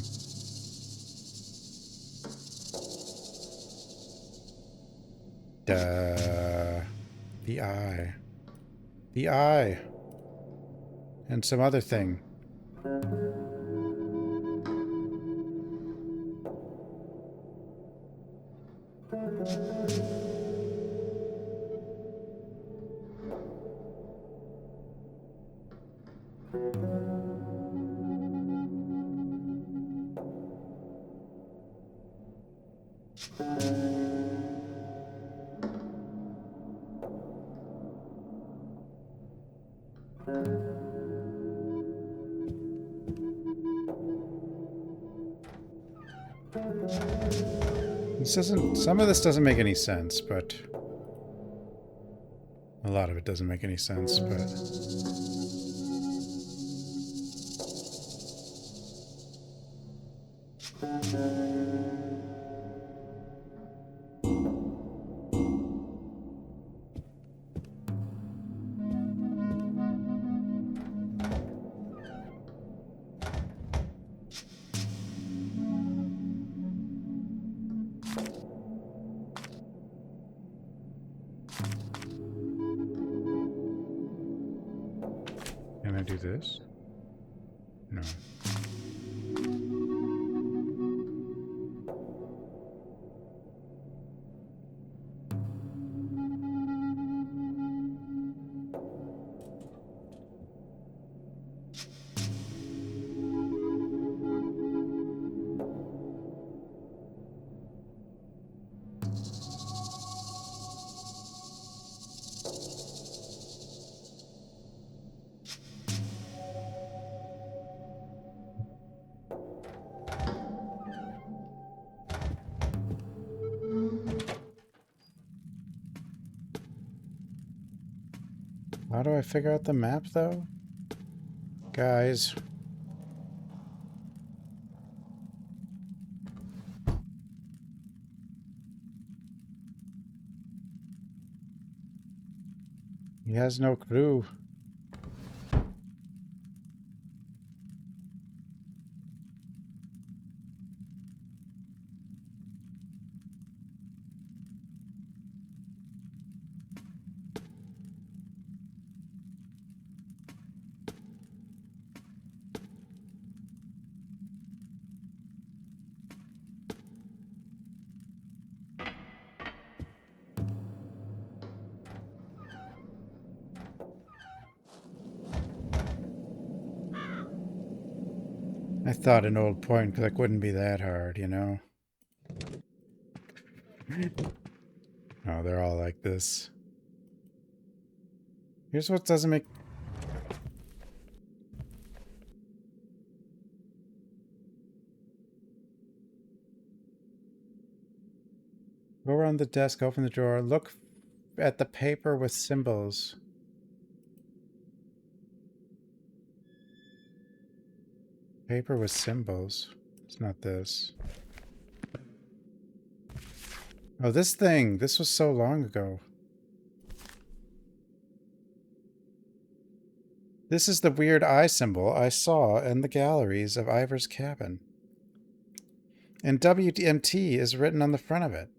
Duh. The eye. The eye. And some other thing. This doesn't... Some of this doesn't make any sense, but... A lot of it doesn't make any sense, but... Can I do this? No. How do I figure out the map, though? Guys. He has no clue. I thought an old point click wouldn't be that hard, you know? Oh, they're all like this. Here's what doesn't make... Go around the desk, open the drawer, look at the paper with symbols. Paper with symbols. It's not this. Oh, this thing. This was so long ago. This is the weird eye symbol I saw in the galleries of Ivor's cabin. And WMT is written on the front of it.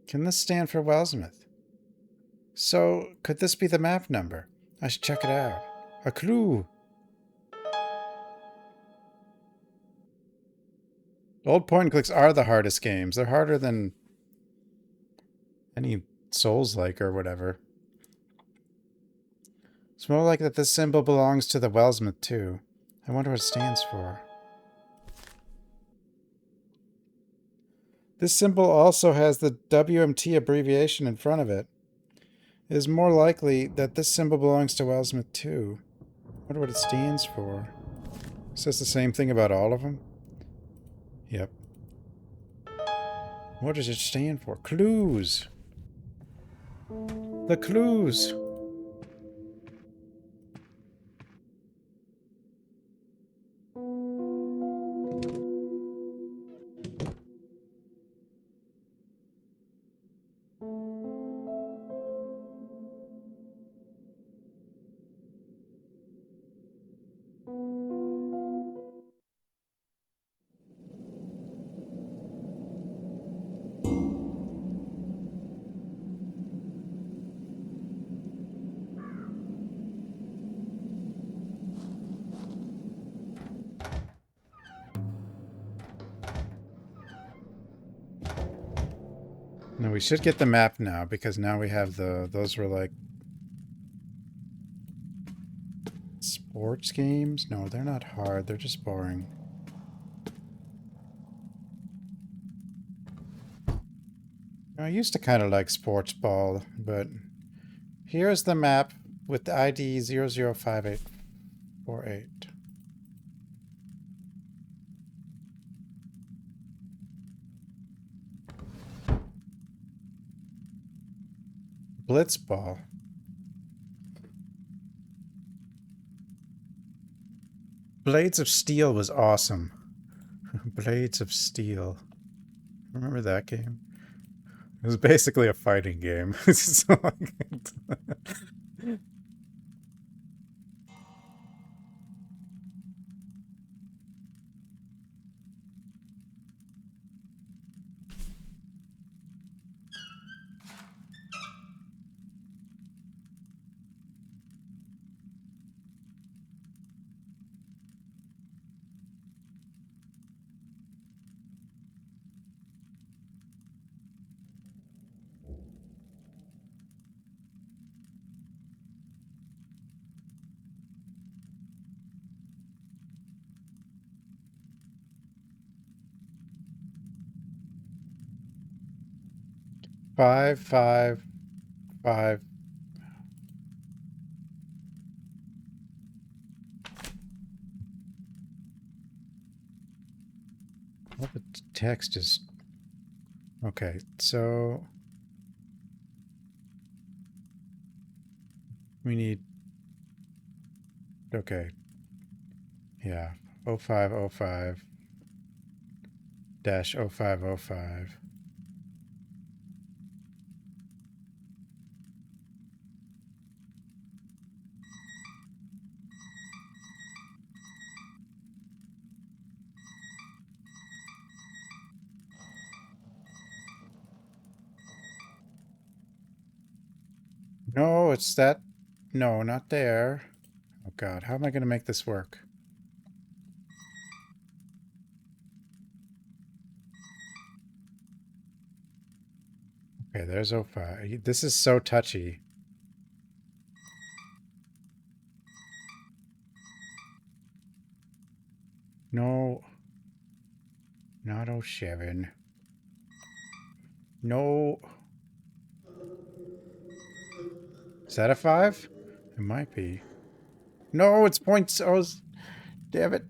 Can this stand for Wellsmith? So, could this be the map number? I should check it out. A clue! Old point clicks are the hardest games. They're harder than any Souls-like or whatever. It's more like that this symbol belongs to the Wellsmith too. I wonder what it stands for. This symbol also has the WMT abbreviation in front of it. It is more likely that this symbol belongs to Wellsmith too. I wonder what it stands for. It says the same thing about all of them? Yep. What does it stand for? Clues. The clues. No, we should get the map now because now we have those were like sports games. No, they're not hard. They're just boring. I used to kind of like sports ball, but here's the map with the ID 005848. Blitzball. Blades of Steel was awesome. Blades of Steel. Remember that game? It was basically a fighting game. So like, 555. Well, the text is okay. So we need yeah, 0505 dash 0505. No, it's that. No, not there. Oh God, how am I going to make this work? Okay, there's 05. This is so touchy. No. Not 07. No. Is that a 5? It might be. No, it's points. Oh, damn it.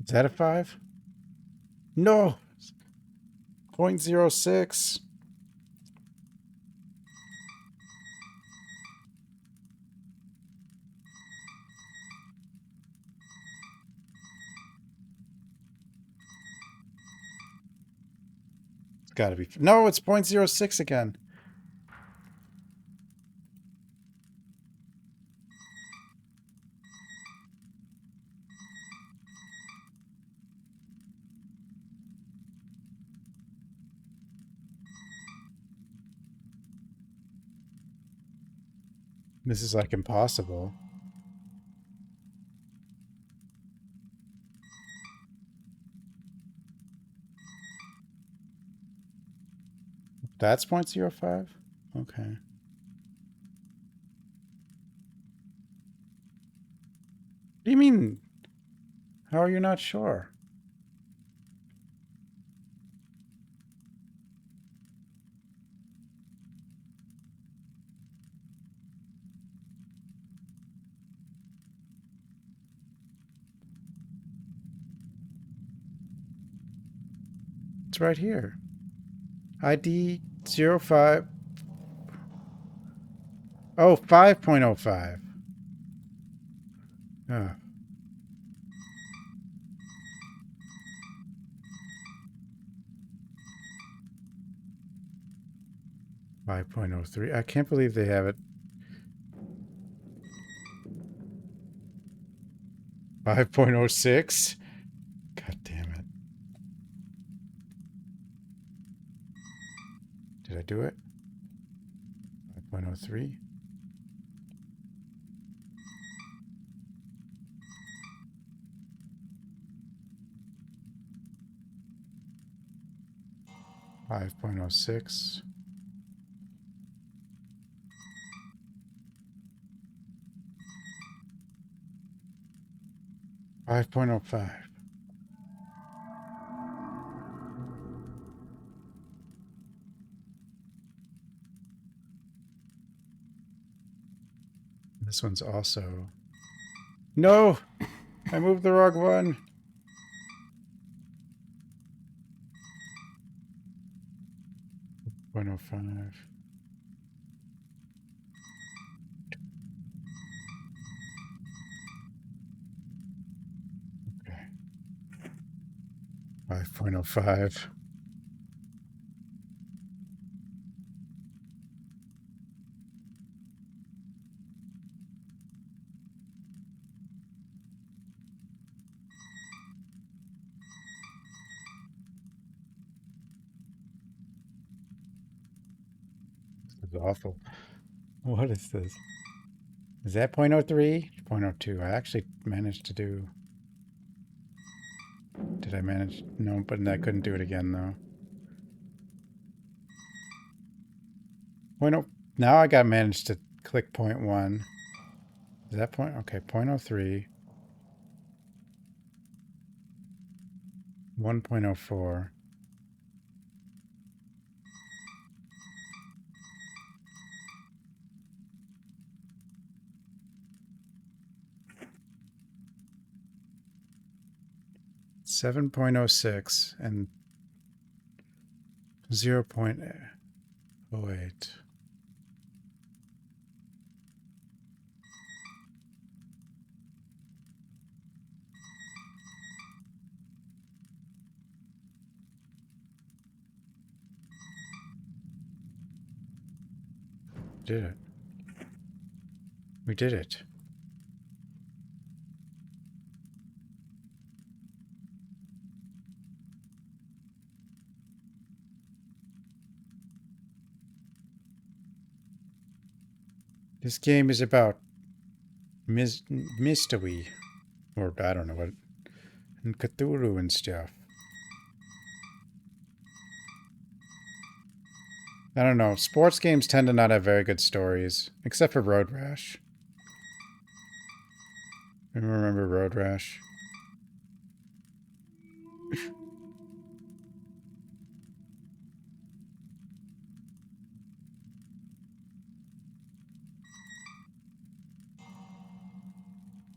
Is that a 5? No. 0.06. It's gotta be. No, it's 0.06 again. This is like impossible. That's 0.05? Okay. What do you mean? How are you not sure? It's right here. ID 05. Oh, 5.05. Oh. .03. I can't believe they have it. 5.06. God damn it. Did I do it? 5.03. .06. 5.05. This one's also... No! I moved the wrong one. .05. Okay. 5.05. This is awful. What is this? Is that .03? .02. I actually managed to do... Did I manage? No, but I couldn't do it again, though. Now I got managed to click .1. Is that point? Okay, .03. 1.04. .06 and 0.08. Did it. We did it. This game is about mystery, or I don't know what, and Cthulhu and stuff. I don't know. Sports games tend to not have very good stories, except for Road Rash. Remember Road Rash?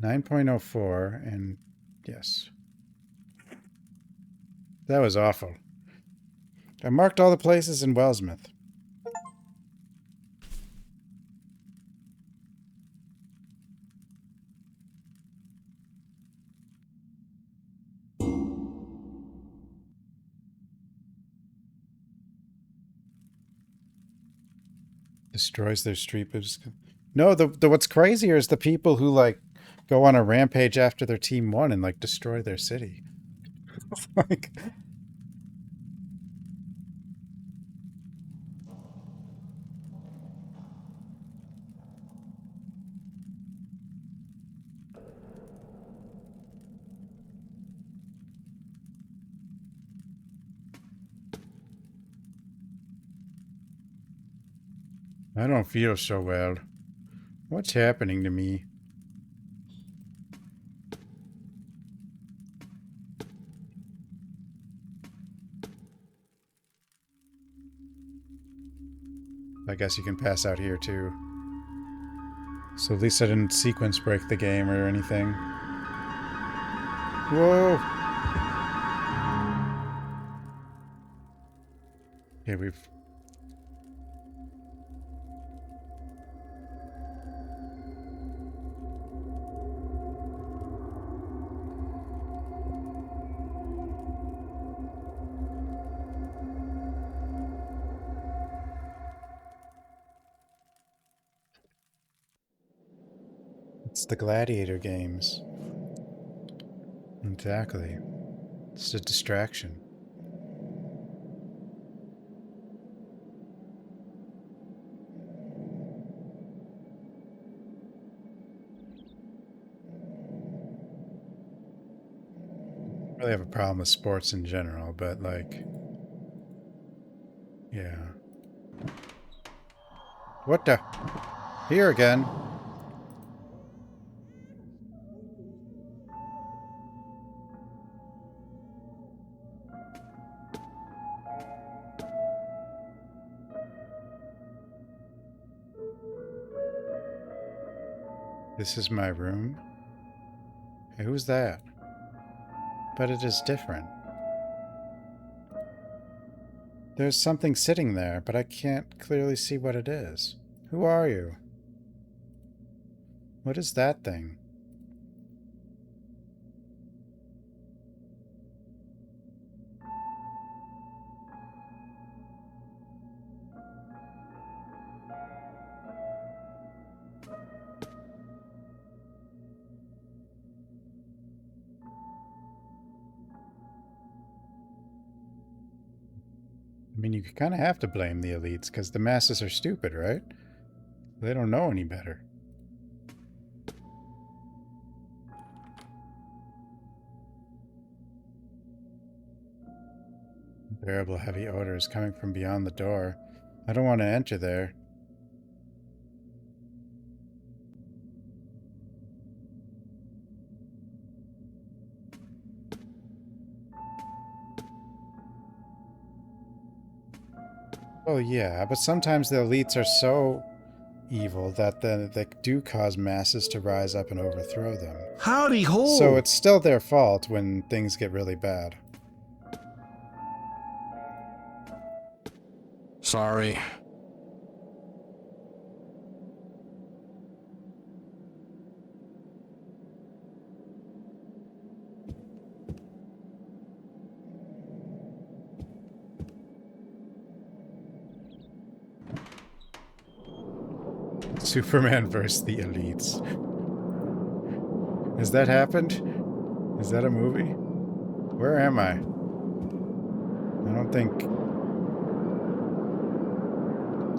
.04 and yes. That was awful. I marked all the places in Wellsmouth. Destroys their street. No, the what's crazier is the people who like go on a rampage after their team won and like destroy their city. Like, I don't feel so well. What's happening to me? I guess you can pass out here too. So at least I didn't sequence break the game or anything. Whoa! Okay, we've... It's the gladiator games. Exactly. It's a distraction. I really have a problem with sports in general, but like... Yeah. What the? Here again. This is my room? Hey, who's that? But it is different. There's something sitting there, but I can't clearly see what it is. Who are you? What is that thing? I mean, you kind of have to blame the elites, because the masses are stupid, right? They don't know any better. Unbearable heavy odors coming from beyond the door. I don't want to enter there. Oh yeah, but sometimes the elites are so evil that they do cause masses to rise up and overthrow them. Howdy ho! So it's still their fault when things get really bad. Sorry. Superman versus the elites. Has that happened? Is that a movie? Where am I? I don't think...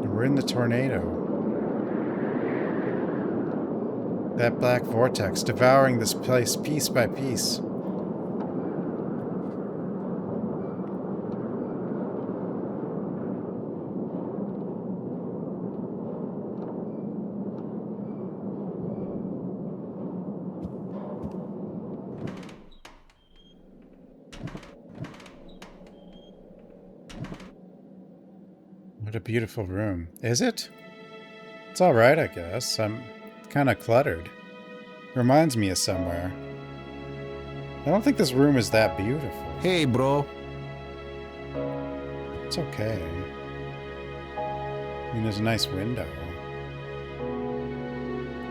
We're in the tornado. That black vortex devouring this place piece by piece. What a beautiful room. Is it? It's alright, I guess. I'm kind of cluttered. Reminds me of somewhere. I don't think this room is that beautiful. Hey, bro. It's okay. I mean, there's a nice window.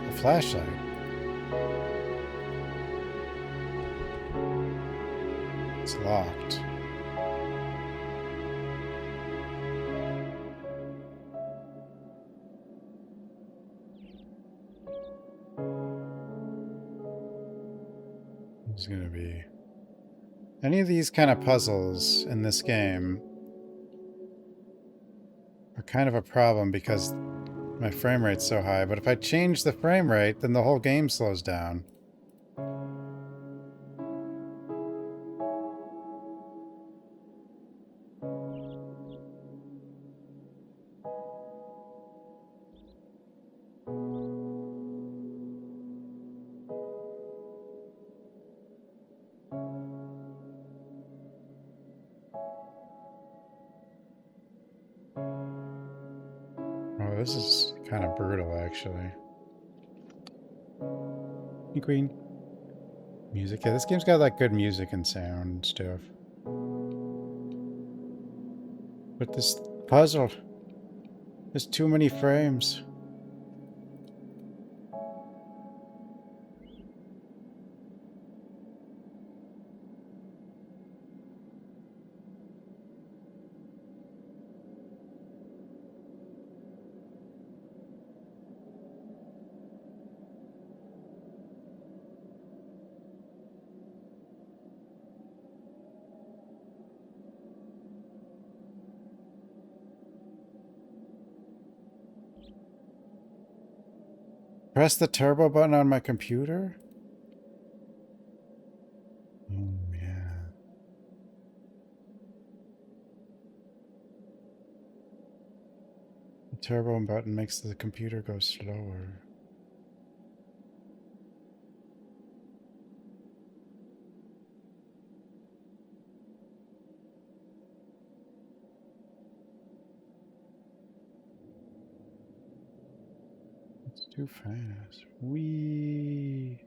A flashlight. It's locked. There's gonna be... Any of these kind of puzzles in this game are kind of a problem because my frame rate's so high, but if I change the frame rate, then the whole game slows down. Oh, this is kind of brutal, actually. Hey, Queen. Music. Yeah, this game's got like good music and sound and stuff. But this Puzzle. There's too many frames. Press the turbo button on my computer? Oh, yeah. The turbo button makes the computer go slower. It's too fast. Whee!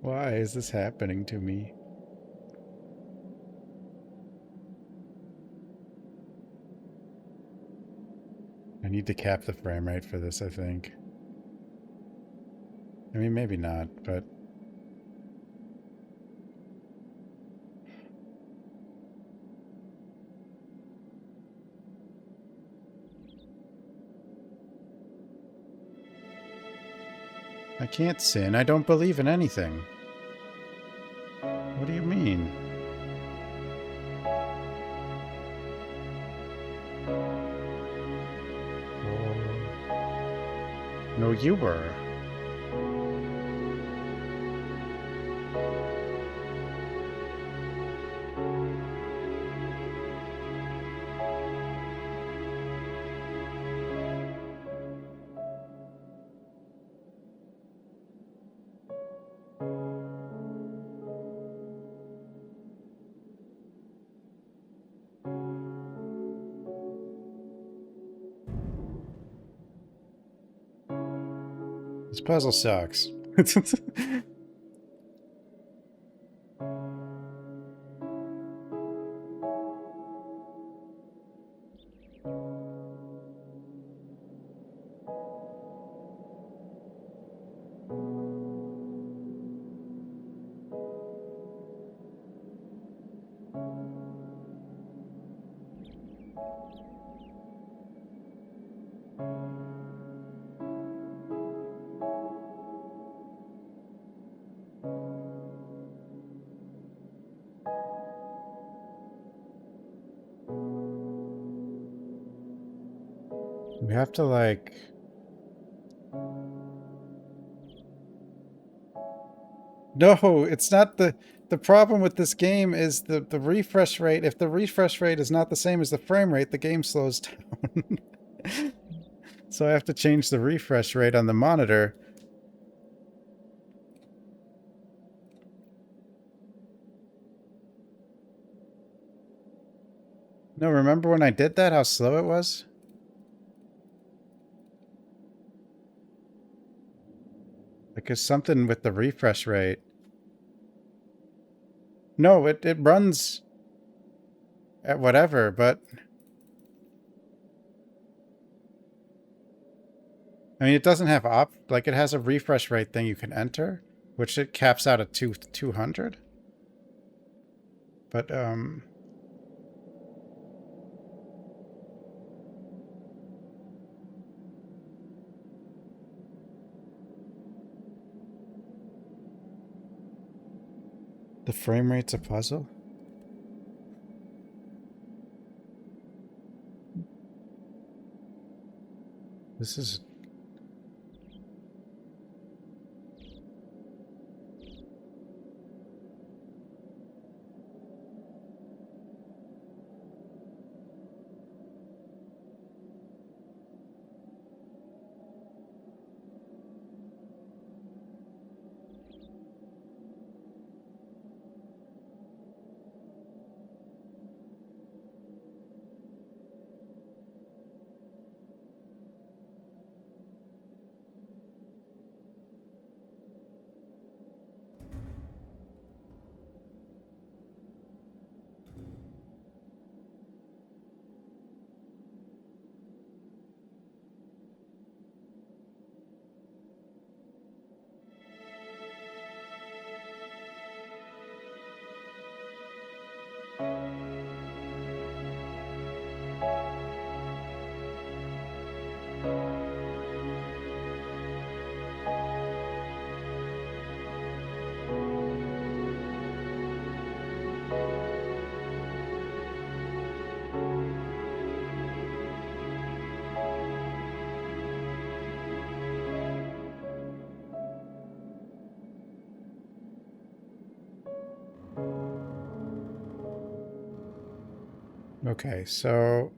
Why is this happening to me? I need to cap the frame rate for this, I think. I mean, maybe not, but... I can't sin. I don't believe in anything. What do you mean? No, you were. This puzzle sucks. We have to, like... No, it's not the... The problem with this game is the refresh rate. If the refresh rate is not the same as the frame rate, the game slows down. So I have to change the refresh rate on the monitor. No, remember when I did that, how slow it was? Because something with the refresh rate. No, it runs at whatever, but... I mean, it doesn't have like, it has a refresh rate thing you can enter, which it caps out at 200. But, the frame rate's a puzzle? This is... Okay, so...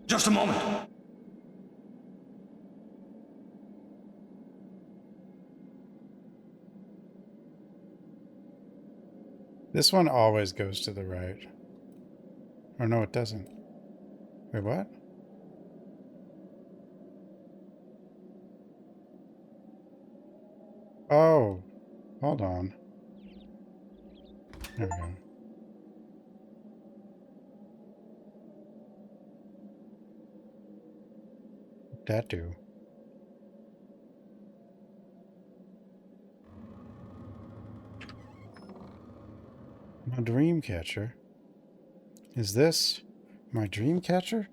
Just a moment. This one always goes to the right. Or no, it doesn't. Wait, what? Oh, hold on. There we go. What'd that do? My dream catcher. Is this my dream catcher?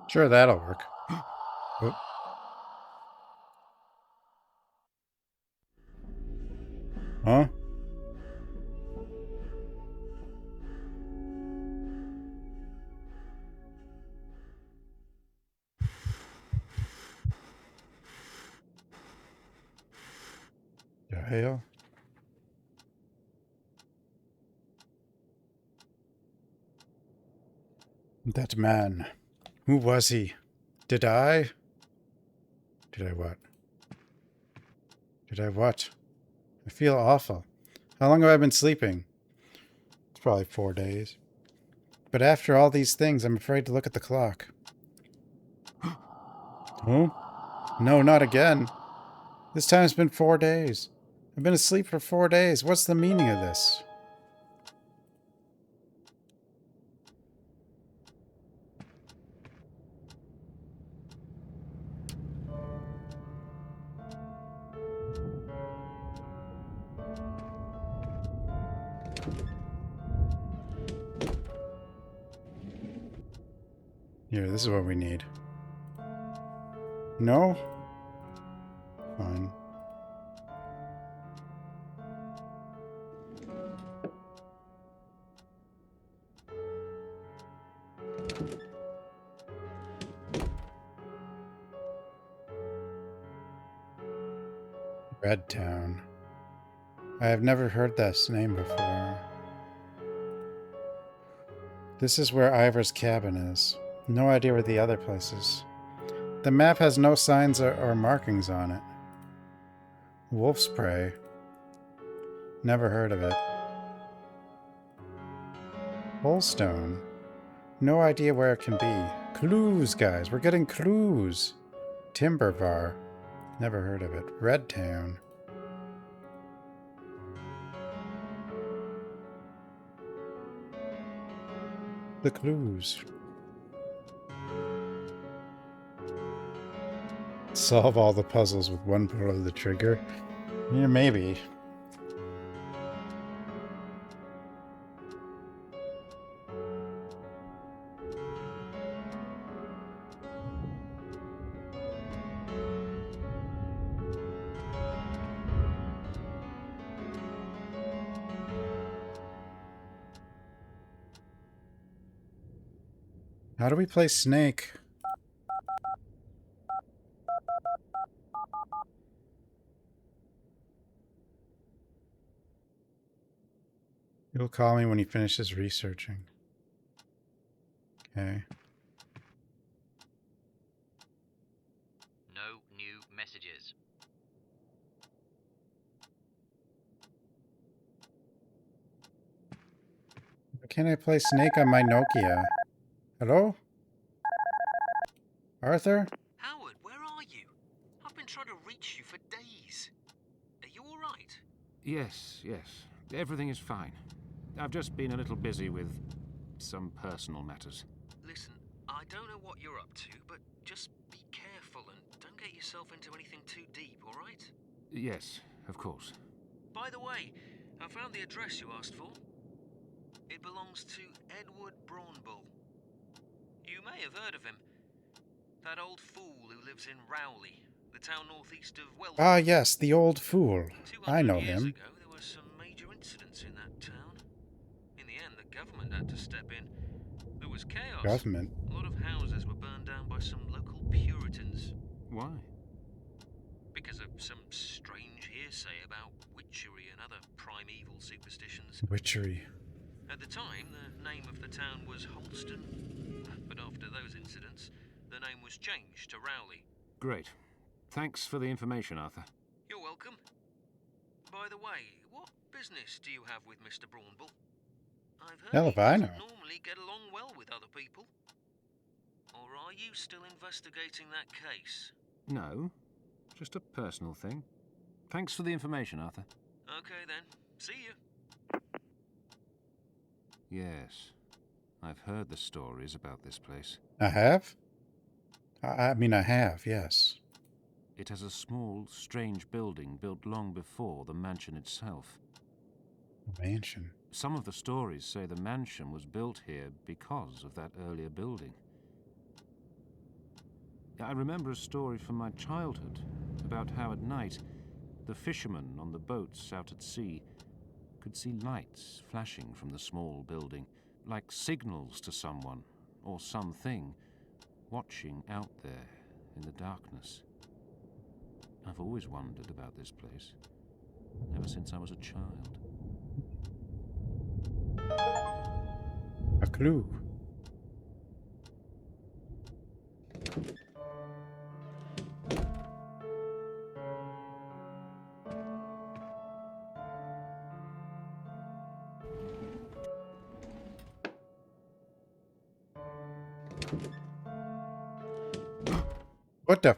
Sure, that'll work. Oh. Huh? The hell? That man. Who was he? Did I what? Did I what? I feel awful. How long have I been sleeping? It's probably 4 days. But after all these things, I'm afraid to look at the clock. Huh? No, not again. This time it's been 4 days. I've been asleep for 4 days. What's the meaning of this? Here, this is what we need. No? Fine. Red Town. I have never heard this name before. This is where Ivor's cabin is. No idea where the other place is. The map has no signs or markings on it. Wolf's Prey. Never heard of it. Holstone. No idea where it can be. Clues, guys. We're getting clues. Timbervar. Never heard of it. Red Town. The clues. Solve all the puzzles with one pull of the trigger? Yeah, maybe. How do we play Snake? He'll call me when he finishes researching. Okay. No new messages. Why can't I play Snake on my Nokia? Hello? Arthur? Howard, where are you? I've been trying to reach you for days. Are you all right? Yes. Everything is fine. I've just been a little busy with some personal matters. Listen, I don't know what you're up to, but just be careful and don't get yourself into anything too deep, all right? Yes, of course. By the way, I found the address you asked for. It belongs to Edward Braunbull. You may have heard of him. That old fool who lives in Rowley, the town northeast of Wells. Ah, yes, the old fool. I know 200 years him. ago, there were some major incidents in that town. In the end, the government had to step in. There was chaos. Government? A lot of houses were burned down by some local Puritans. Why? Because of some strange hearsay about witchery and other primeval superstitions. Witchery. At the time, the name of the town was Holston, but after those incidents, the name was changed to Rowley. Great. Thanks for the information, Arthur. You're welcome. By the way, what business do you have with Mr. Braunbull? I've heard Hell he if I doesn't know. normally get along well with other people. Or are you still investigating that case? No, just a personal thing. Thanks for the information, Arthur. Okay then. See you. Yes, I've heard the stories about this place. I have? I mean, I have, yes. It has a small, strange building built long before the mansion itself. Mansion? Some of the stories say the mansion was built here because of that earlier building. I remember a story from my childhood about how at night the fishermen on the boats out at sea could see lights flashing from the small building, like signals to someone or something watching out there in the darkness. I've always wondered about this place, ever since I was a child. A clue. What the?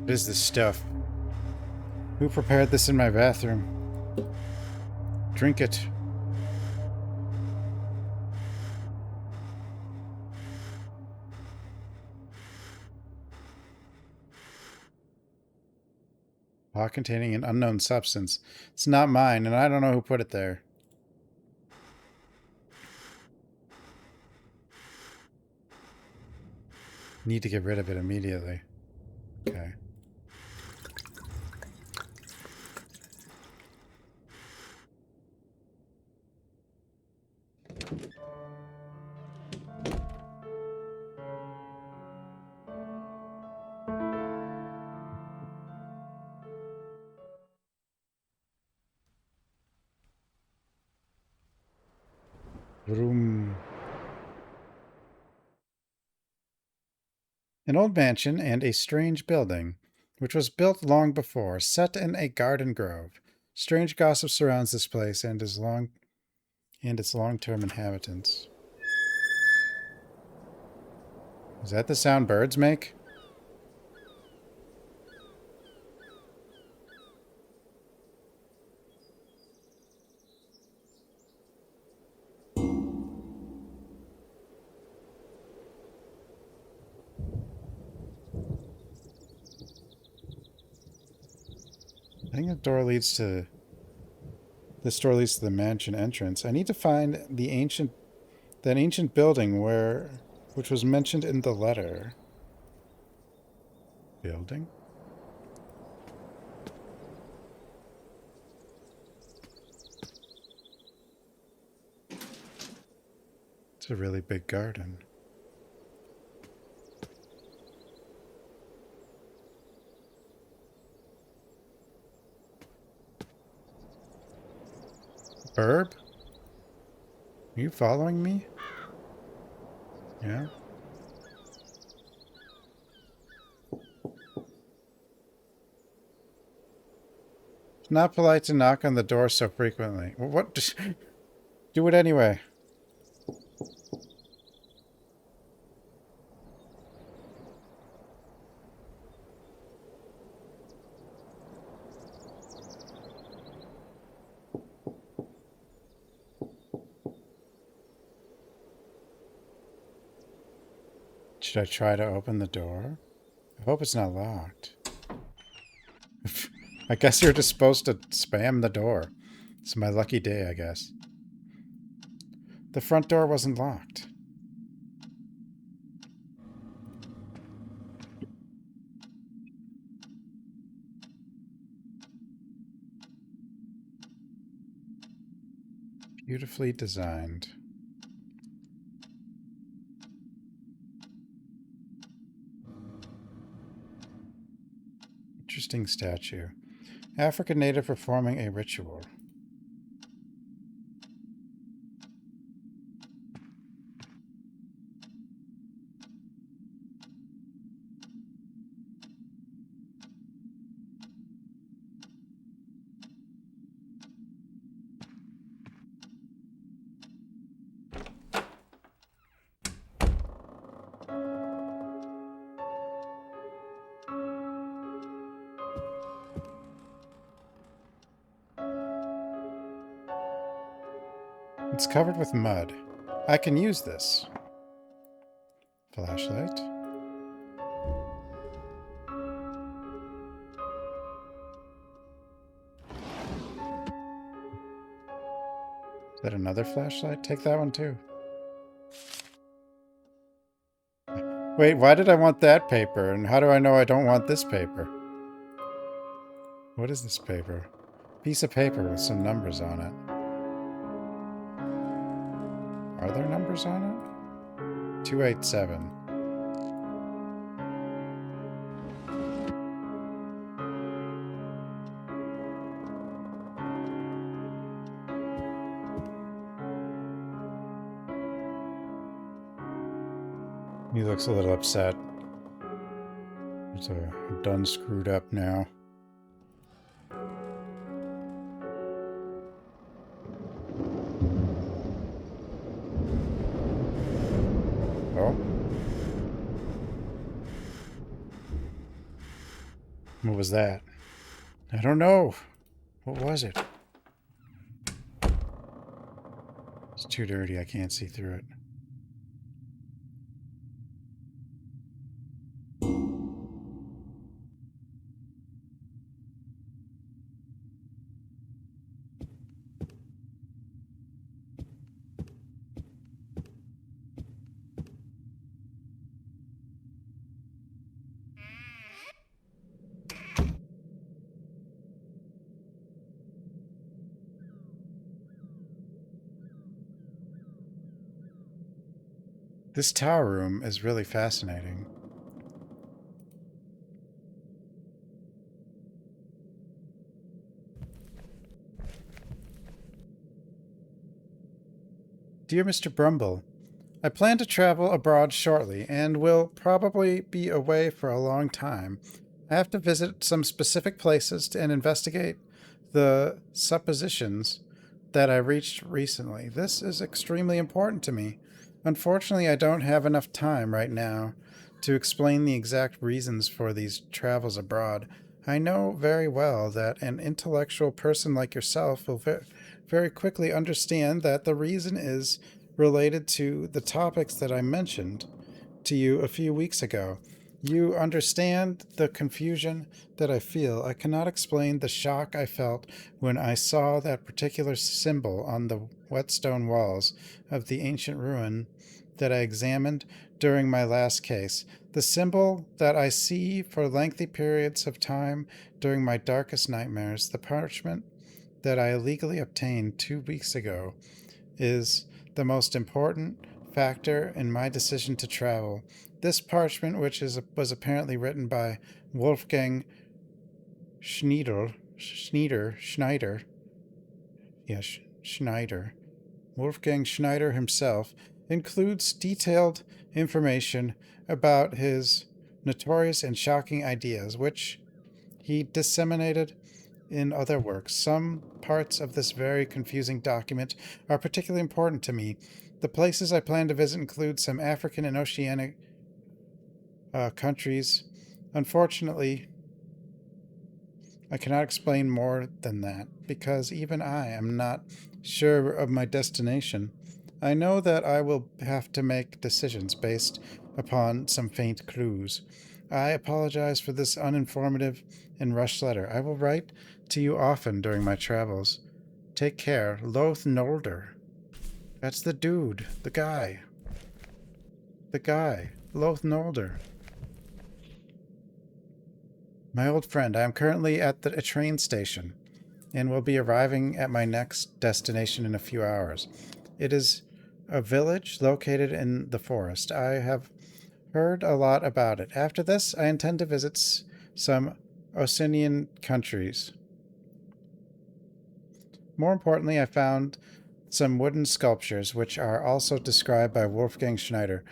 What is this stuff? Who prepared this in my bathroom? Drink it. Pot containing an unknown substance. It's not mine, and I don't know who put it there. Need to get rid of it immediately. Okay. Vroom. An old mansion and a strange building, which was built long before, set in a garden grove. Strange gossip surrounds this place and its long-term inhabitants. Is that the sound birds make? think the door leads to... This door leads to the mansion entrance. I need to find that ancient building which was mentioned in the letter. Building? It's a really big garden. Herb? Are you following me? Yeah? It's not polite to knock on the door so frequently. Well, what? Do it anyway. Should I try to open the door? I hope it's not locked. I guess you're just supposed to spam the door. It's my lucky day, I guess. The front door wasn't locked. Beautifully designed. Interesting statue. African native performing a ritual. It's covered with mud. I can use this. Flashlight. Is that another flashlight? Take that one too. Wait, why did I want that paper? And how do I know I don't want this paper? What is this paper? Piece of paper with some numbers on it. Are there numbers on it? 287. He looks a little upset. It's done screwed up now. What was that? I don't know. What was it? It's too dirty. I can't see through it. This tower room is really fascinating. Dear Mr. Brumble, I plan to travel abroad shortly and will probably be away for a long time. I have to visit some specific places and investigate the suppositions that I reached recently. This is extremely important to me. Unfortunately, I don't have enough time right now to explain the exact reasons for these travels abroad. I know very well that an intellectual person like yourself will very quickly understand that the reason is related to the topics that I mentioned to you a few weeks ago. You understand the confusion that I feel. I cannot explain the shock I felt when I saw that particular symbol on the whetstone walls of the ancient ruin that I examined during my last case. The symbol that I see for lengthy periods of time during my darkest nightmares, the parchment that I illegally obtained 2 weeks ago, is the most important factor in my decision to travel. This parchment, which was apparently written by Wolfgang Schneider, Wolfgang Schneider himself, includes detailed information about his notorious and shocking ideas, which he disseminated in other works. Some parts of this very confusing document are particularly important to me. The places I plan to visit include some African and Oceanic countries. Unfortunately, I cannot explain more than that, because even I am not sure of my destination. I know that I will have to make decisions based upon some faint clues. I apologize for this uninformative and rushed letter. I will write to you often during my travels. Take care. Loath Nolder. That's the dude. The guy. Loath Nolder. My old friend, I am currently at a train station and will be arriving at my next destination in a few hours. It is a village located in the forest. I have heard a lot about it. After this, I intend to visit some Oceanian countries. More importantly, I found some wooden sculptures, which are also described by Wolfgang Schneider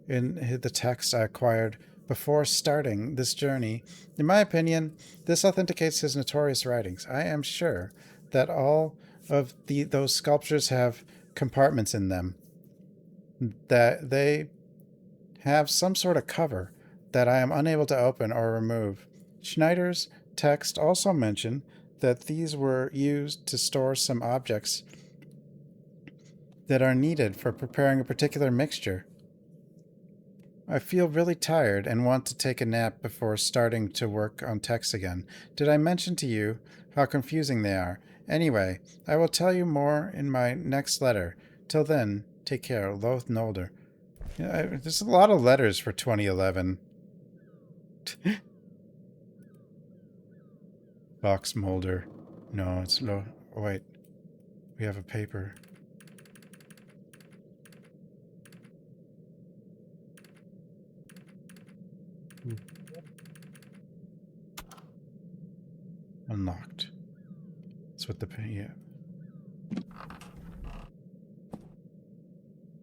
in the text I acquired before starting this journey. In my opinion, this authenticates his notorious writings. I am sure that all of those sculptures have compartments in them, that they have some sort of cover that I am unable to open or remove. Schneider's text also mentioned that these were used to store some objects that are needed for preparing a particular mixture. I feel really tired and want to take a nap before starting to work on texts again. Did I mention to you how confusing they are? Anyway, I will tell you more in my next letter. Till then, take care. Loath Nolder. There's a lot of letters for 2011. Box Molder. No, it's no. Oh, wait. We have a paper. Unlocked. That's what the yeah.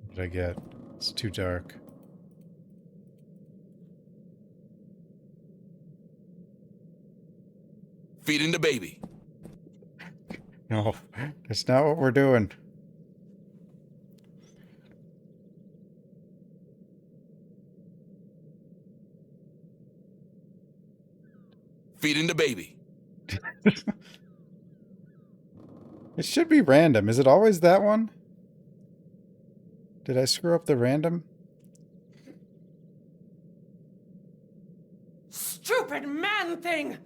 What did I get? It's too dark. Feeding the baby. No, that's not what we're doing. Feeding the baby. It should be random. Is it always that one? Did I screw up the random? Stupid man thing!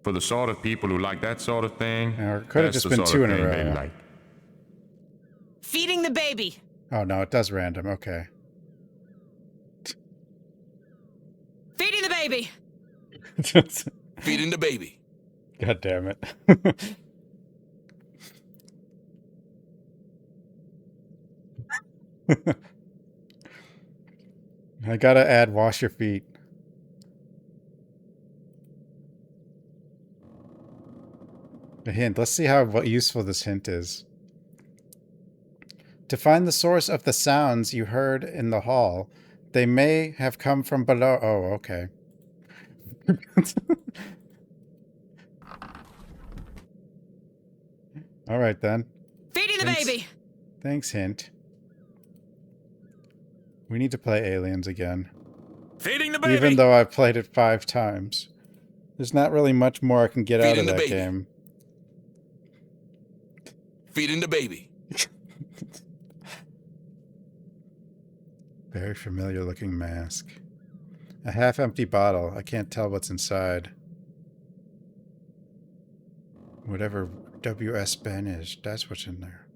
For the sort of people who like that sort of thing, Or it could have that's just the been sort two of in a thing they row. like. Feeding the baby. Oh no, it does random. Okay. Feeding the baby. Feeding the baby. God damn it. I gotta add wash your feet. A hint. Let's see how useful this hint is. To find the source of the sounds you heard in the hall, they may have come from below. Oh, okay. All right, then. Feeding the baby. Thanks, hint. We need to play Aliens again. Feeding the baby. Even though I've played it 5 times. There's not really much more I can get out of that game. Feeding the baby. Very familiar looking mask. A half-empty bottle. I can't tell what's inside. Whatever W.S. Ben is, that's what's in there.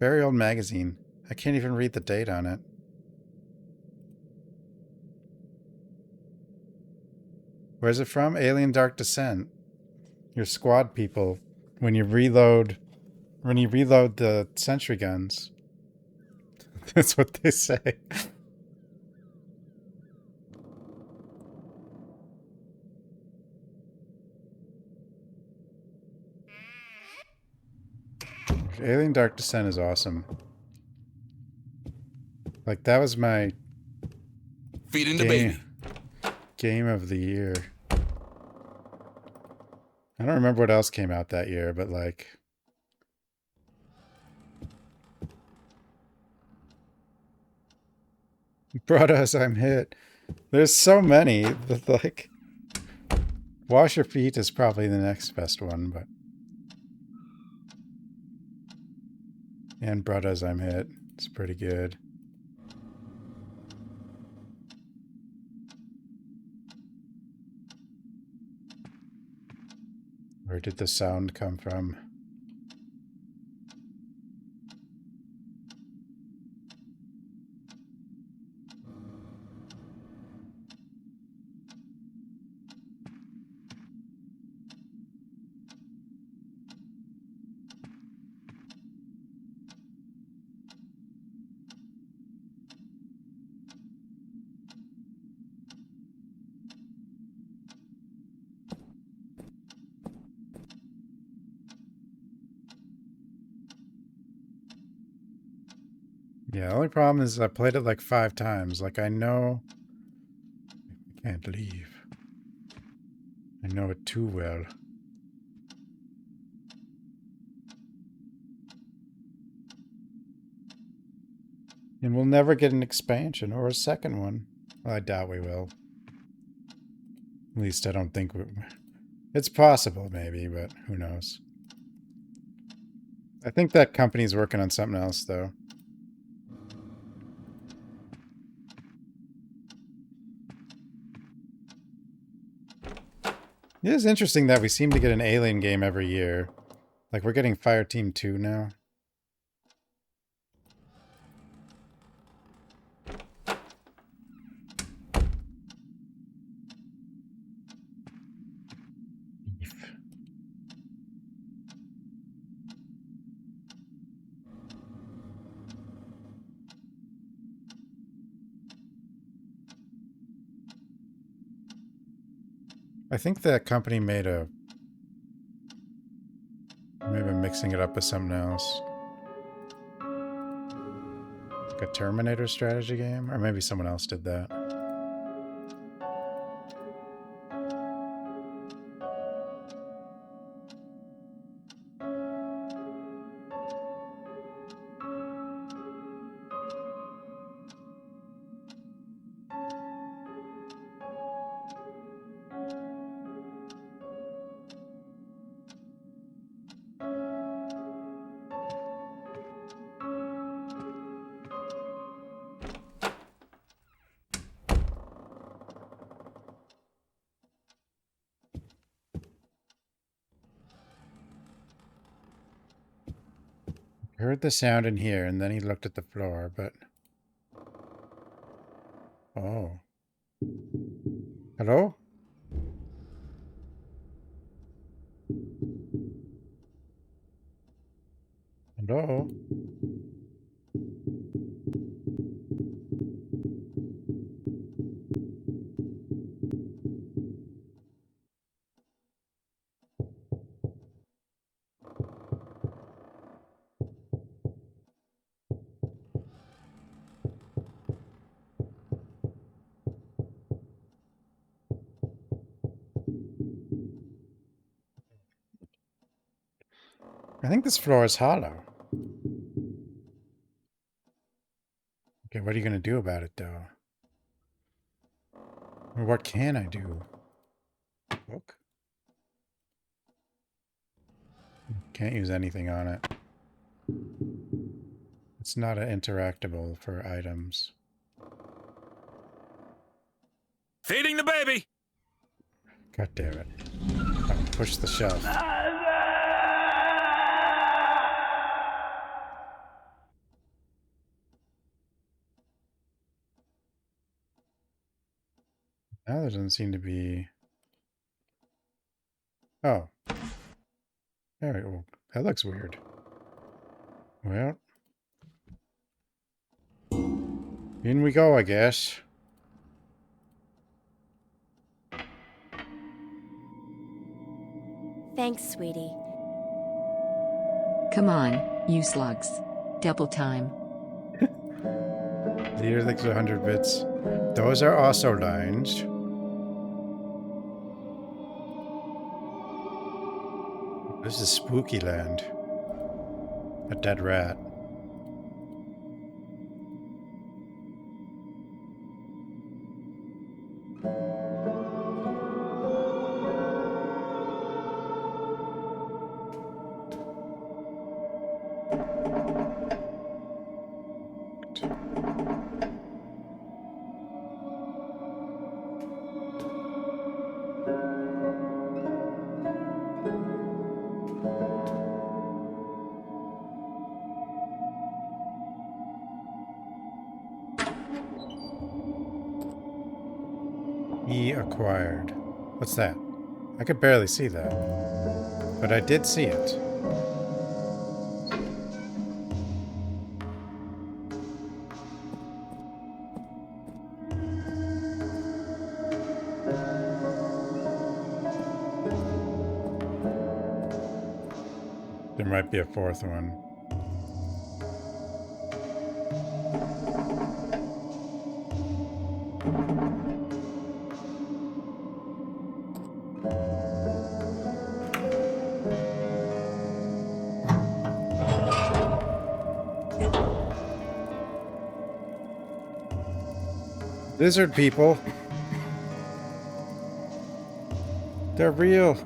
Very old magazine. I can't even read the date on it. Where's it from? Alien Dark Descent. Your squad people, when you reload the sentry guns. That's what they say. Alien Dark Descent is awesome. Like, that was my feeding the baby game of the year. I don't remember what else came out that year, but like... Brothers, I'm hit. There's so many that, like... Wash Your Feet is probably the next best one, but... And Brothers, I'm hit. It's pretty good. Where did the sound come from? Yeah, the only problem is I played it like 5 times. Like, I know... I can't leave. I know it too well. And we'll never get an expansion or a second one. Well, I doubt we will. At least I don't think we... It's possible, maybe, but who knows. I think that company's working on something else, though. It is interesting that we seem to get an Alien game every year. Like, we're getting Fireteam 2 now. I think that company made a... Maybe I'm mixing it up with something else. Like a Terminator strategy game? Or maybe someone else did that. Heard the sound in here, and then he looked at the floor, but... Oh. Hello? Hello? I think this floor is hollow. Okay, what are you going to do about it, though? Or what can I do? Look. Can't use anything on it. It's not an interactable for items. Feeding the baby! God damn it. Oh, push the shelf. Now there doesn't seem to be... Oh. Very well, that looks weird. Well. In we go, I guess. Thanks, sweetie. Come on, you slugs. Double time. Leader thinks 100 bits. Those are also lines. This is spooky land. A dead rat. Acquired. What's that? I could barely see that. But I did see it. There might be a fourth one. Lizard people. They're real.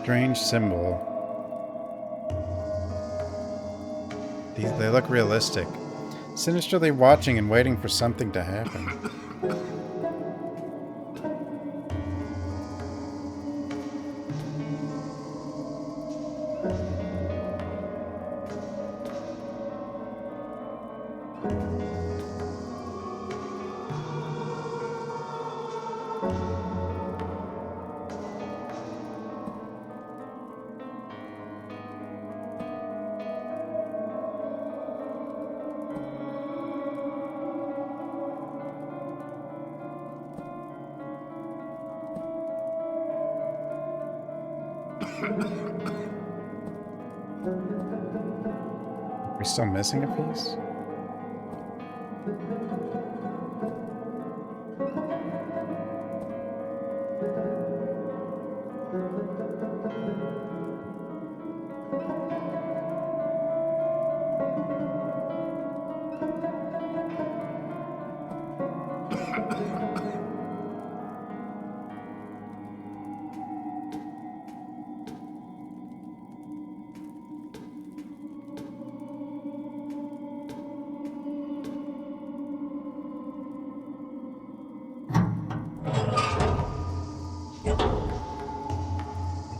Strange symbol. They look realistic. Sinisterly watching and waiting for something to happen. We're still missing a piece?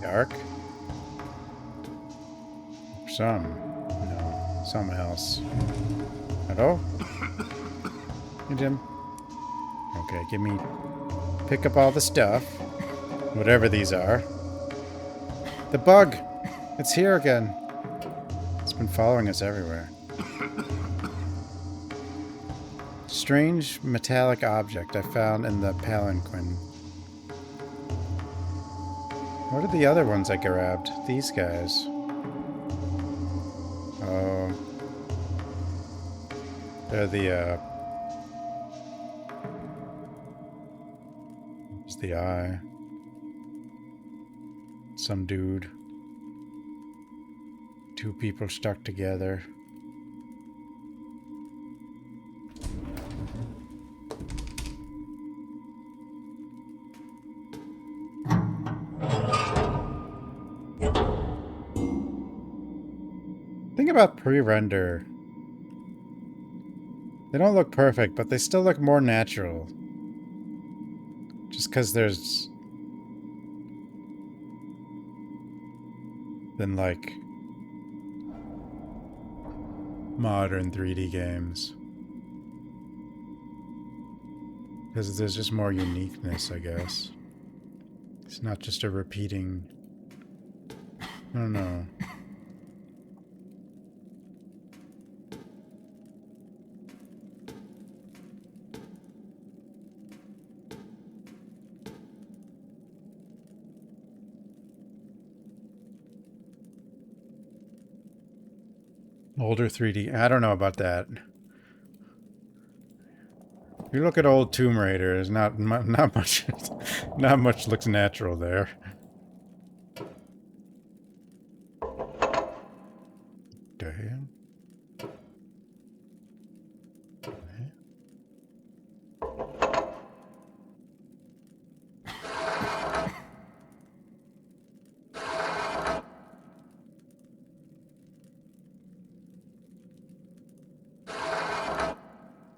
Dark? Some. No. Something else. Hello? Hey, Jim. Okay, give me... Pick up all the stuff. Whatever these are. The bug! It's here again. It's been following us everywhere. Strange metallic object I found in the palanquin. What are the other ones I grabbed? These guys. Oh. They're the, It's the eye. Some dude. Two people stuck together. Think about pre-render. They don't look perfect, but they still look more natural. Just because there's... than like... modern 3D games. Because there's just more uniqueness, I guess. It's not just a repeating... I don't know. Older 3D. I don't know about that. If you look at old Tomb Raider, there's not much not much looks natural there. Damn.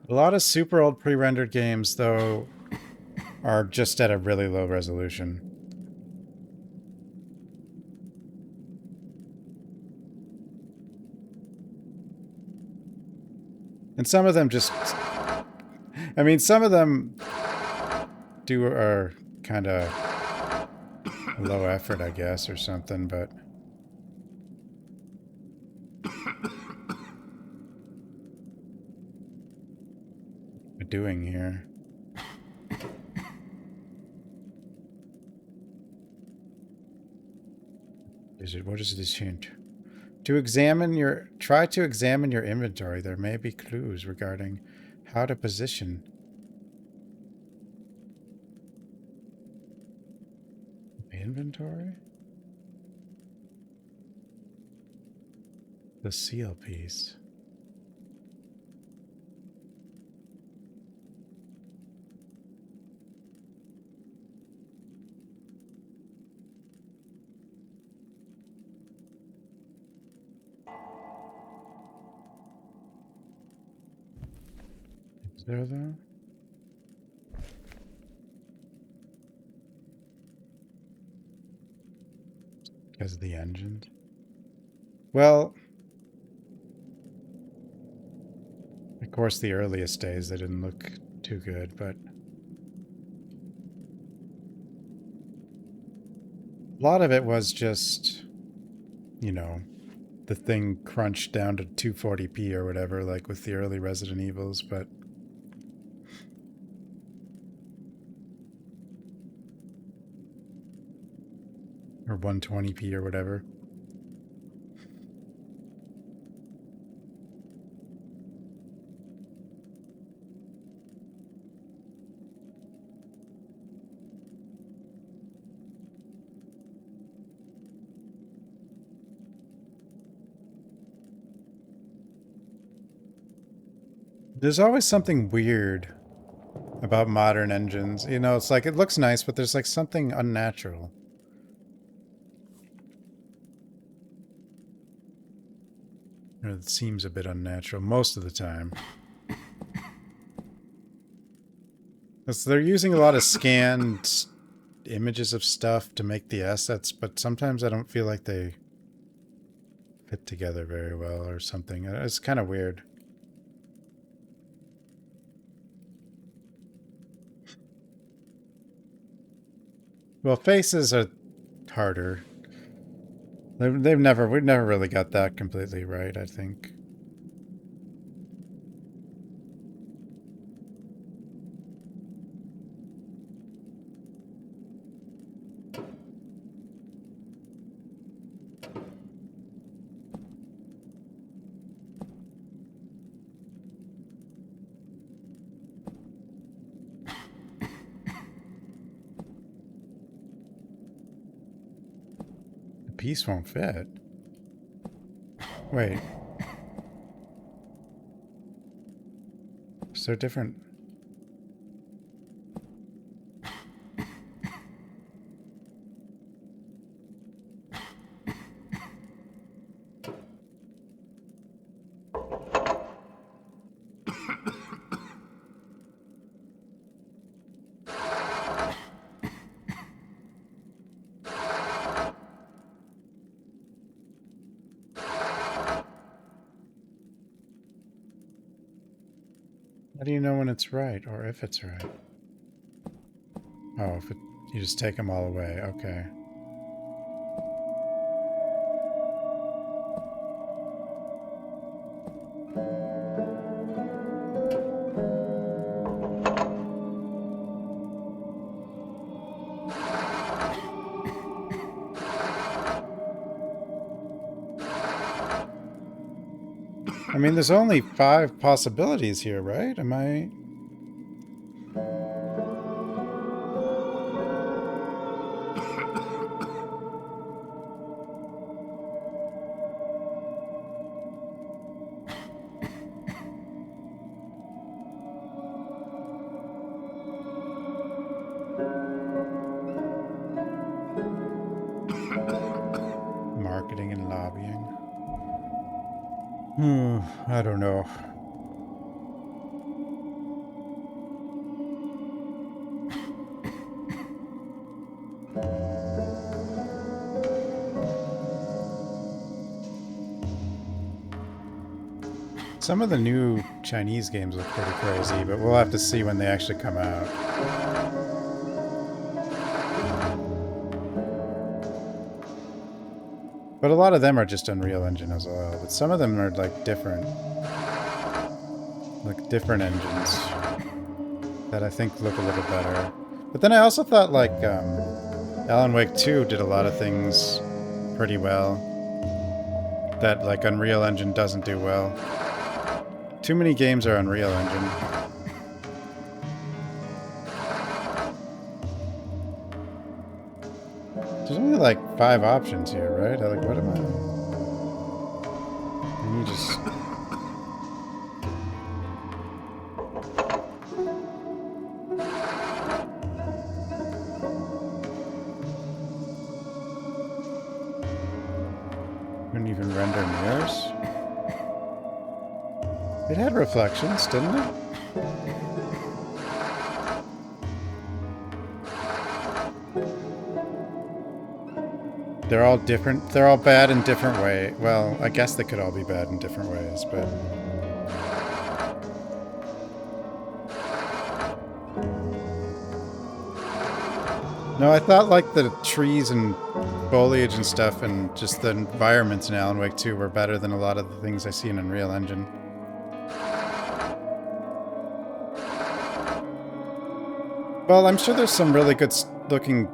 A lot of super old pre-rendered games, though, are just at a really low resolution. And some of them just... I mean, some of them are kind of low effort, I guess, or something, but... doing here. What is this hint? Try to examine your inventory. There may be clues regarding how to position the inventory. The seal piece. There though? Because of the engines. Well, of course the earliest days they didn't look too good, but a lot of it was just, you know, the thing crunched down to 240p or whatever, like with the early Resident Evils, but or 120p or whatever. There's always something weird about modern engines. You know, it's like, it looks nice, but there's like something unnatural. Or it seems a bit unnatural most of the time. They're using a lot of scanned images of stuff to make the assets, but sometimes I don't feel like they fit together very well or something. It's kind of weird. Well, faces are harder. We've never really got that completely right, I think. The piece won't fit. Wait. Is there different... How do you know when it's right, or if it's right? Oh, if it, you just take them all away. Okay. I mean, there's only 5 possibilities here, right? Am I... Marketing and lobbying. I don't know. Some of the new Chinese games look pretty crazy, but we'll have to see when they actually come out. But a lot of them are just Unreal Engine as well, but some of them are like different engines that I think look a little better. But then I also thought like Alan Wake 2 did a lot of things pretty well that like Unreal Engine doesn't do well. Too many games are Unreal Engine. There's only like 5 options here, right? Like, what am I? And you just... Couldn't even render mirrors? It had reflections, didn't it? They're all different. They're all bad in different ways. Well, I guess they could all be bad in different ways, but... No, I thought like the trees and foliage and stuff and just the environments in Alan Wake 2 were better than a lot of the things I see in Unreal Engine. Well, I'm sure there's some really good looking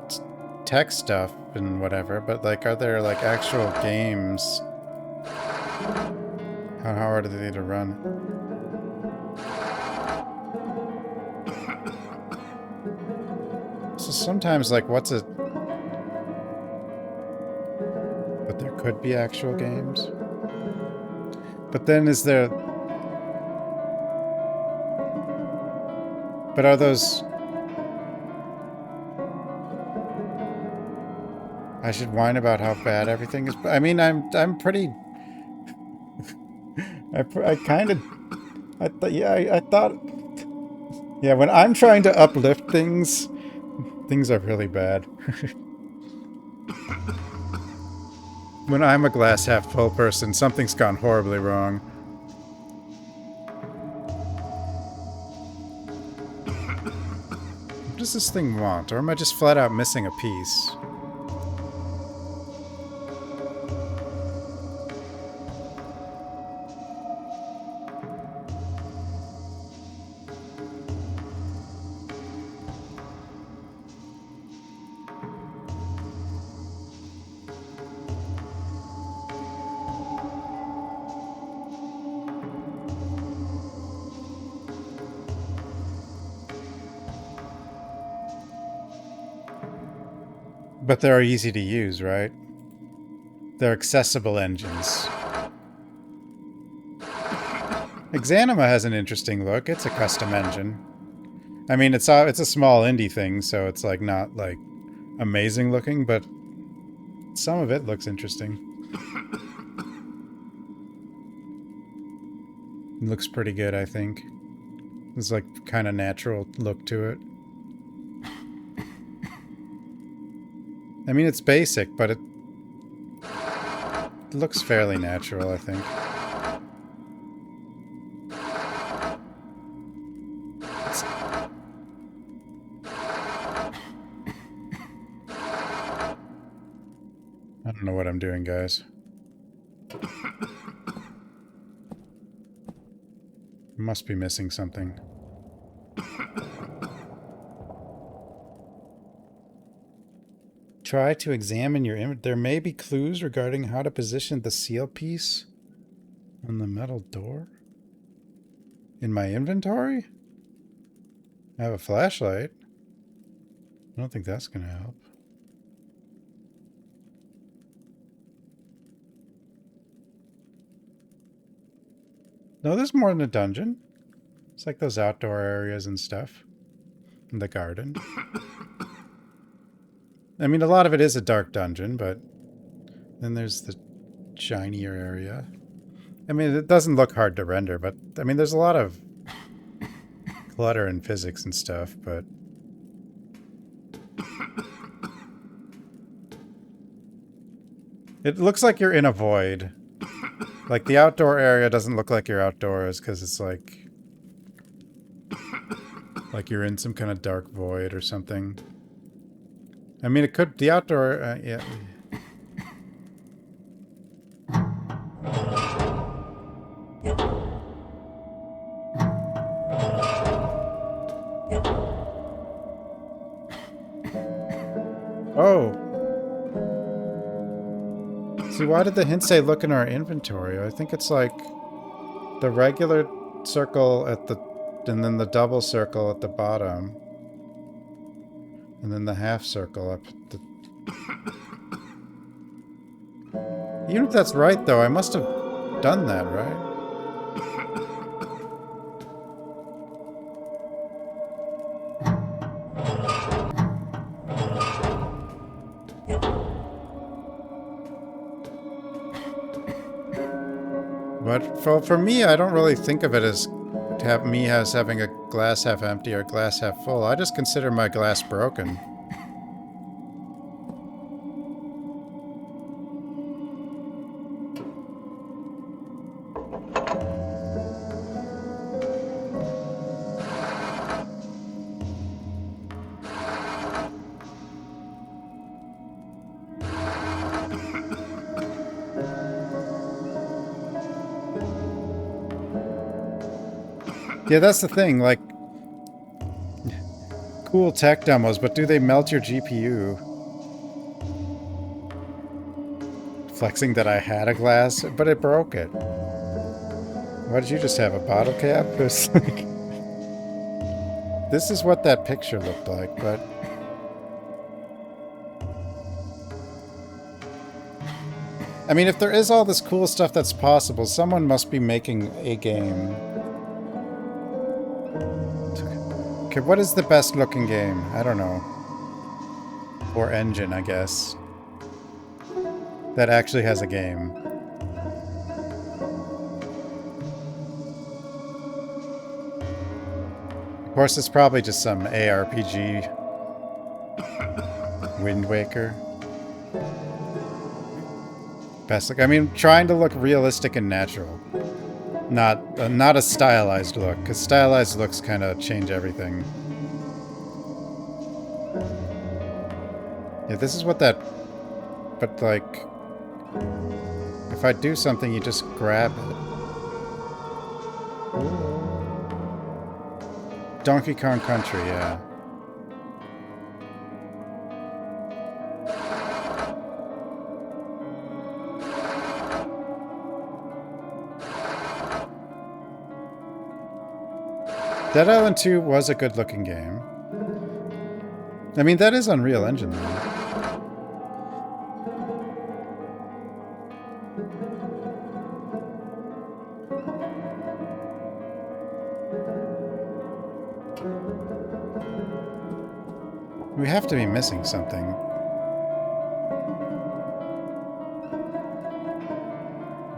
tech stuff and whatever, but like, are there like actual games? How hard are they to run? So sometimes like, what's a... But there could be actual games. But then is there... But are those... I should whine about how bad everything is. I mean, I'm pretty. I kind of. I thought. Yeah, when I'm trying to uplift things, things are really bad. When I'm a glass half full person, something's gone horribly wrong. What does this thing want? Or am I just flat out missing a piece? But they're easy to use, right? They're accessible engines. Exanima has an interesting look. It's a custom engine. I mean, it's a small indie thing, so it's like not like amazing looking, but some of it looks interesting. It looks pretty good, I think. There's like kind of natural look to it. I mean, it's basic, but it looks fairly natural, I think. I don't know what I'm doing, guys. Must be missing something. Try to examine your image. There may be clues regarding how to position the seal piece on the metal door. In my inventory? I have a flashlight. I don't think that's going to help. No, there's more than a dungeon. It's like those outdoor areas and stuff. In the garden. I mean, a lot of it is a dark dungeon, but then there's the shinier area. I mean, it doesn't look hard to render, but I mean, there's a lot of clutter and physics and stuff, but it looks like you're in a void. Like, the outdoor area doesn't look like you're outdoors because it's like you're in some kind of dark void or something. I mean, it could... The outdoor... yeah. Oh! See, why did the hint say look in our inventory? I think it's like the regular circle at the... and then the double circle at the bottom. And then the half circle up the... Even if that's right, though, I must have done that, right? But for me, I don't really think of it as having a glass half empty or glass half full. I just consider my glass broken. Yeah, that's the thing, like, cool tech demos, but do they melt your GPU? Flexing that I had a glass, but it broke it. Why did you just have a bottle cap? It was like... This is what that picture looked like, but... I mean, if there is all this cool stuff that's possible, someone must be making a game. Okay, what is the best looking game? I don't know. Or engine, I guess. That actually has a game. Of course, it's probably just some ARPG. Wind Waker. Best look. I mean, trying to look realistic and natural. Not a stylized look, because stylized looks kind of change everything. Yeah, this is what that... But, like... If I do something, you just grab it. Donkey Kong Country, yeah. Dead Island 2 was a good-looking game. I mean, that is Unreal Engine, though. We have to be missing something.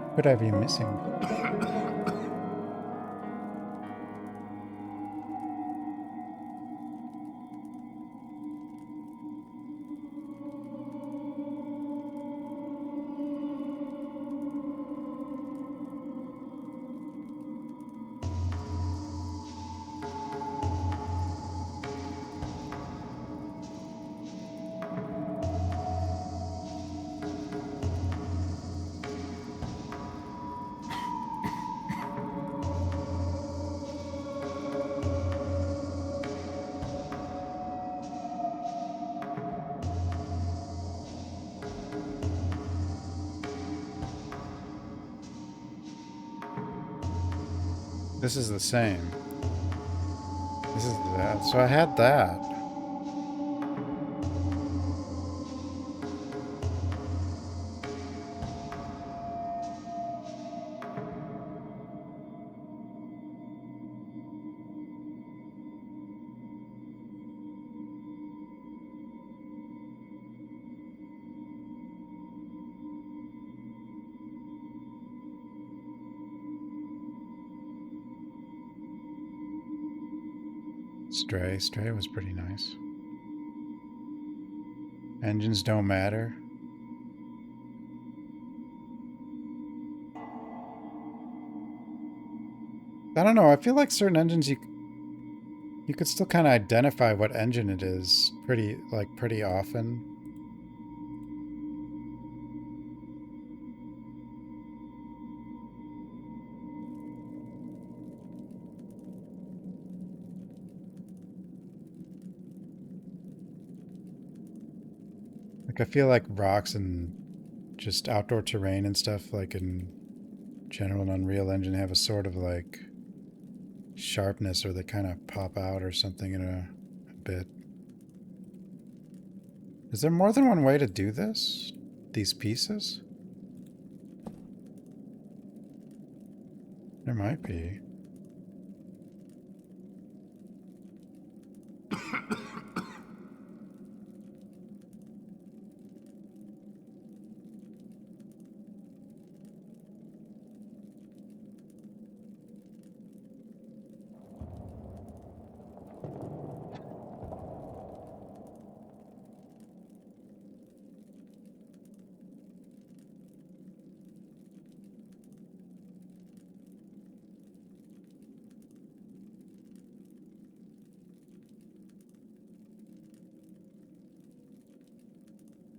What could I be missing? This is the same. This is that. So I had that. Stray. Stray was pretty nice. Engines don't matter. I don't know. I feel like certain engines you could still kind of identify what engine it is pretty often. Like I feel like rocks and just outdoor terrain and stuff like in general and Unreal Engine have a sort of like sharpness, or they kind of pop out or something in a bit. Is there more than one way to do this? These pieces? There might be.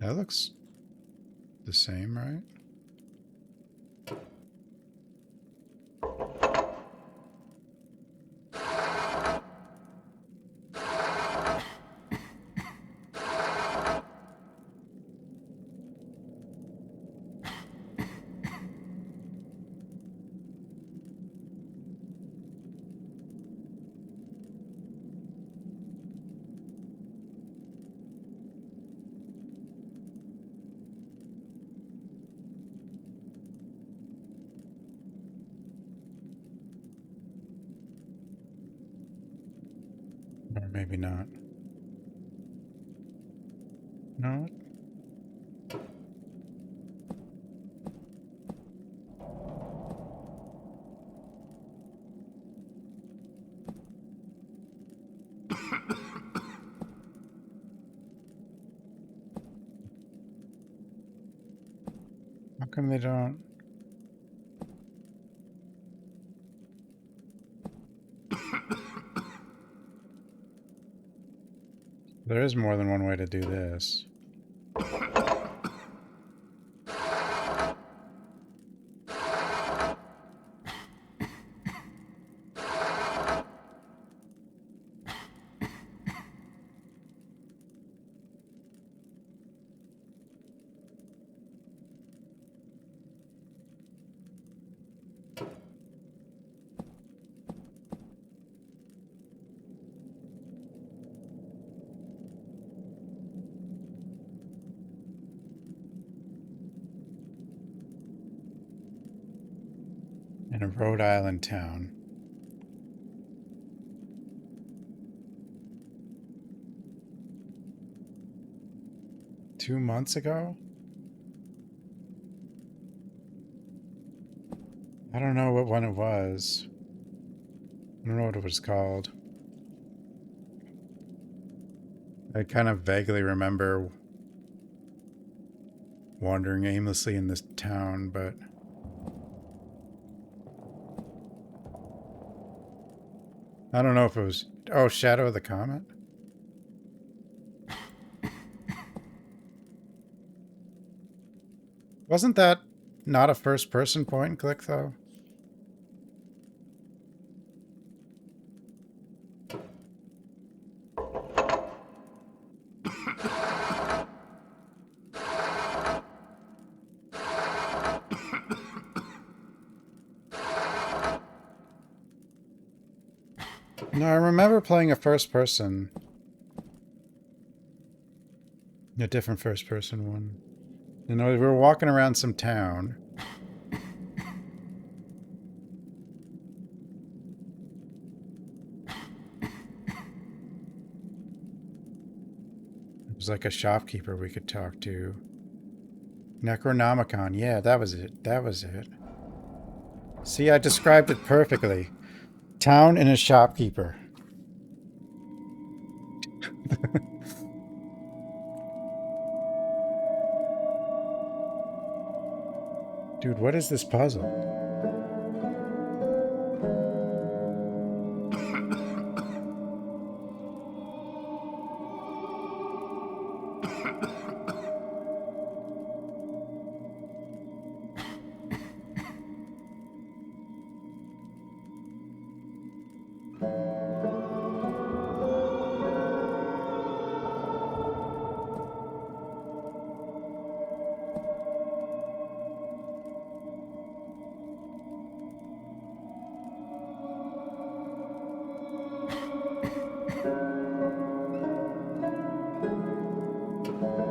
That looks the same, right? Or maybe not. No? How come they don't? There is more than one way to do this. In a Rhode Island town. 2 months ago? I don't know what one it was. I don't know what it was called. I kind of vaguely remember wandering aimlessly in this town, but I don't know if it was... Oh, Shadow of the Comet? Wasn't that not a first-person point-and-click, though? No, I remember playing a first-person. A different first-person one. You know, we were walking around some town. It was like a shopkeeper we could talk to. Necronomicon. Yeah, that was it. That was it. See, I described it perfectly. Town and a shopkeeper. Dude, what is this puzzle?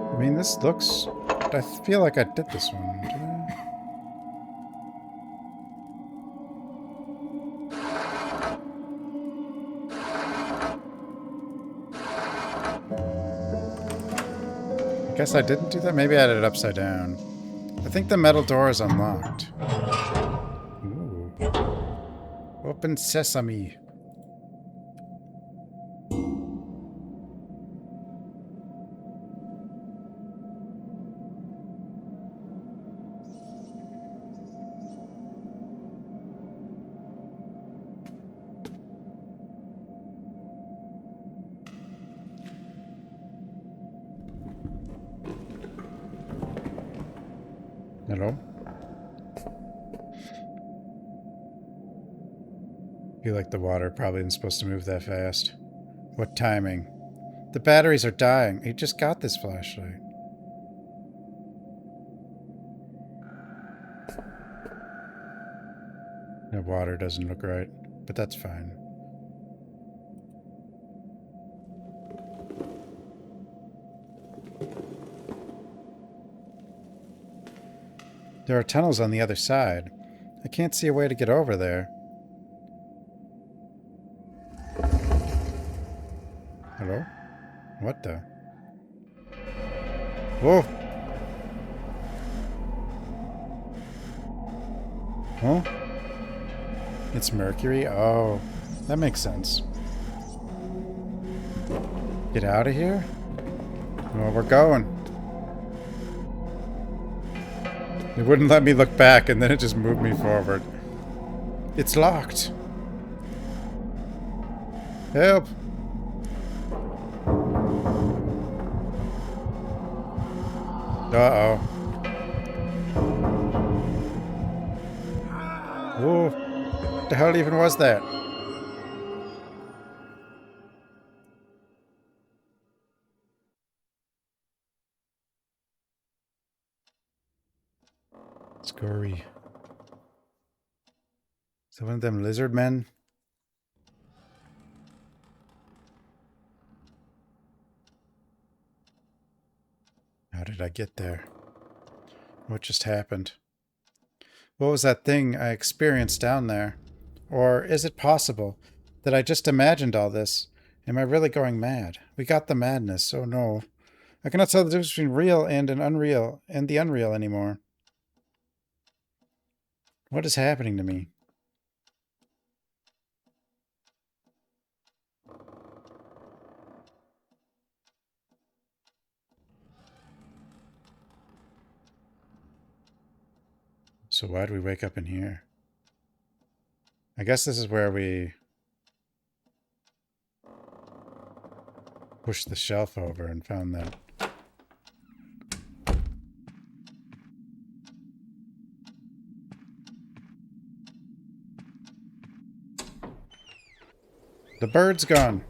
I mean, this looks... I feel like I did this one. Did I? I guess I didn't do that? Maybe I had it upside down. I think the metal door is unlocked. Ooh. Open sesame. Hello? Feel like the water probably isn't supposed to move that fast. What timing? The batteries are dying. He just got this flashlight. The water doesn't look right, but that's fine. There are tunnels on the other side. I can't see a way to get over there. Hello? What the? Whoa! Huh? It's Mercury? Oh, that makes sense. Get out of here? Well, we're going. It wouldn't let me look back, and then it just moved me forward. It's locked. Help! Uh-oh. Whoa. What the hell even was that? Scurry. Is that one of them lizard men? How did I get there? What just happened? What was that thing I experienced down there? Or is it possible that I just imagined all this? Am I really going mad? We got the madness. Oh no. I cannot tell the difference between real and the unreal anymore. What is happening to me? So why do we wake up in here? I guess this is where we pushed the shelf over and found that. The bird's gone.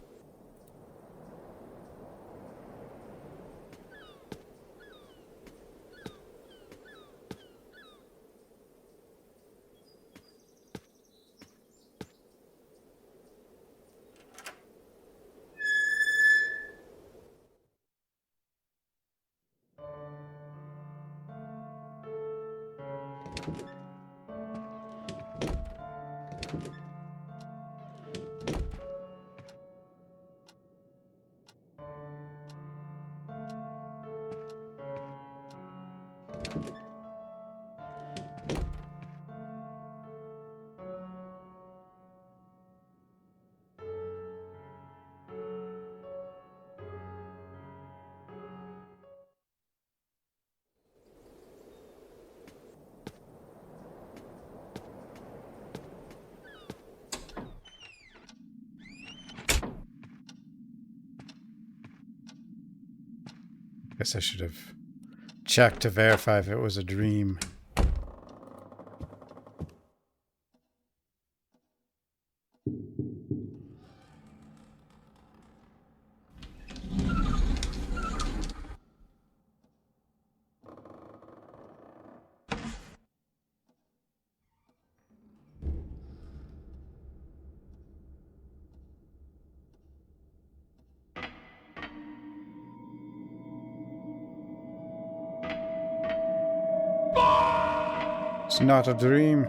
Guess I should have checked to verify if it was a dream. It's not a dream.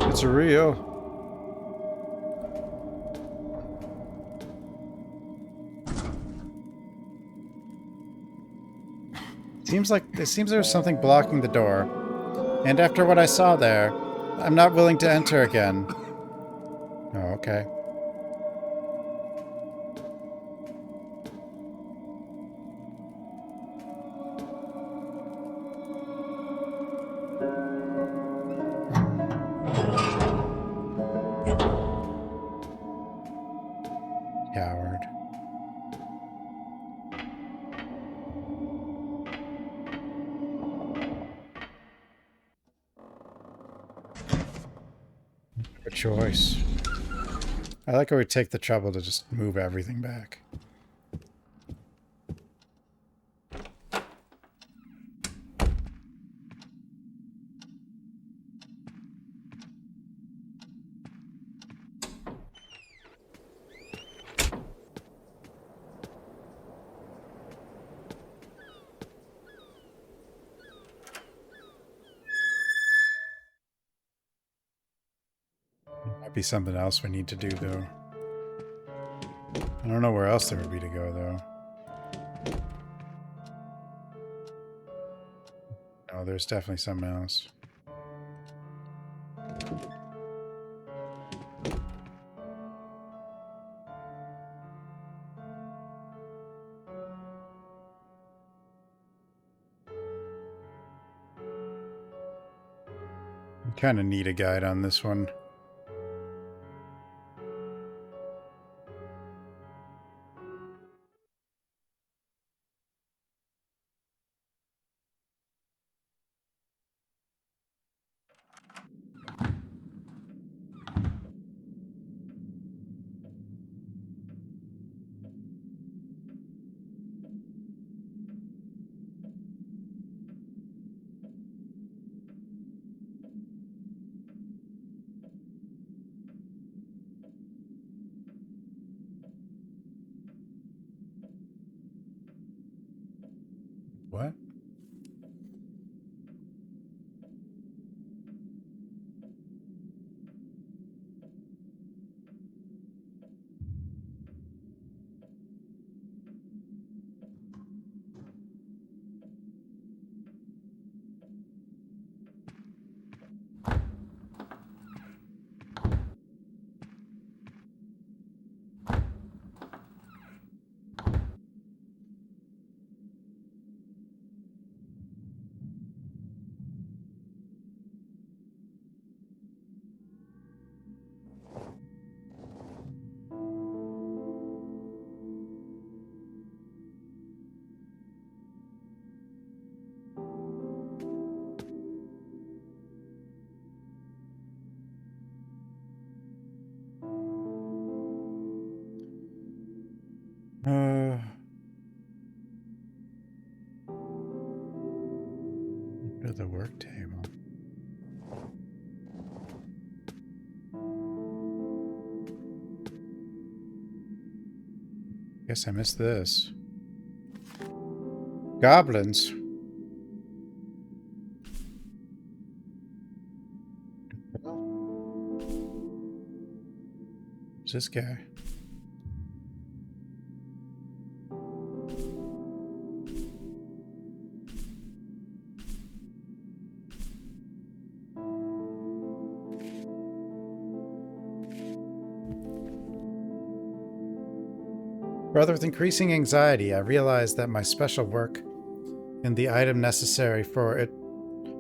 It's real. It seems there's something blocking the door. And after what I saw there, I'm not willing to enter again. Oh, okay. Coward. A choice. I like how we take the trouble to just move everything back. Might be something else we need to do, though. I don't know where else there would be to go, though. No, there's definitely something else. Kind of need a guide on this one. What? To the work table. Guess I missed this. Goblins. Who's this guy? Brother, with increasing anxiety, I realize that my special work and the item necessary for it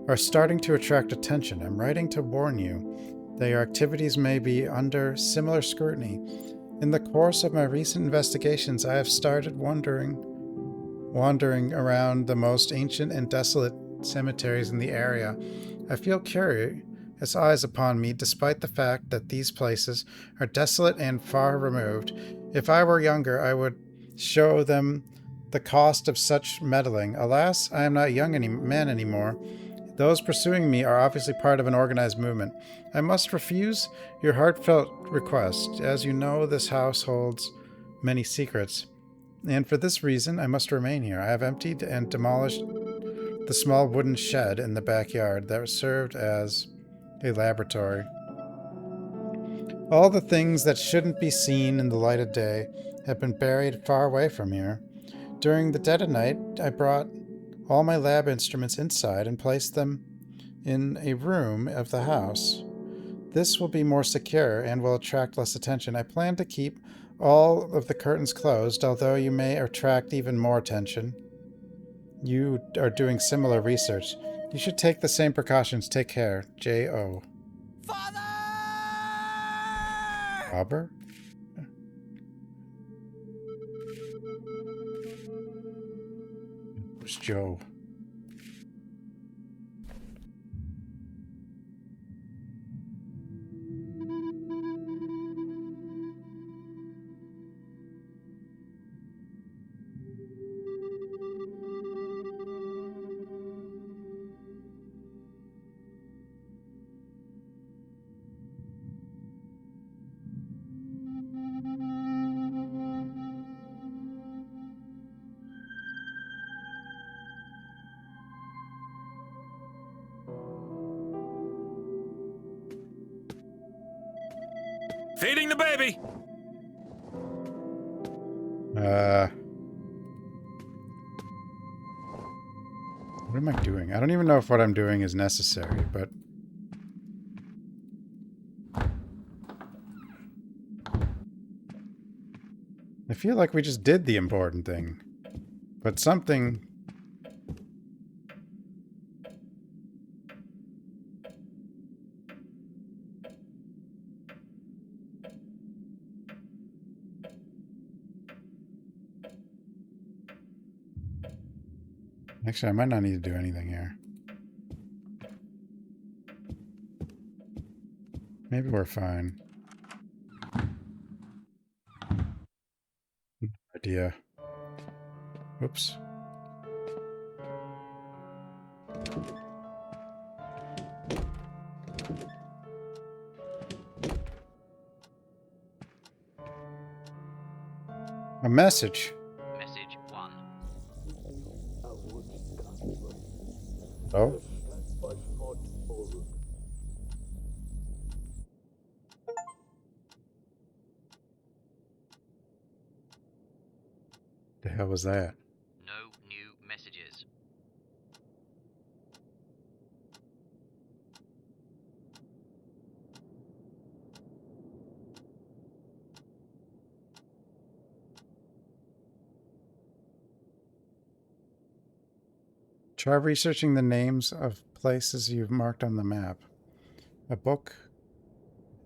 are starting to attract attention. I'm writing to warn you that your activities may be under similar scrutiny. In the course of my recent investigations, I have started wandering around the most ancient and desolate cemeteries in the area. I feel curious eyes upon me, despite the fact that these places are desolate and far removed. If I were younger, I would show them the cost of such meddling. Alas, I am not a young man anymore. Those pursuing me are obviously part of an organized movement. I must refuse your heartfelt request. As you know, this house holds many secrets, and for this reason, I must remain here. I have emptied and demolished the small wooden shed in the backyard that served as a laboratory. All the things that shouldn't be seen in the light of day have been buried far away from here. During the dead of night, I brought all my lab instruments inside and placed them in a room of the house. This will be more secure and will attract less attention. I plan to keep all of the curtains closed, although you may attract even more attention. You are doing similar research. You should take the same precautions. Take care. J.O. Father! Robber? Who's Joe? Feeding the baby! What am I doing? I don't even know if what I'm doing is necessary, but... I feel like we just did the important thing. But something... Actually, I might not need to do anything here. Maybe we're fine. Idea. Oops. A message. Message 1. Oh. The hell was that? No new messages. Try researching the names of places you've marked on the map. A book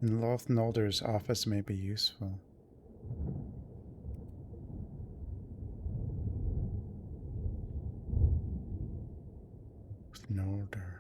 in Loath Nolder's office may be useful. Loath Nolder.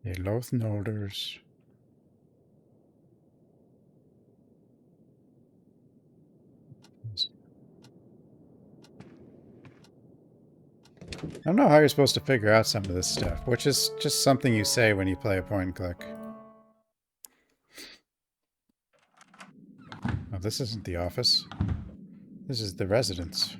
A Loath Nolders. I don't know how you're supposed to figure out some of this stuff, which is just something you say when you play a point and click. Oh, this isn't the office. This is the residence.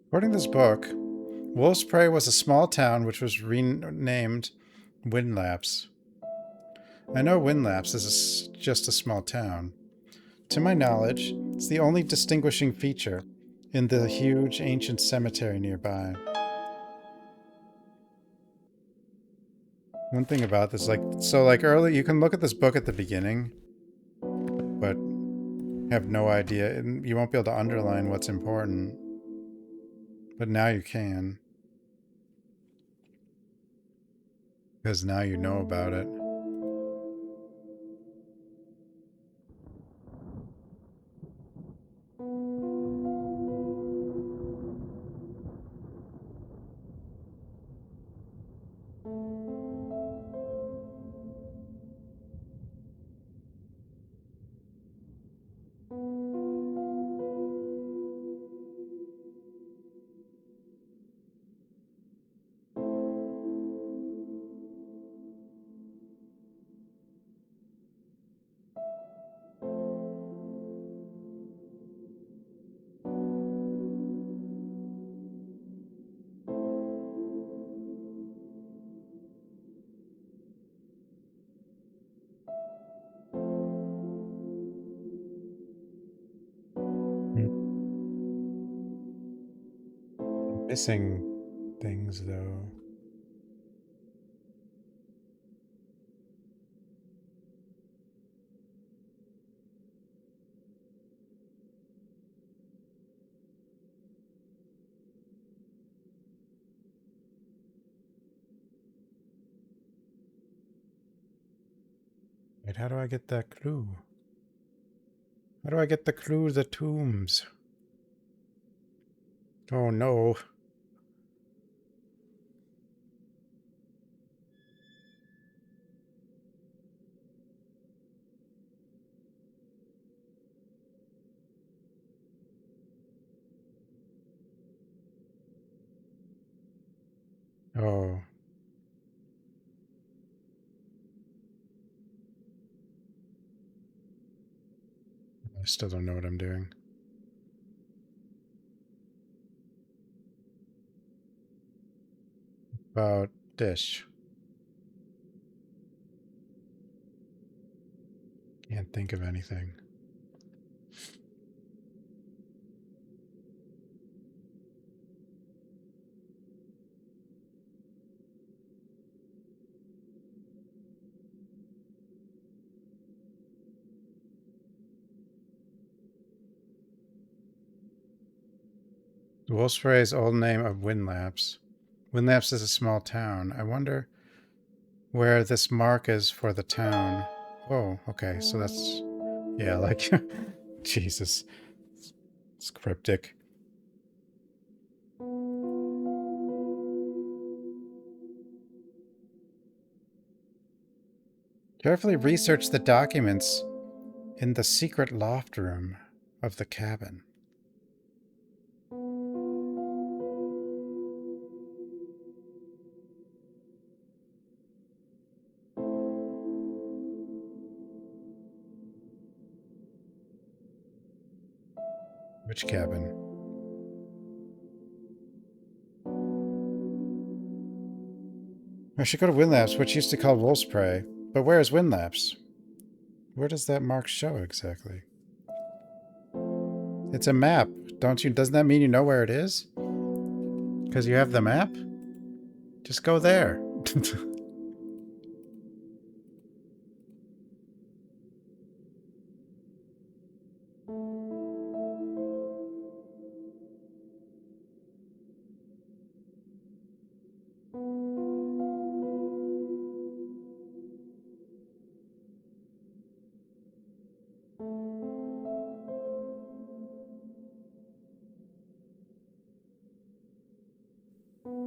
According to this book, Wolf's Prey was a small town which was renamed Windlaps. I know Windlaps is just a small town. To my knowledge, it's the only distinguishing feature in the huge ancient cemetery nearby. One thing about this, like early, you can look at this book at the beginning, but have no idea, and you won't be able to underline what's important. But now you can. Because now you know about it. Missing things, though. Wait, how do I get that clue? How do I get the clue to the tombs? Oh no. Oh. I still don't know what I'm doing. About this. Can't think of anything. Wolfspray's old name of Windlaps. Windlaps is a small town. I wonder where this mark is for the town. Oh, okay, so that's... Yeah, like... Jesus. It's cryptic. Carefully research the documents in the secret loft room of the cabin. Which cabin? I should go to Windlaps, which used to call Wolf's Prey. But where is Windlaps? Where does that mark show exactly? It's a map. Doesn't that mean you know where it is? Because you have the map? Just go there.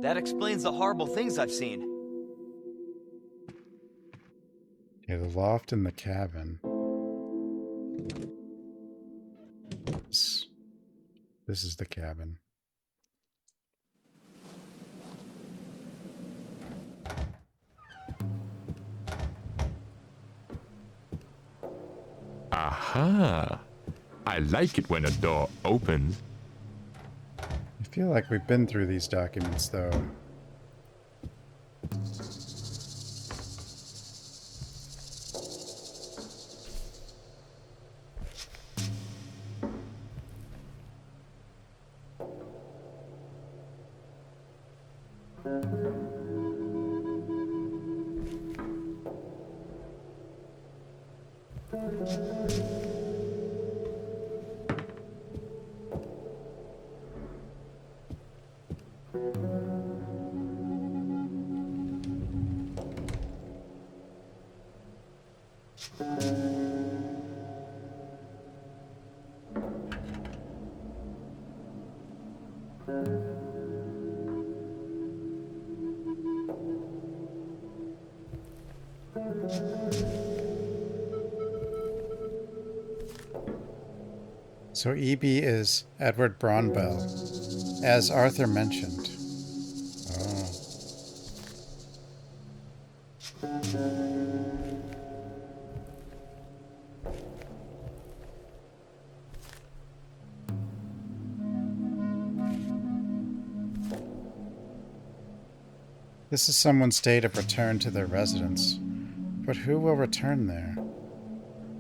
That explains the horrible things I've seen. Okay, the loft and the cabin. This is the cabin. Aha! I like it when a door opens. I feel like we've been through these documents, though. So EB is Edward Braunbell, as Arthur mentioned. Oh. This is someone's date of return to their residence. But who will return there?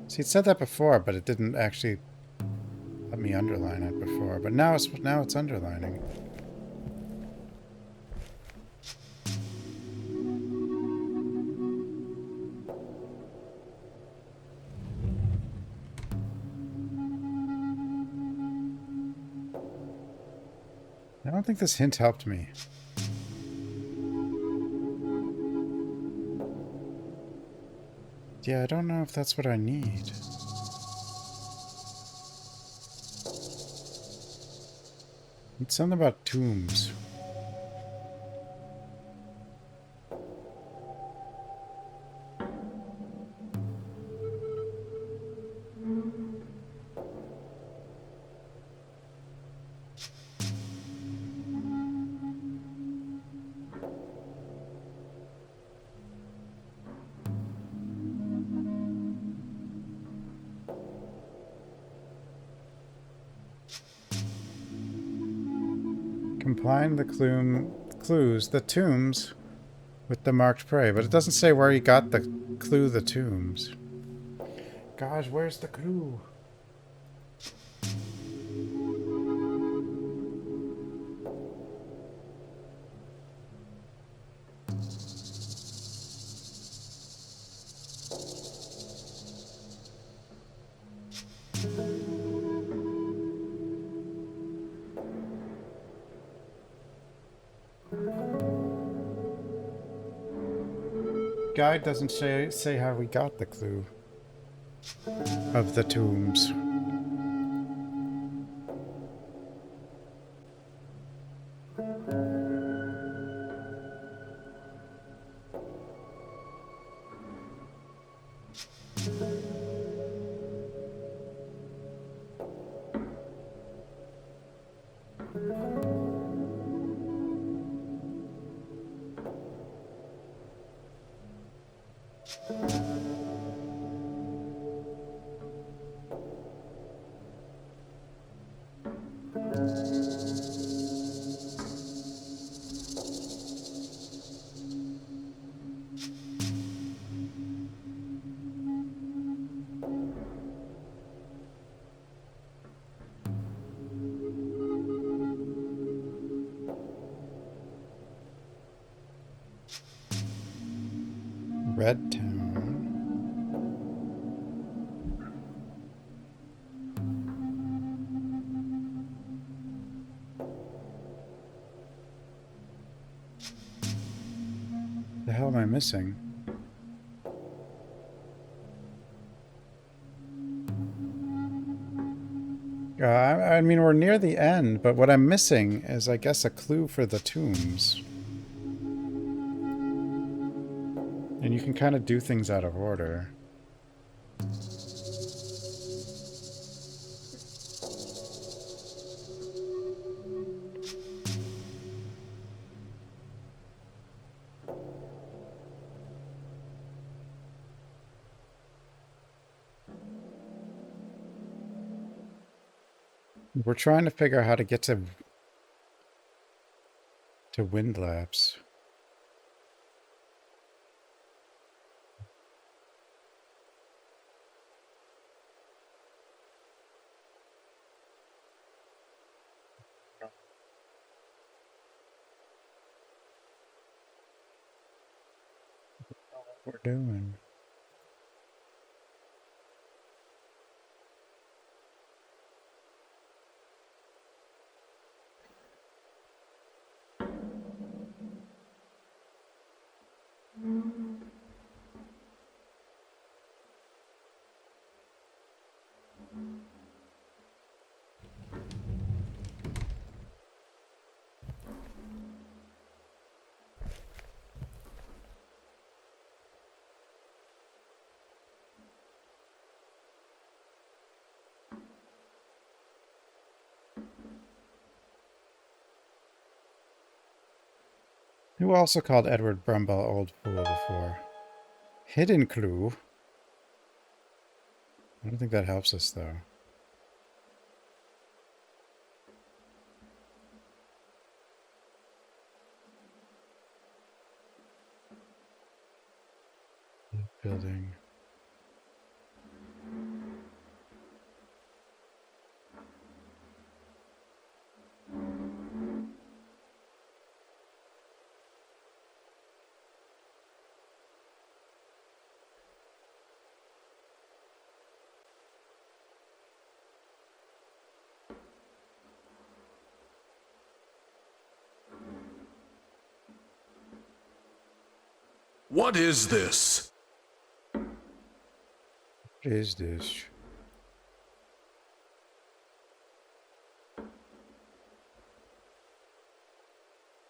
See, it said that before, but it didn't actually let me underline it before. But now it's underlining. I don't think this hint helped me. Yeah, I don't know if that's what I need. It's something about tombs. Combine the clues, the tombs, with the marked prey, but it doesn't say where he got the clue, the tombs. Gosh, where's the clue? Guide doesn't say how we got the clue of the tombs. Red Town. The hell am I missing? I mean, we're near the end, but what I'm missing is, I guess, a clue for the tombs. And you can kind of do things out of order. We're trying to figure out how to get to Windlaps. What we're doing. Who also called Edward Brumbaugh old fool before? Hidden clue? I don't think that helps us, though. Building. What is this? What is this?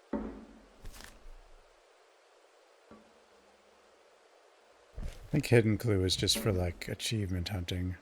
I think hidden clue is just for, like, achievement hunting.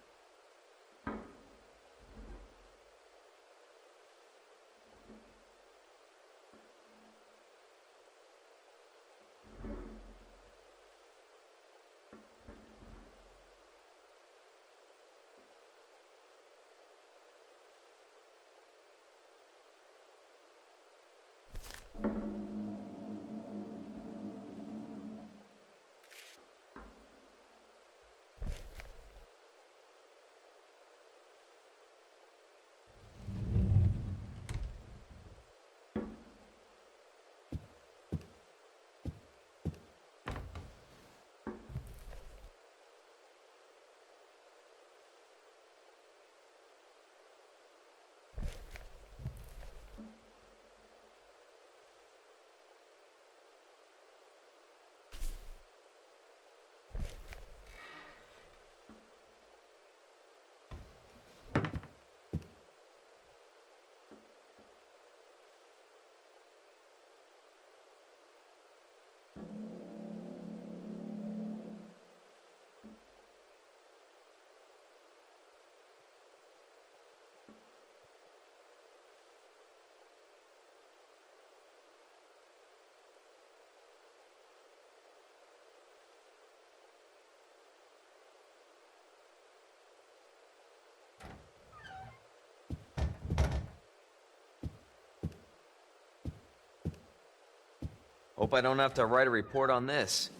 Hope I don't have to write a report on this.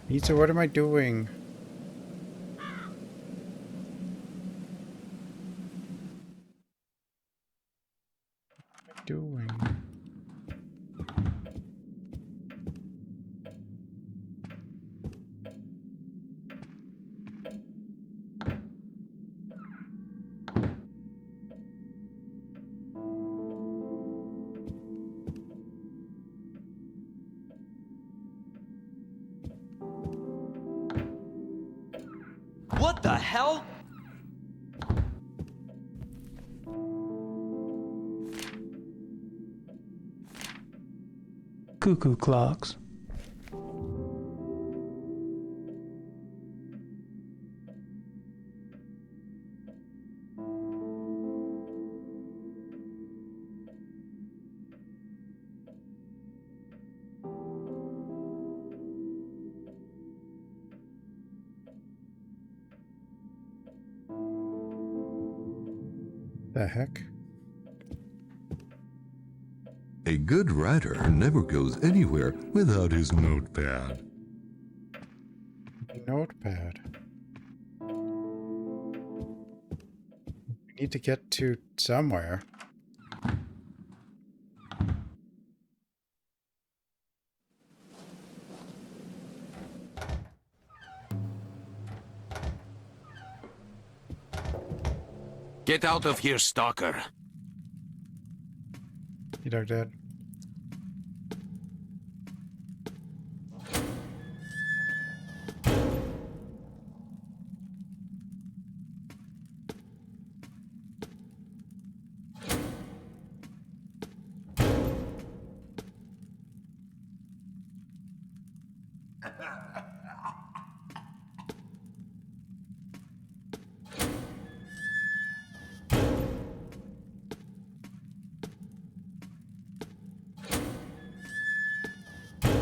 Pizza, what am I doing? Doing? the hell? Cuckoo clocks. The heck? A good writer never goes anywhere without his notepad. Notepad. We need to get to somewhere. Get out of here, stalker. You dog dead.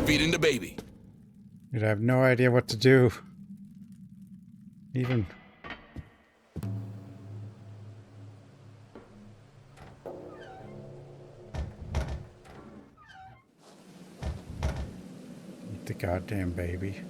Feeding the baby. Dude, I have no idea what to do. Even... Eat the goddamn baby.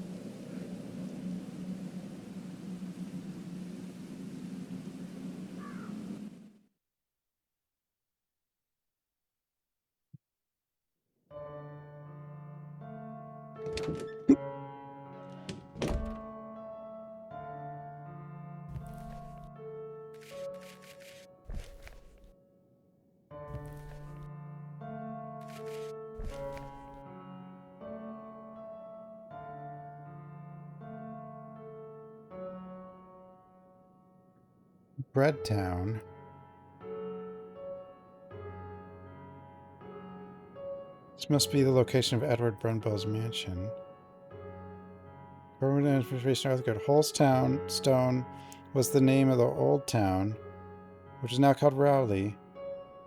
Bread Town. This must be the location of Edward Brunbell's mansion. Permanent information article. Holstown Stone was the name of the old town, which is now called Rowley.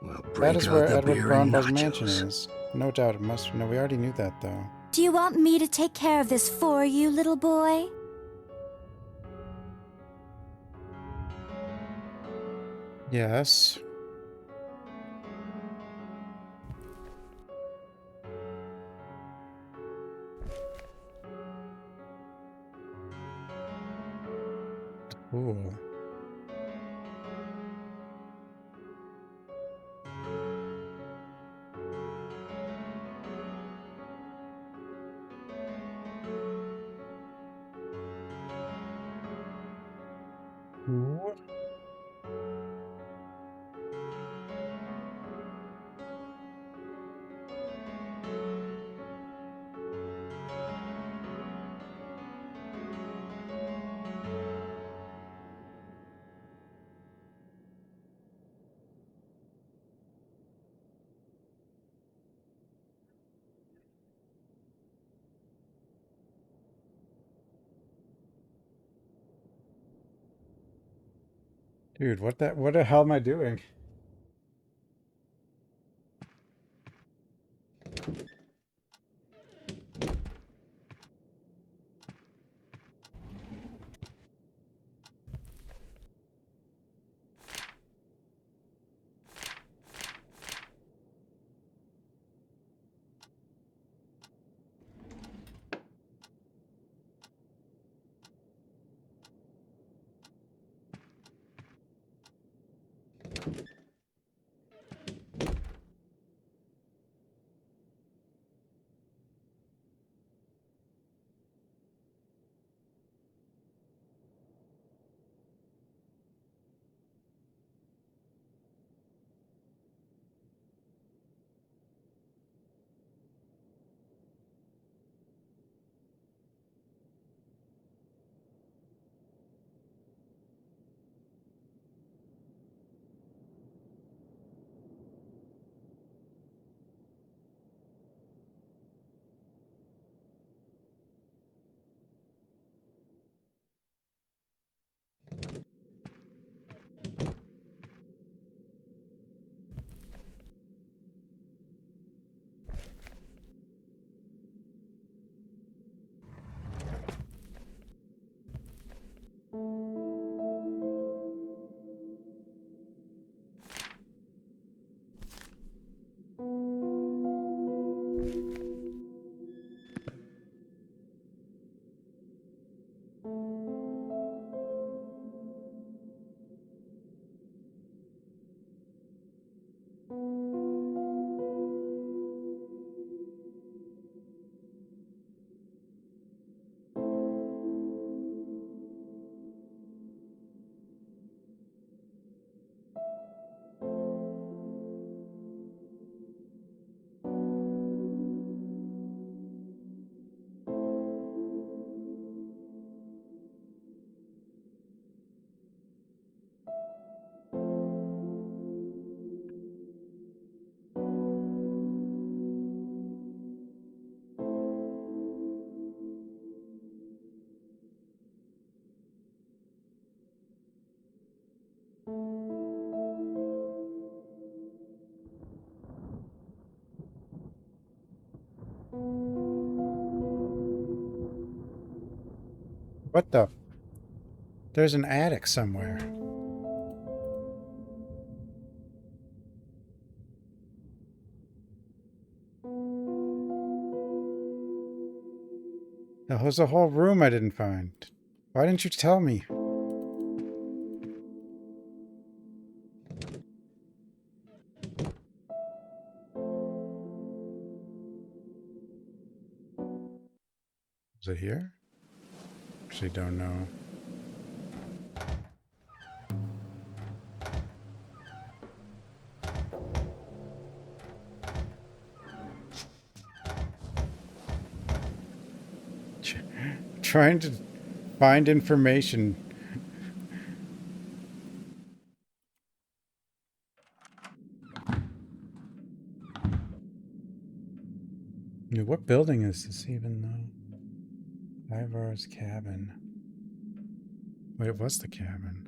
Well, That is where Edward Brunbell's mansion is. No doubt it must. No, we already knew that though. Do you want me to take care of this for you, little boy? Yes. Cool. What? Dude, what the hell am I doing? What the? There's an attic somewhere. There's a whole room I didn't find. Why didn't you tell me? Is it here? Actually, don't know. Trying to find information. What building is this even though? Ivar's cabin. Wait, what's the cabin?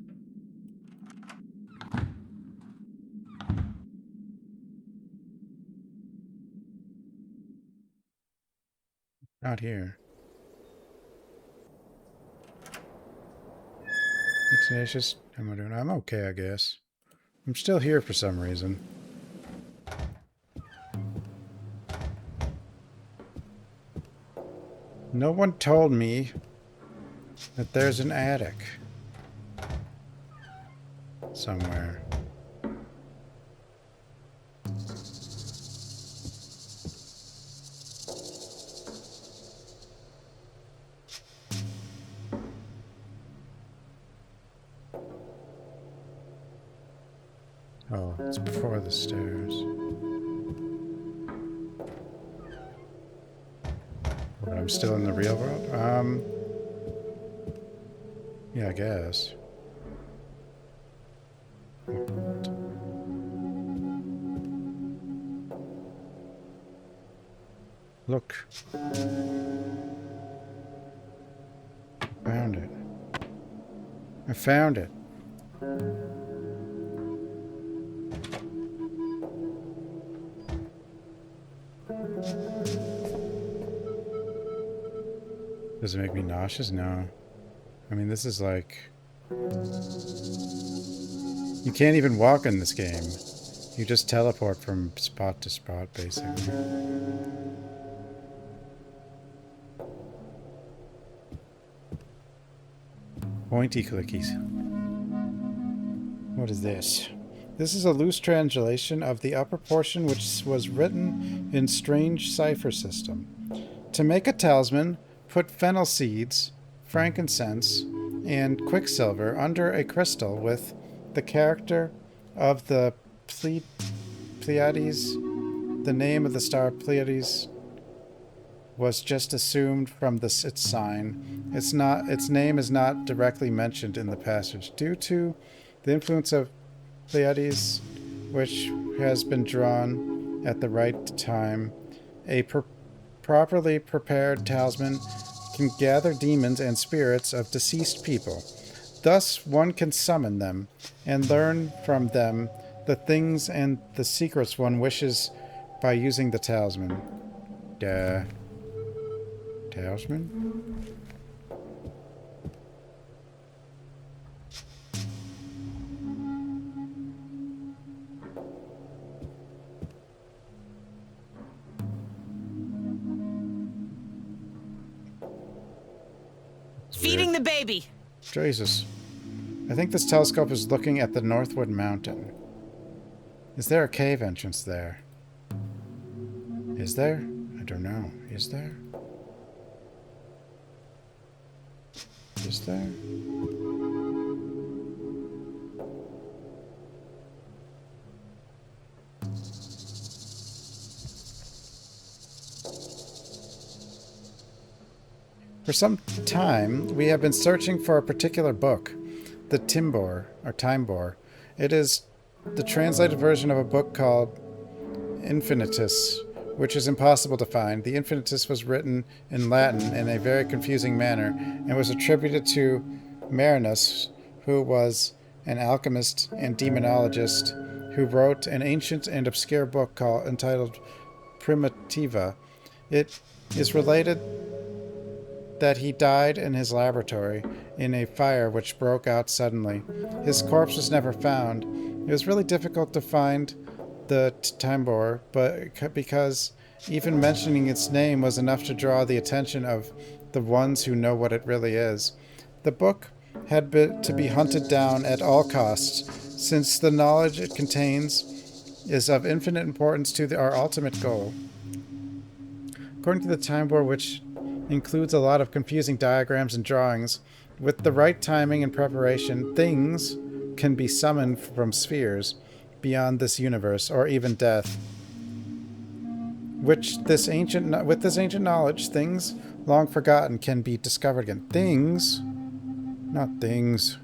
Not here. Tenacious. How am I doing? I'm okay, I guess. I'm still here for some reason. No one told me that there's an attic somewhere. Oh, it's before the stairs. But I'm still in the real world? Yeah, I guess. Look. Found it. I found it. Does it make me nauseous? No. I mean, this is like... You can't even walk in this game. You just teleport from spot to spot, basically. Pointy clickies. What is this? This is a loose translation of the upper portion which was written in strange cipher system. To make a talisman, put fennel seeds, frankincense, and quicksilver under a crystal with the character of the Pleiades. The name of the star Pleiades was just assumed from its sign. Its name is not directly mentioned in the passage due to the influence of Pleiades, which has been drawn at the right time. A properly prepared talisman can gather demons and spirits of deceased people. Thus, one can summon them and learn from them the things and the secrets one wishes by using the talisman. Talisman? Feeding the baby. Jesus. I think this telescope is looking at the Northwood Mountain. Is there a cave entrance there? Is there? I don't know. Is there? Is there? For some time, we have been searching for a particular book, the Timebor. It is the translated version of a book called Infinitus, which is impossible to find. The Infinitus was written in Latin in a very confusing manner and was attributed to Marinus, who was an alchemist and demonologist who wrote an ancient and obscure book entitled Primitiva. It is related that he died in his laboratory in a fire which broke out suddenly. His corpse was never found. It was really difficult to find the tambour, but because even mentioning its name was enough to draw the attention of the ones who know what it really is. The book had to be hunted down at all costs, since the knowledge it contains is of infinite importance to our ultimate goal. According to the tambour, which includes a lot of confusing diagrams and drawings, with the right timing and preparation, things can be summoned from spheres beyond this universe, or even death. With this ancient knowledge, things long forgotten can be discovered again. Things, not things.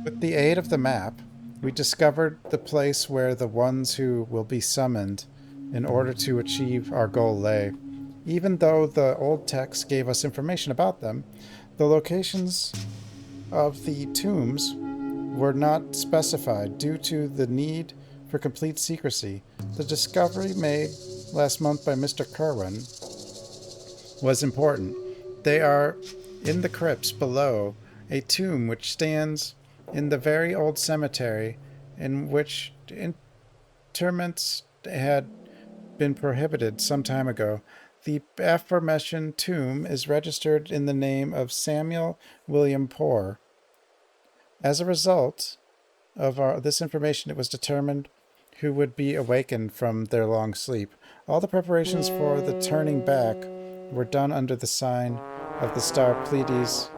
With the aid of the map, we discovered the place where the ones who will be summoned in order to achieve our goal lay. Even though the old text gave us information about them, the locations of the tombs were not specified due to the need for complete secrecy. The discovery made last month by Mr. Kerwin was important. They are in the crypts below a tomb which stands in the very old cemetery in which interments had been prohibited some time ago. The aforementioned tomb is registered in the name of Samuel William Poor. As a result of this information, it was determined who would be awakened from their long sleep. All the preparations for the turning back were done under the sign of the star Pleiades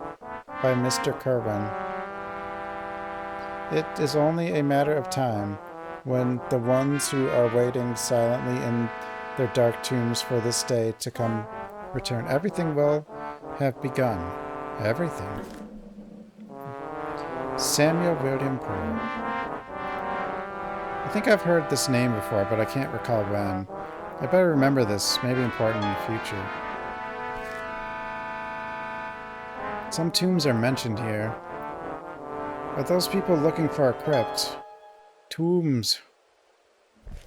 by Mr. Kerwin. It is only a matter of time when the ones who are waiting silently in their dark tombs for this day to come return. Everything will have begun. Everything. Samuel William Poor. I think I've heard this name before, but I can't recall when. I better remember this. Maybe important in the future. Some tombs are mentioned here. Are those people looking for a crypt? Tombs.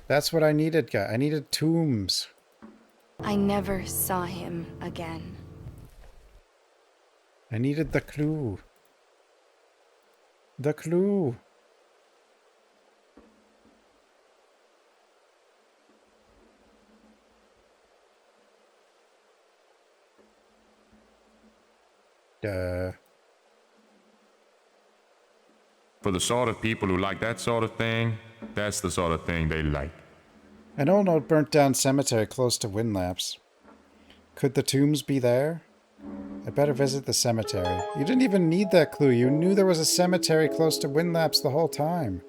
That's what I needed, guy. I needed tombs. I never saw him again. I needed the clue. The clue. For the sort of people who like that sort of thing, that's the sort of thing they like. An old burnt down cemetery close to Windlaps. Could the tombs be there? I better visit the cemetery. You didn't even need that clue. You knew there was a cemetery close to Windlaps the whole time.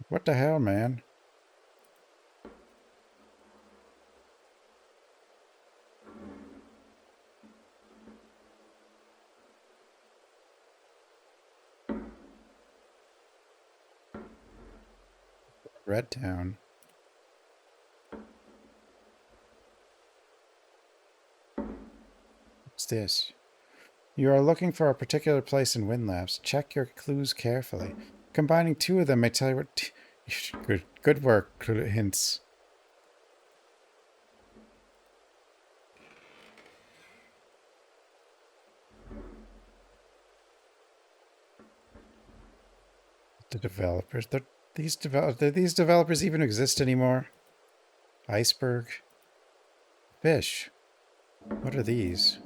What the hell, man? Red Town. What's this? You are looking for a particular place in Windlaps. Check your clues carefully. Combining two of them may tell you what... Good work, hints. The developers... Do these developers even exist anymore? Iceberg. Fish. What are these?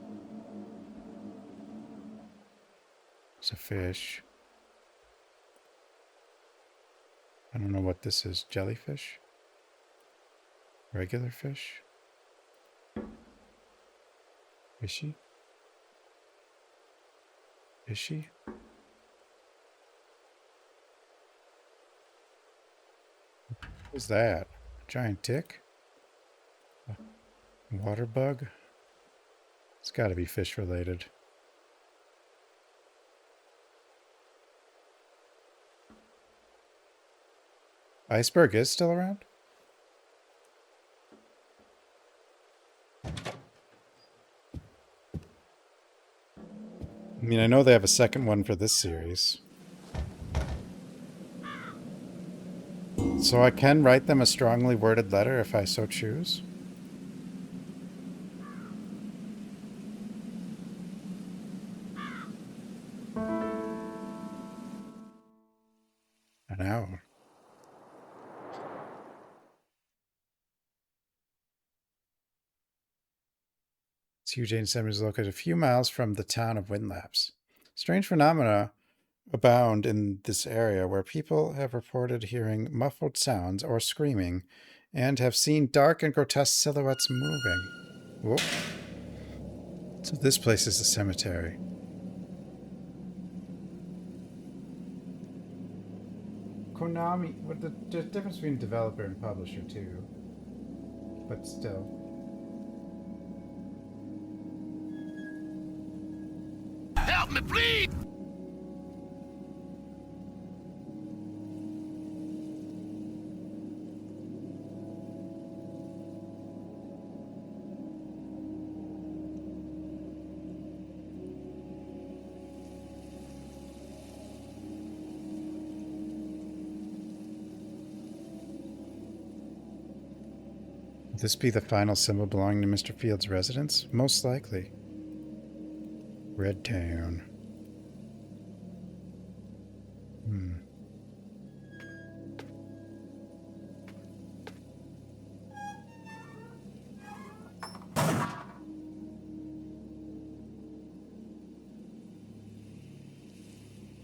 It's a fish. I don't know what this is. Jellyfish? Regular fish? Fishy? Fishy? What's that? Giant tick? Water bug? It's got to be fish related. Iceberg is still around? I mean, I know they have a second one for this series. So I can write them a strongly worded letter if I so choose? An owl. This huge ancient cemetery is located a few miles from the town of Windlaps. Strange phenomena abound in this area where people have reported hearing muffled sounds or screaming and have seen dark and grotesque silhouettes moving. Whoa. So this place is a cemetery. Konami, what the difference between developer and publisher too, but still. Help me, please! Would this be the final symbol belonging to Mr. Field's residence? Most likely. Red Town.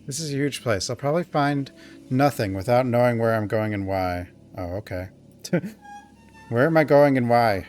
This is a huge place. I'll probably find nothing without knowing where I'm going and why. Oh, okay. Where am I going and why?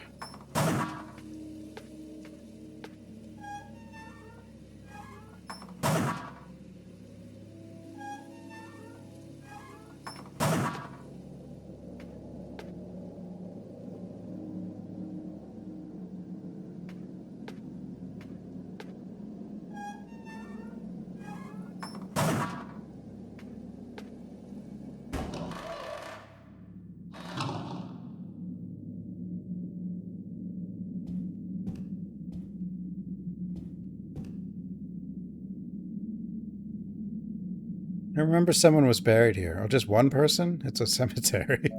I remember someone was buried here. Oh, just one person? It's a cemetery.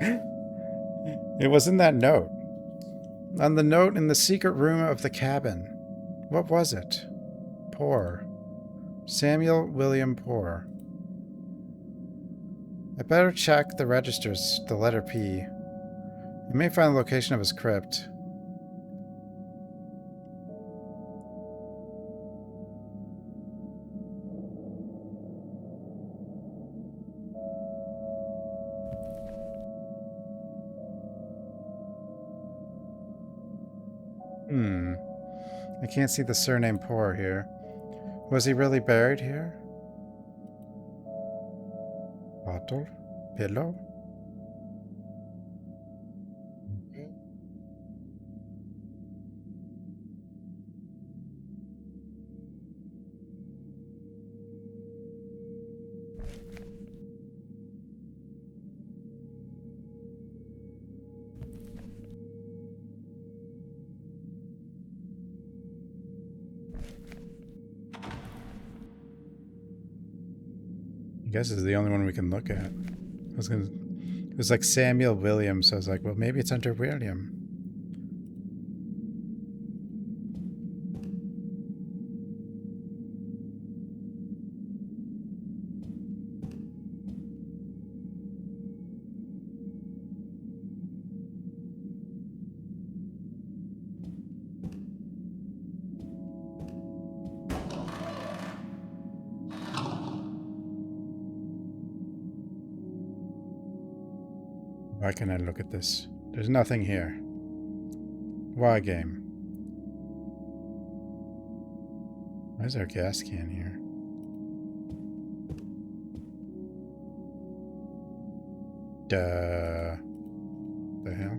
It was in that note. On the note in the secret room of the cabin. What was it? Poor. Samuel William Poor. I better check the registers, the letter P. I may find the location of his crypt. I can't see the surname Poor here. Was he really buried here? Bottle? Pillow? I guess this is the only one we can look at. It was like Samuel Williams, so I was like, well, maybe it's under William. Why can I look at this? There's nothing here. Why game? Why is there a gas can here? Duh. The hell?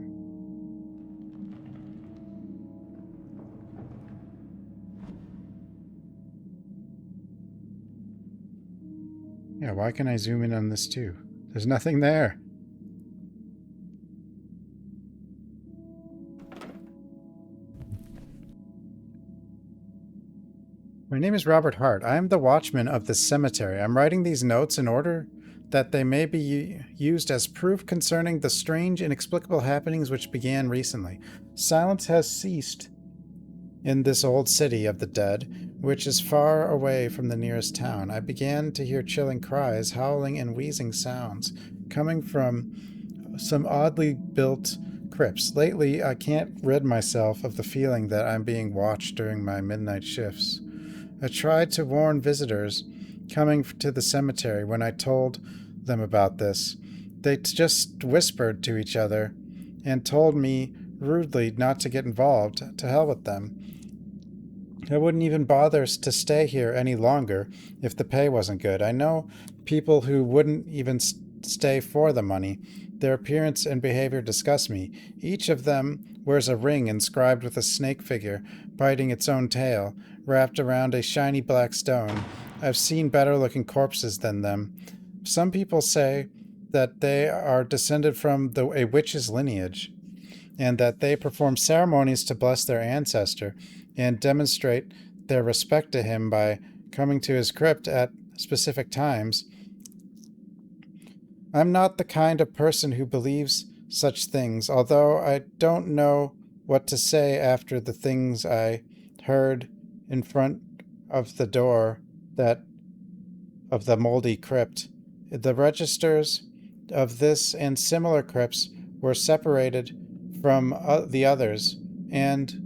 Yeah, why can I zoom in on this too? There's nothing there. My name is Robert Hart. I am the watchman of this cemetery. I'm writing these notes in order that they may be used as proof concerning the strange, inexplicable happenings which began recently. Silence has ceased in this old city of the dead, which is far away from the nearest town. I began to hear chilling cries, howling, and wheezing sounds coming from some oddly built crypts. Lately, I can't rid myself of the feeling that I'm being watched during my midnight shifts. I tried to warn visitors coming to the cemetery when I told them about this. They just whispered to each other and told me rudely not to get involved. To hell with them. I wouldn't even bother to stay here any longer if the pay wasn't good. I know people who wouldn't even stay for the money. Their appearance and behavior disgust me. Each of them wears a ring inscribed with a snake figure biting its own tail, wrapped around a shiny black stone. I've seen better-looking corpses than them. Some people say that they are descended from a witch's lineage, and that they perform ceremonies to bless their ancestor and demonstrate their respect to him by coming to his crypt at specific times. I'm not the kind of person who believes such things, although I don't know what to say after the things I heard in front of the door of the moldy crypt. The registers of this and similar crypts were separated from the others and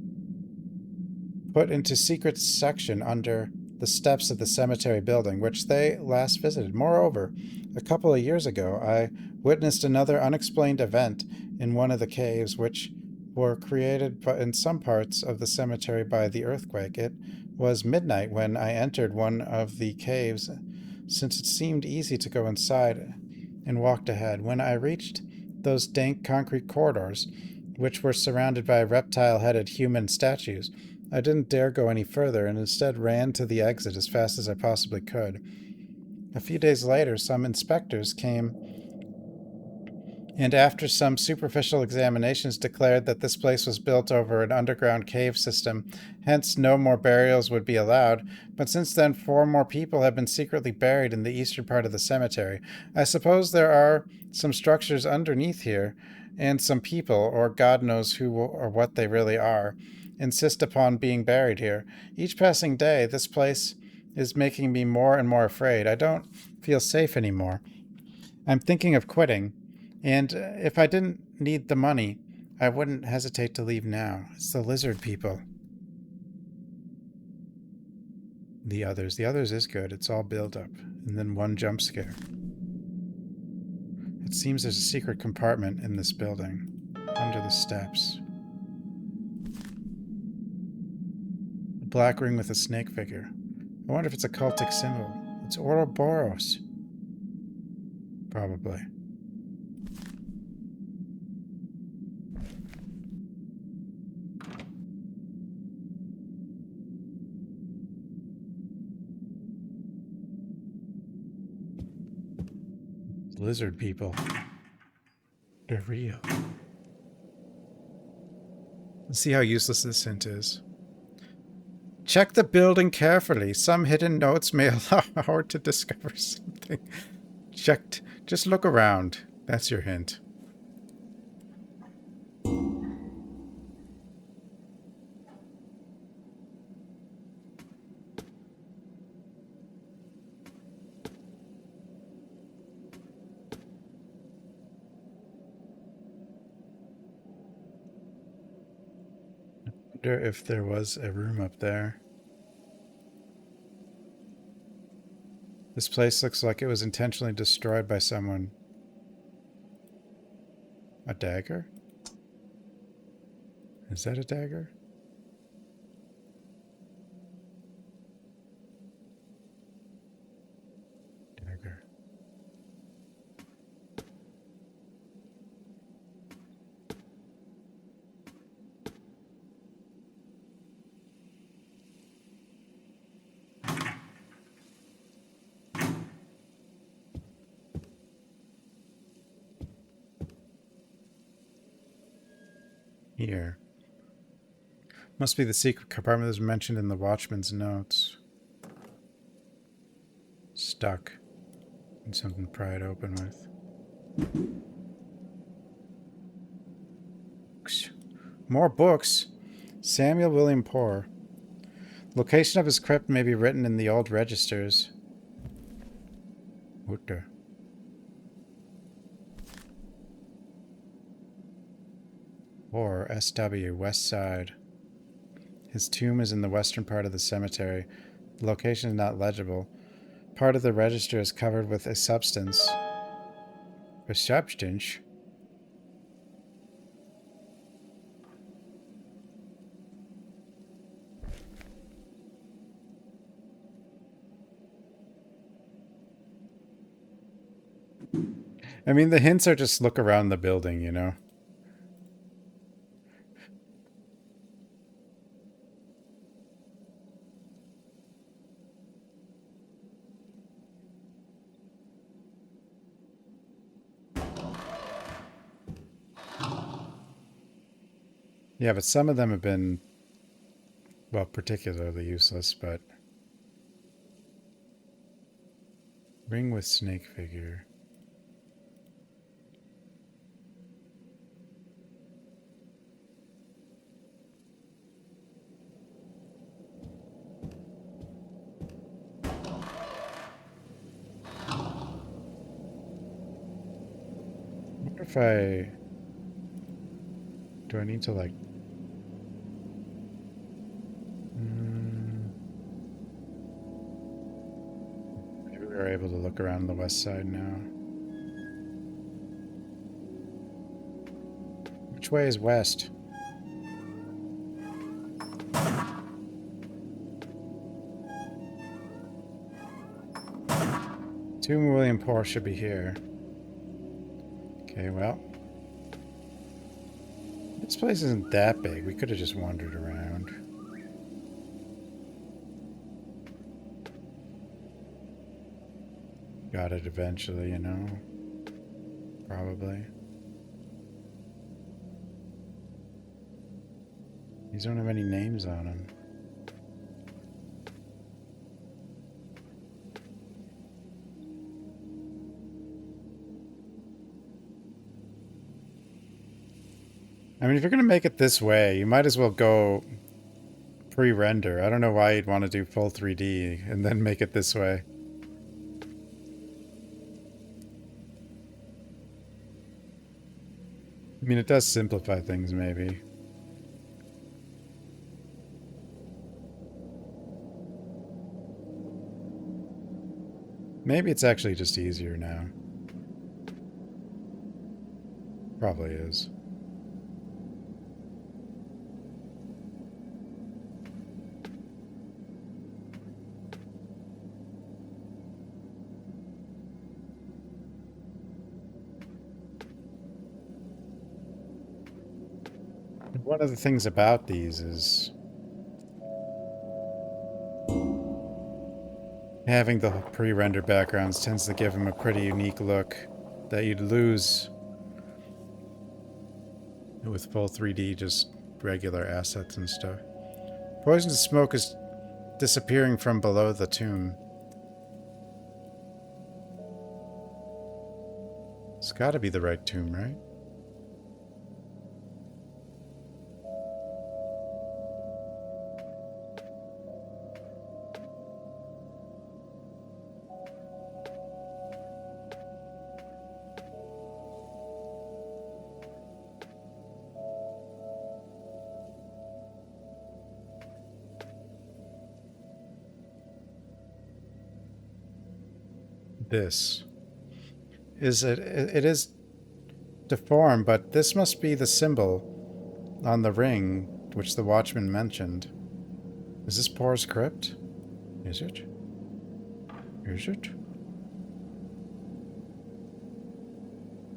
put into secret section under the steps of the cemetery building, which they last visited. Moreover, a couple of years ago, I witnessed another unexplained event in one of the caves, which were created in some parts of the cemetery by the earthquake. It was midnight when I entered one of the caves, since it seemed easy to go inside, and walked ahead. When I reached those dank concrete corridors, which were surrounded by reptile-headed human statues, I didn't dare go any further and instead ran to the exit as fast as I possibly could. A few days later, some inspectors came and after some superficial examinations declared that this place was built over an underground cave system, hence no more burials would be allowed, but since then 4 more people have been secretly buried in the eastern part of the cemetery. I suppose there are some structures underneath here, and some people, or God knows who or what they really are, insist upon being buried here. Each passing day, this place is making me more and more afraid. I don't feel safe anymore. I'm thinking of quitting, and if I didn't need the money, I wouldn't hesitate to leave now. It's the lizard people. The others. The others is good. It's all build up. And then one jump scare. It seems there's a secret compartment in this building. Under the steps. A black ring with a snake figure. I wonder if it's a cultic symbol. It's Ouroboros. Probably. Lizard people. They're real. Let's see how useless this hint is. Check the building carefully. Some hidden notes may allow Howard to discover something. Checked. Just look around. That's your hint. I wonder if there was a room up there. This place looks like it was intentionally destroyed by someone. A dagger? Is that a dagger? Dagger. Here. Must be the secret compartment that was mentioned in the Watchman's notes. Stuck. And something to pry it open with. More books. Samuel William Poor. Location of his crypt may be written in the old registers. What the? Or SW, West Side. His tomb is in the western part of the cemetery. The location is not legible. Part of the register is covered with a substance. A substance? I mean, the hints are just look around the building, you know? Yeah, but some of them have been, well, particularly useless, but... Ring with snake figure. I wonder if I... Do I need to, like... Maybe we're able to look around the west side now. Which way is west? Tomb William Poor should be here. Okay, well. This place isn't that big. We could have just wandered around. Got it eventually, you know? Probably. These don't have any names on them. I mean, if you're going to make it this way, you might as well go pre-render. I don't know why you'd want to do full 3D and then make it this way. I mean, it does simplify things, maybe. Maybe it's actually just easier now. Probably is. One of the things about these is having the pre-rendered backgrounds tends to give them a pretty unique look that you'd lose with full 3D, just regular assets and stuff. Poisonous smoke is disappearing from below the tomb. It's gotta be the right tomb, right? This is it is deformed, but this must be the symbol on the ring which the watchman mentioned. Is this Poor's crypt? Is it? Is it?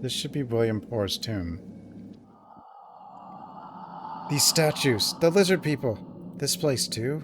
This should be William Poor's tomb. These statues, the lizard people. This place too?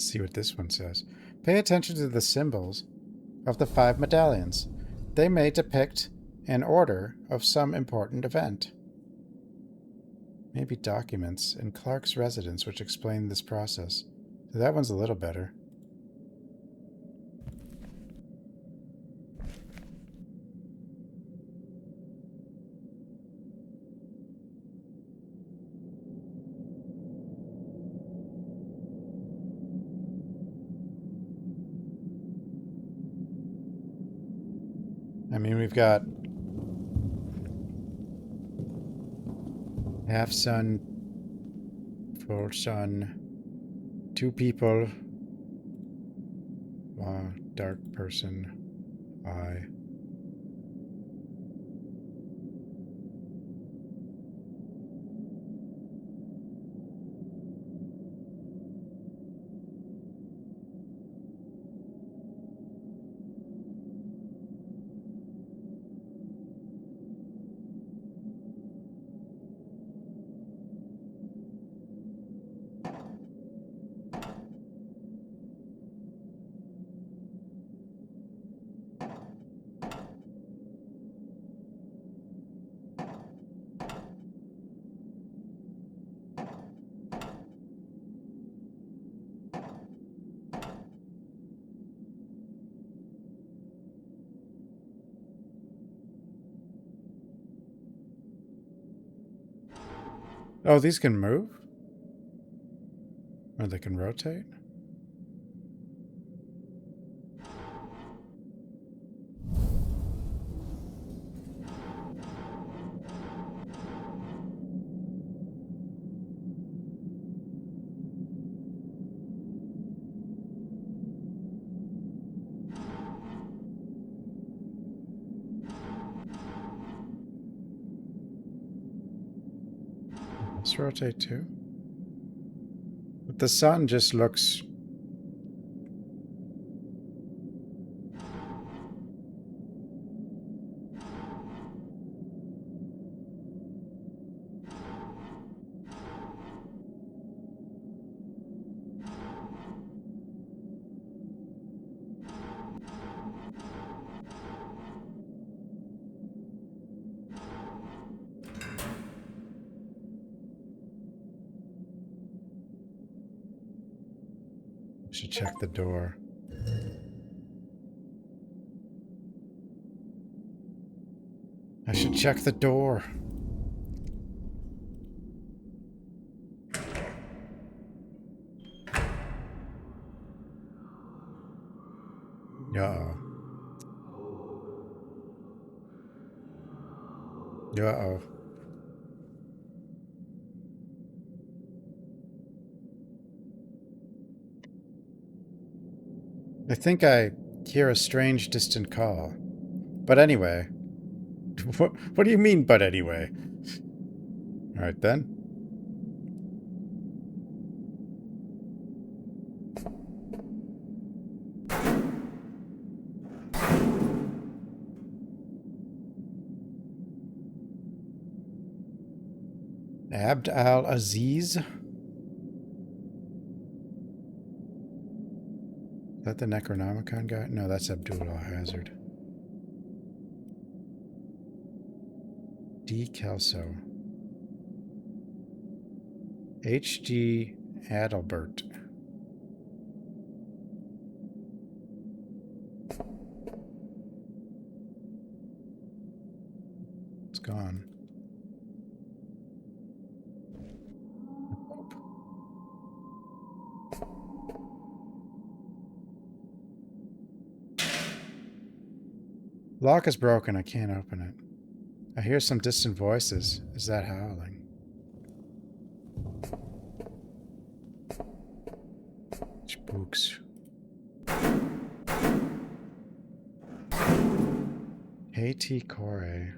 Let's see what this one says. Pay attention to the symbols of the 5 medallions. They may depict an order of some important event. Maybe documents in Clark's residence which explain this process. So that one's a little better. I mean, we've got half sun, full sun, 2 people, dark person, eye. Oh, these can move? Or they can rotate? Let's rotate too. But the sun just looks... Should check the door. I should check the door. Uh-oh. Uh-oh. I think I hear a strange distant call. But anyway. What do you mean, but anyway? Alright then. Abd al-Aziz? Is that the Necronomicon guy? No, that's Abdul al-Hazard. D. Kelso. H.G. Adalbert. It's gone. Lock is broken. I can't open it. I hear some distant voices. Is that howling? Spooks. Haiti Corey.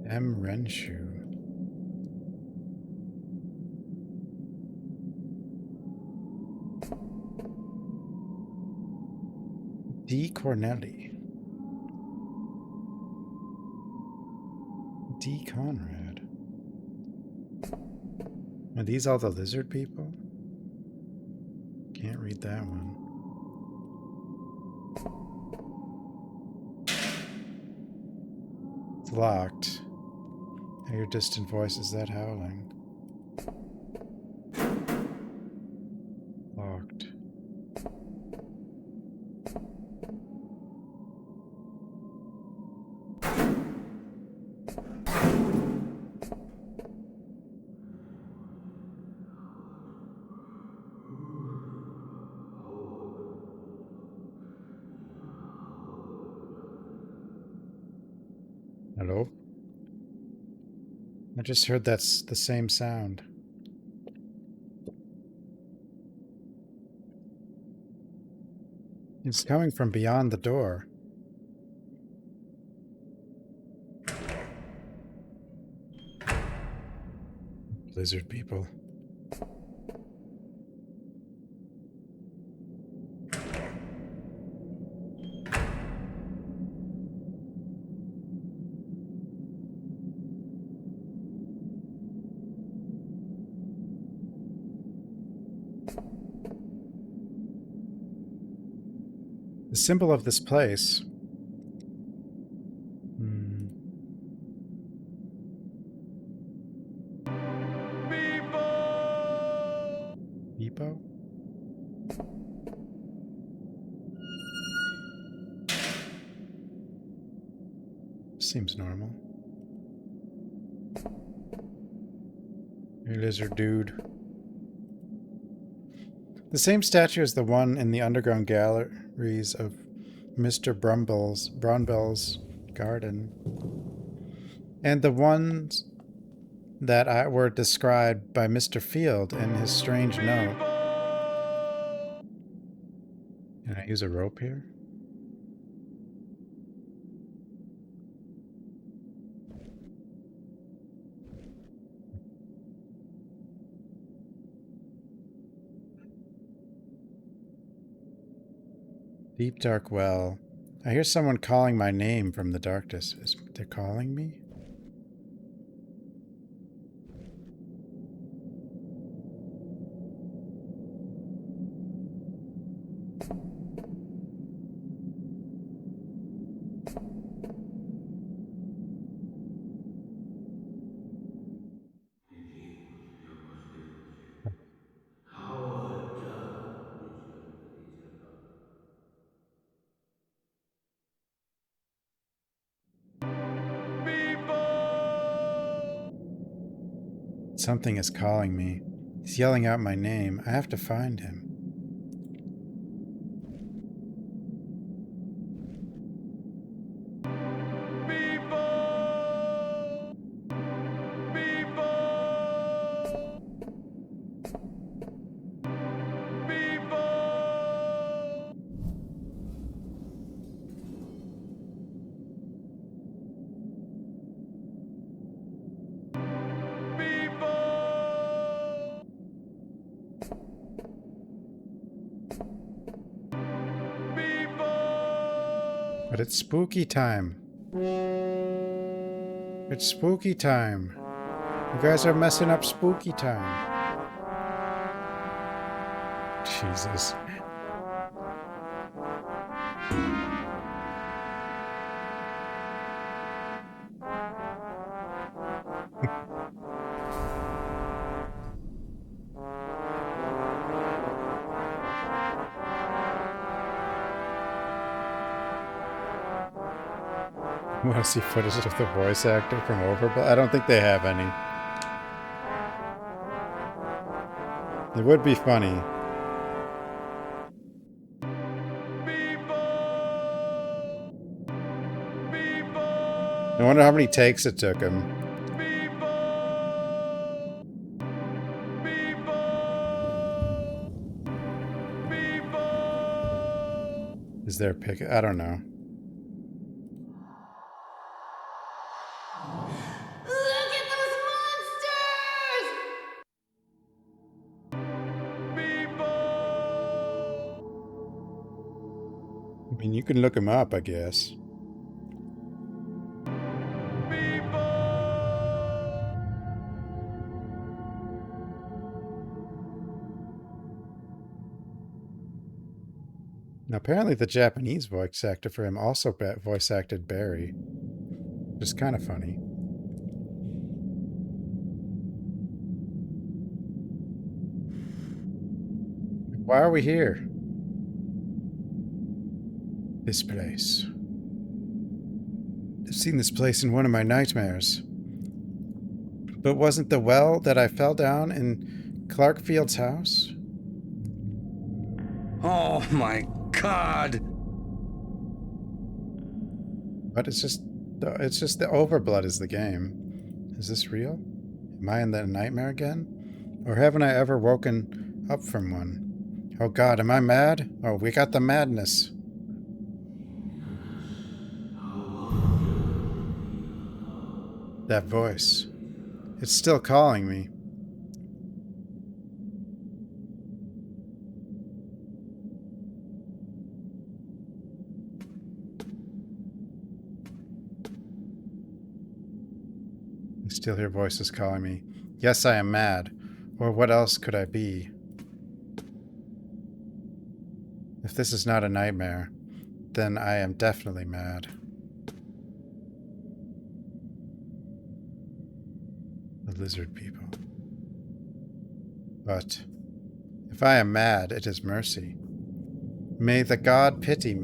M. Renshu. D. Corneli. D. Conrad. Are these all the lizard people? Can't read that one. It's locked. I hear distant voices. That howling. Locked. Hello? I just heard that's the same sound. It's coming from beyond the door. Lizard people. The symbol of this place. Beepo? Seems normal. Hey, lizard dude. The same statue as the one in the underground galleries of Mr. Brunbell's garden. And the ones that were described by Mr. Field in his strange note. Can I use a rope here? Deep dark well. I hear someone calling my name from the darkness. They're calling me? Something is calling me. He's yelling out my name. I have to find him. But it's spooky time. It's spooky time. You guys are messing up spooky time. Jesus. I want to see footage of the voice actor from Overblood. I don't think they have any. It would be funny. I wonder how many takes it took him. Is there a pic? I don't know. I mean, you can look him up, I guess. Now, apparently the Japanese voice actor for him also voice acted Barry. Which is kind of funny. Why are we here? This place. I've seen this place in one of my nightmares. But wasn't the well that I fell down in Clarkfield's house? Oh my god! But it's just the overblood is the game. Is this real? Am I in the nightmare again? Or haven't I ever woken up from one? Oh god, am I mad? Oh, we got the madness. That voice. It's still calling me. I still hear voices calling me. Yes, I am mad. Or what else could I be? If this is not a nightmare, then I am definitely mad. The lizard people. But if I am mad, it is mercy. May the god pity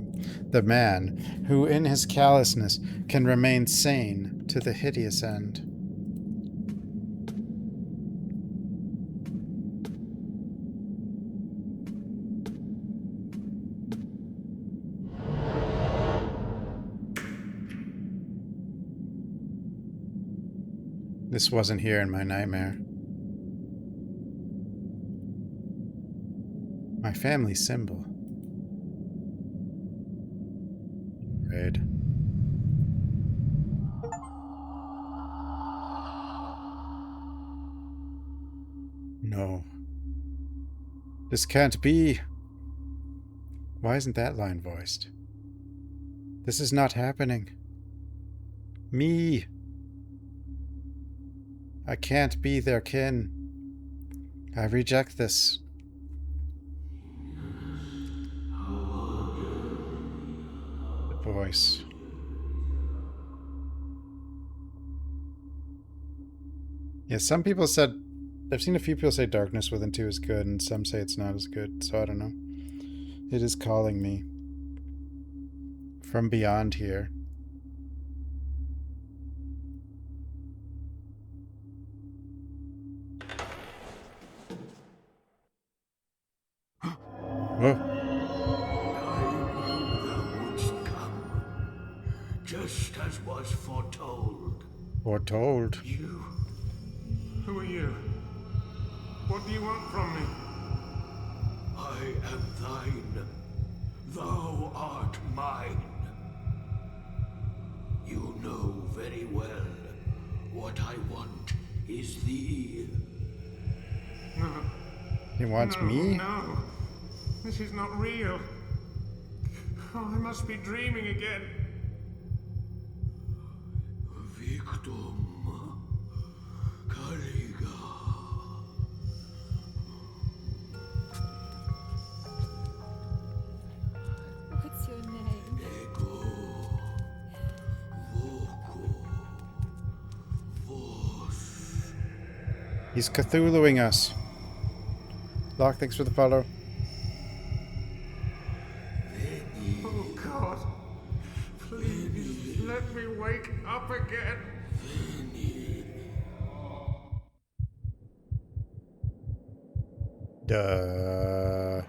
the man who in his callousness can remain sane to the hideous end. This wasn't here in my nightmare. My family symbol. Red. No. This can't be. Why isn't that line voiced? This is not happening. Me. I can't be their kin. I reject this. The voice. Yeah, some people said... I've seen a few people say Darkness Within 2 is good, and some say it's not as good, so I don't know. It is calling me. From beyond here. Whoa. Thou wouldst come, just as was foretold. Foretold? You? Who are you? What do you want from me? I am thine. Thou art mine. You know very well what I want is thee. No. He wants me? No. This is not real. Oh, I must be dreaming again. Victum Caliga. What's your name? Ego Voco Vos. He's Cthulhuing us. Locke, thanks for the follow. Oh God. Please let me wake up again. Duh.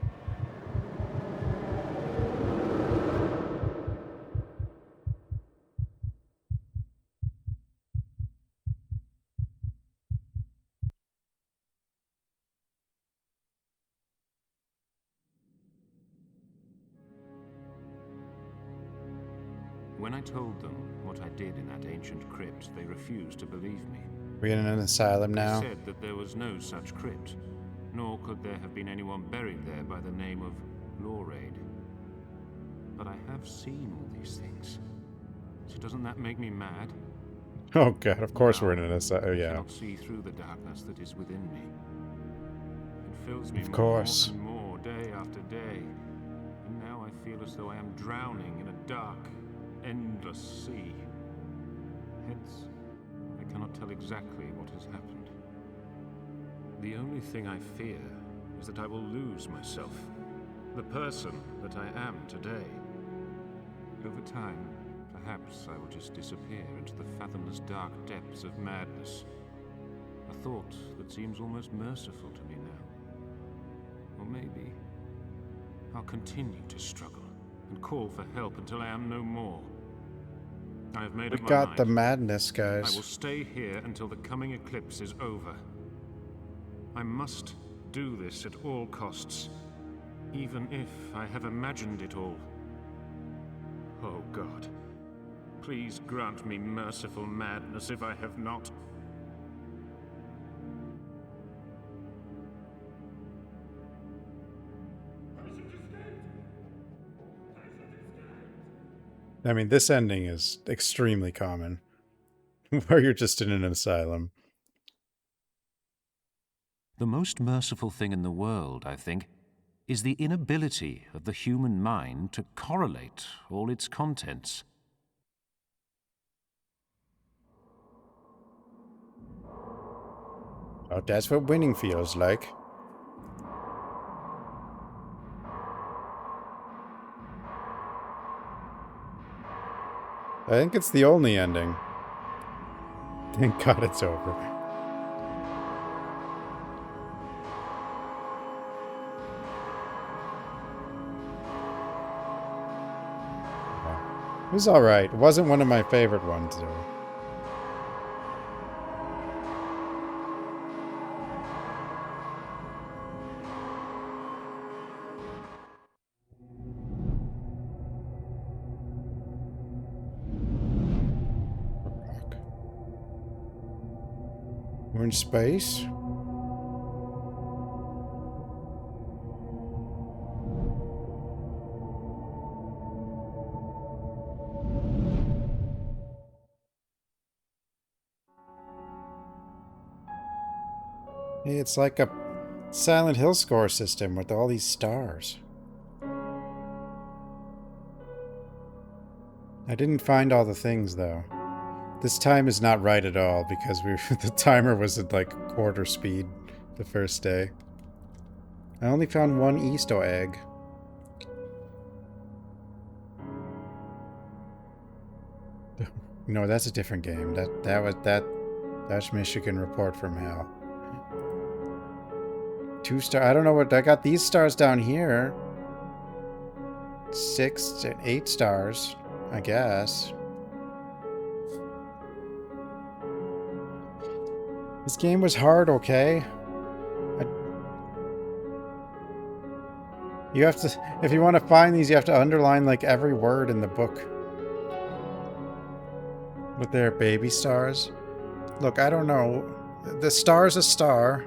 When I told them what I did in that ancient crypt, they refused to believe me. We're in an asylum now. They said that there was no such crypt, nor could there have been anyone buried there by the name of Loreid. But I have seen all these things. So doesn't that make me mad? Oh god, of course we're in an asylum. I Yeah. cannot see through the darkness that is within me. It fills me Of course. more and more day after day. And now I feel as though I am drowning in a dark, endless sea. Hence, I cannot tell exactly what has happened. The only thing I fear is that I will lose myself, the person that I am today. Over time, perhaps I will just disappear into the fathomless dark depths of madness. A thought that seems almost merciful to me now. Or maybe I'll continue to struggle and call for help until I am no more. I have made up my mind. We got the madness, I guys. will stay here until the coming eclipse is over. I must do this at all costs, even if I have imagined it all. Oh God, please grant me merciful madness if I have not. I mean, this ending is extremely common, where you're just in an asylum. The most merciful thing in the world, I think, is the inability of the human mind to correlate all its contents. Oh, that's what winning feels like. I think it's the only ending. Thank God it's over. It was alright. It wasn't one of my favorite ones, though. We're in space? Hey, it's like a Silent Hill score system with all these stars. I didn't find all the things, though. This time is not right at all because the timer was at like quarter speed the first day. I only found one Easter egg. No, that's a different game. That's Michigan Report from Hell. 2 star. I don't know what I got these stars down here. 6 to 8 stars, I guess. This game was hard, okay? You have to, if you want to find these, you have to underline like every word in the book. With their baby stars. Look, I don't know. The star's a star.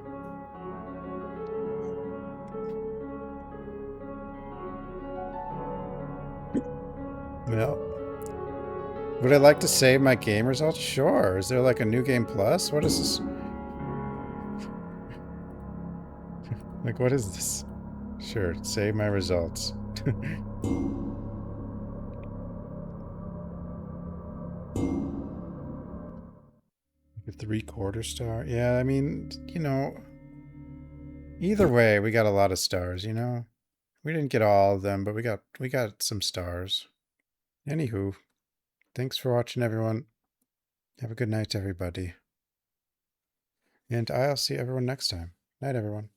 Well, would I like to save my game results? Sure. Is there like a new game plus? What is this? Like, what is this? Sure, save my results. A 3/4 star? Yeah, I mean, you know, either way, we got a lot of stars, you know? We didn't get all of them, but we got some stars. Anywho, thanks for watching, everyone. Have a good night, everybody. And I'll see everyone next time. Night, everyone.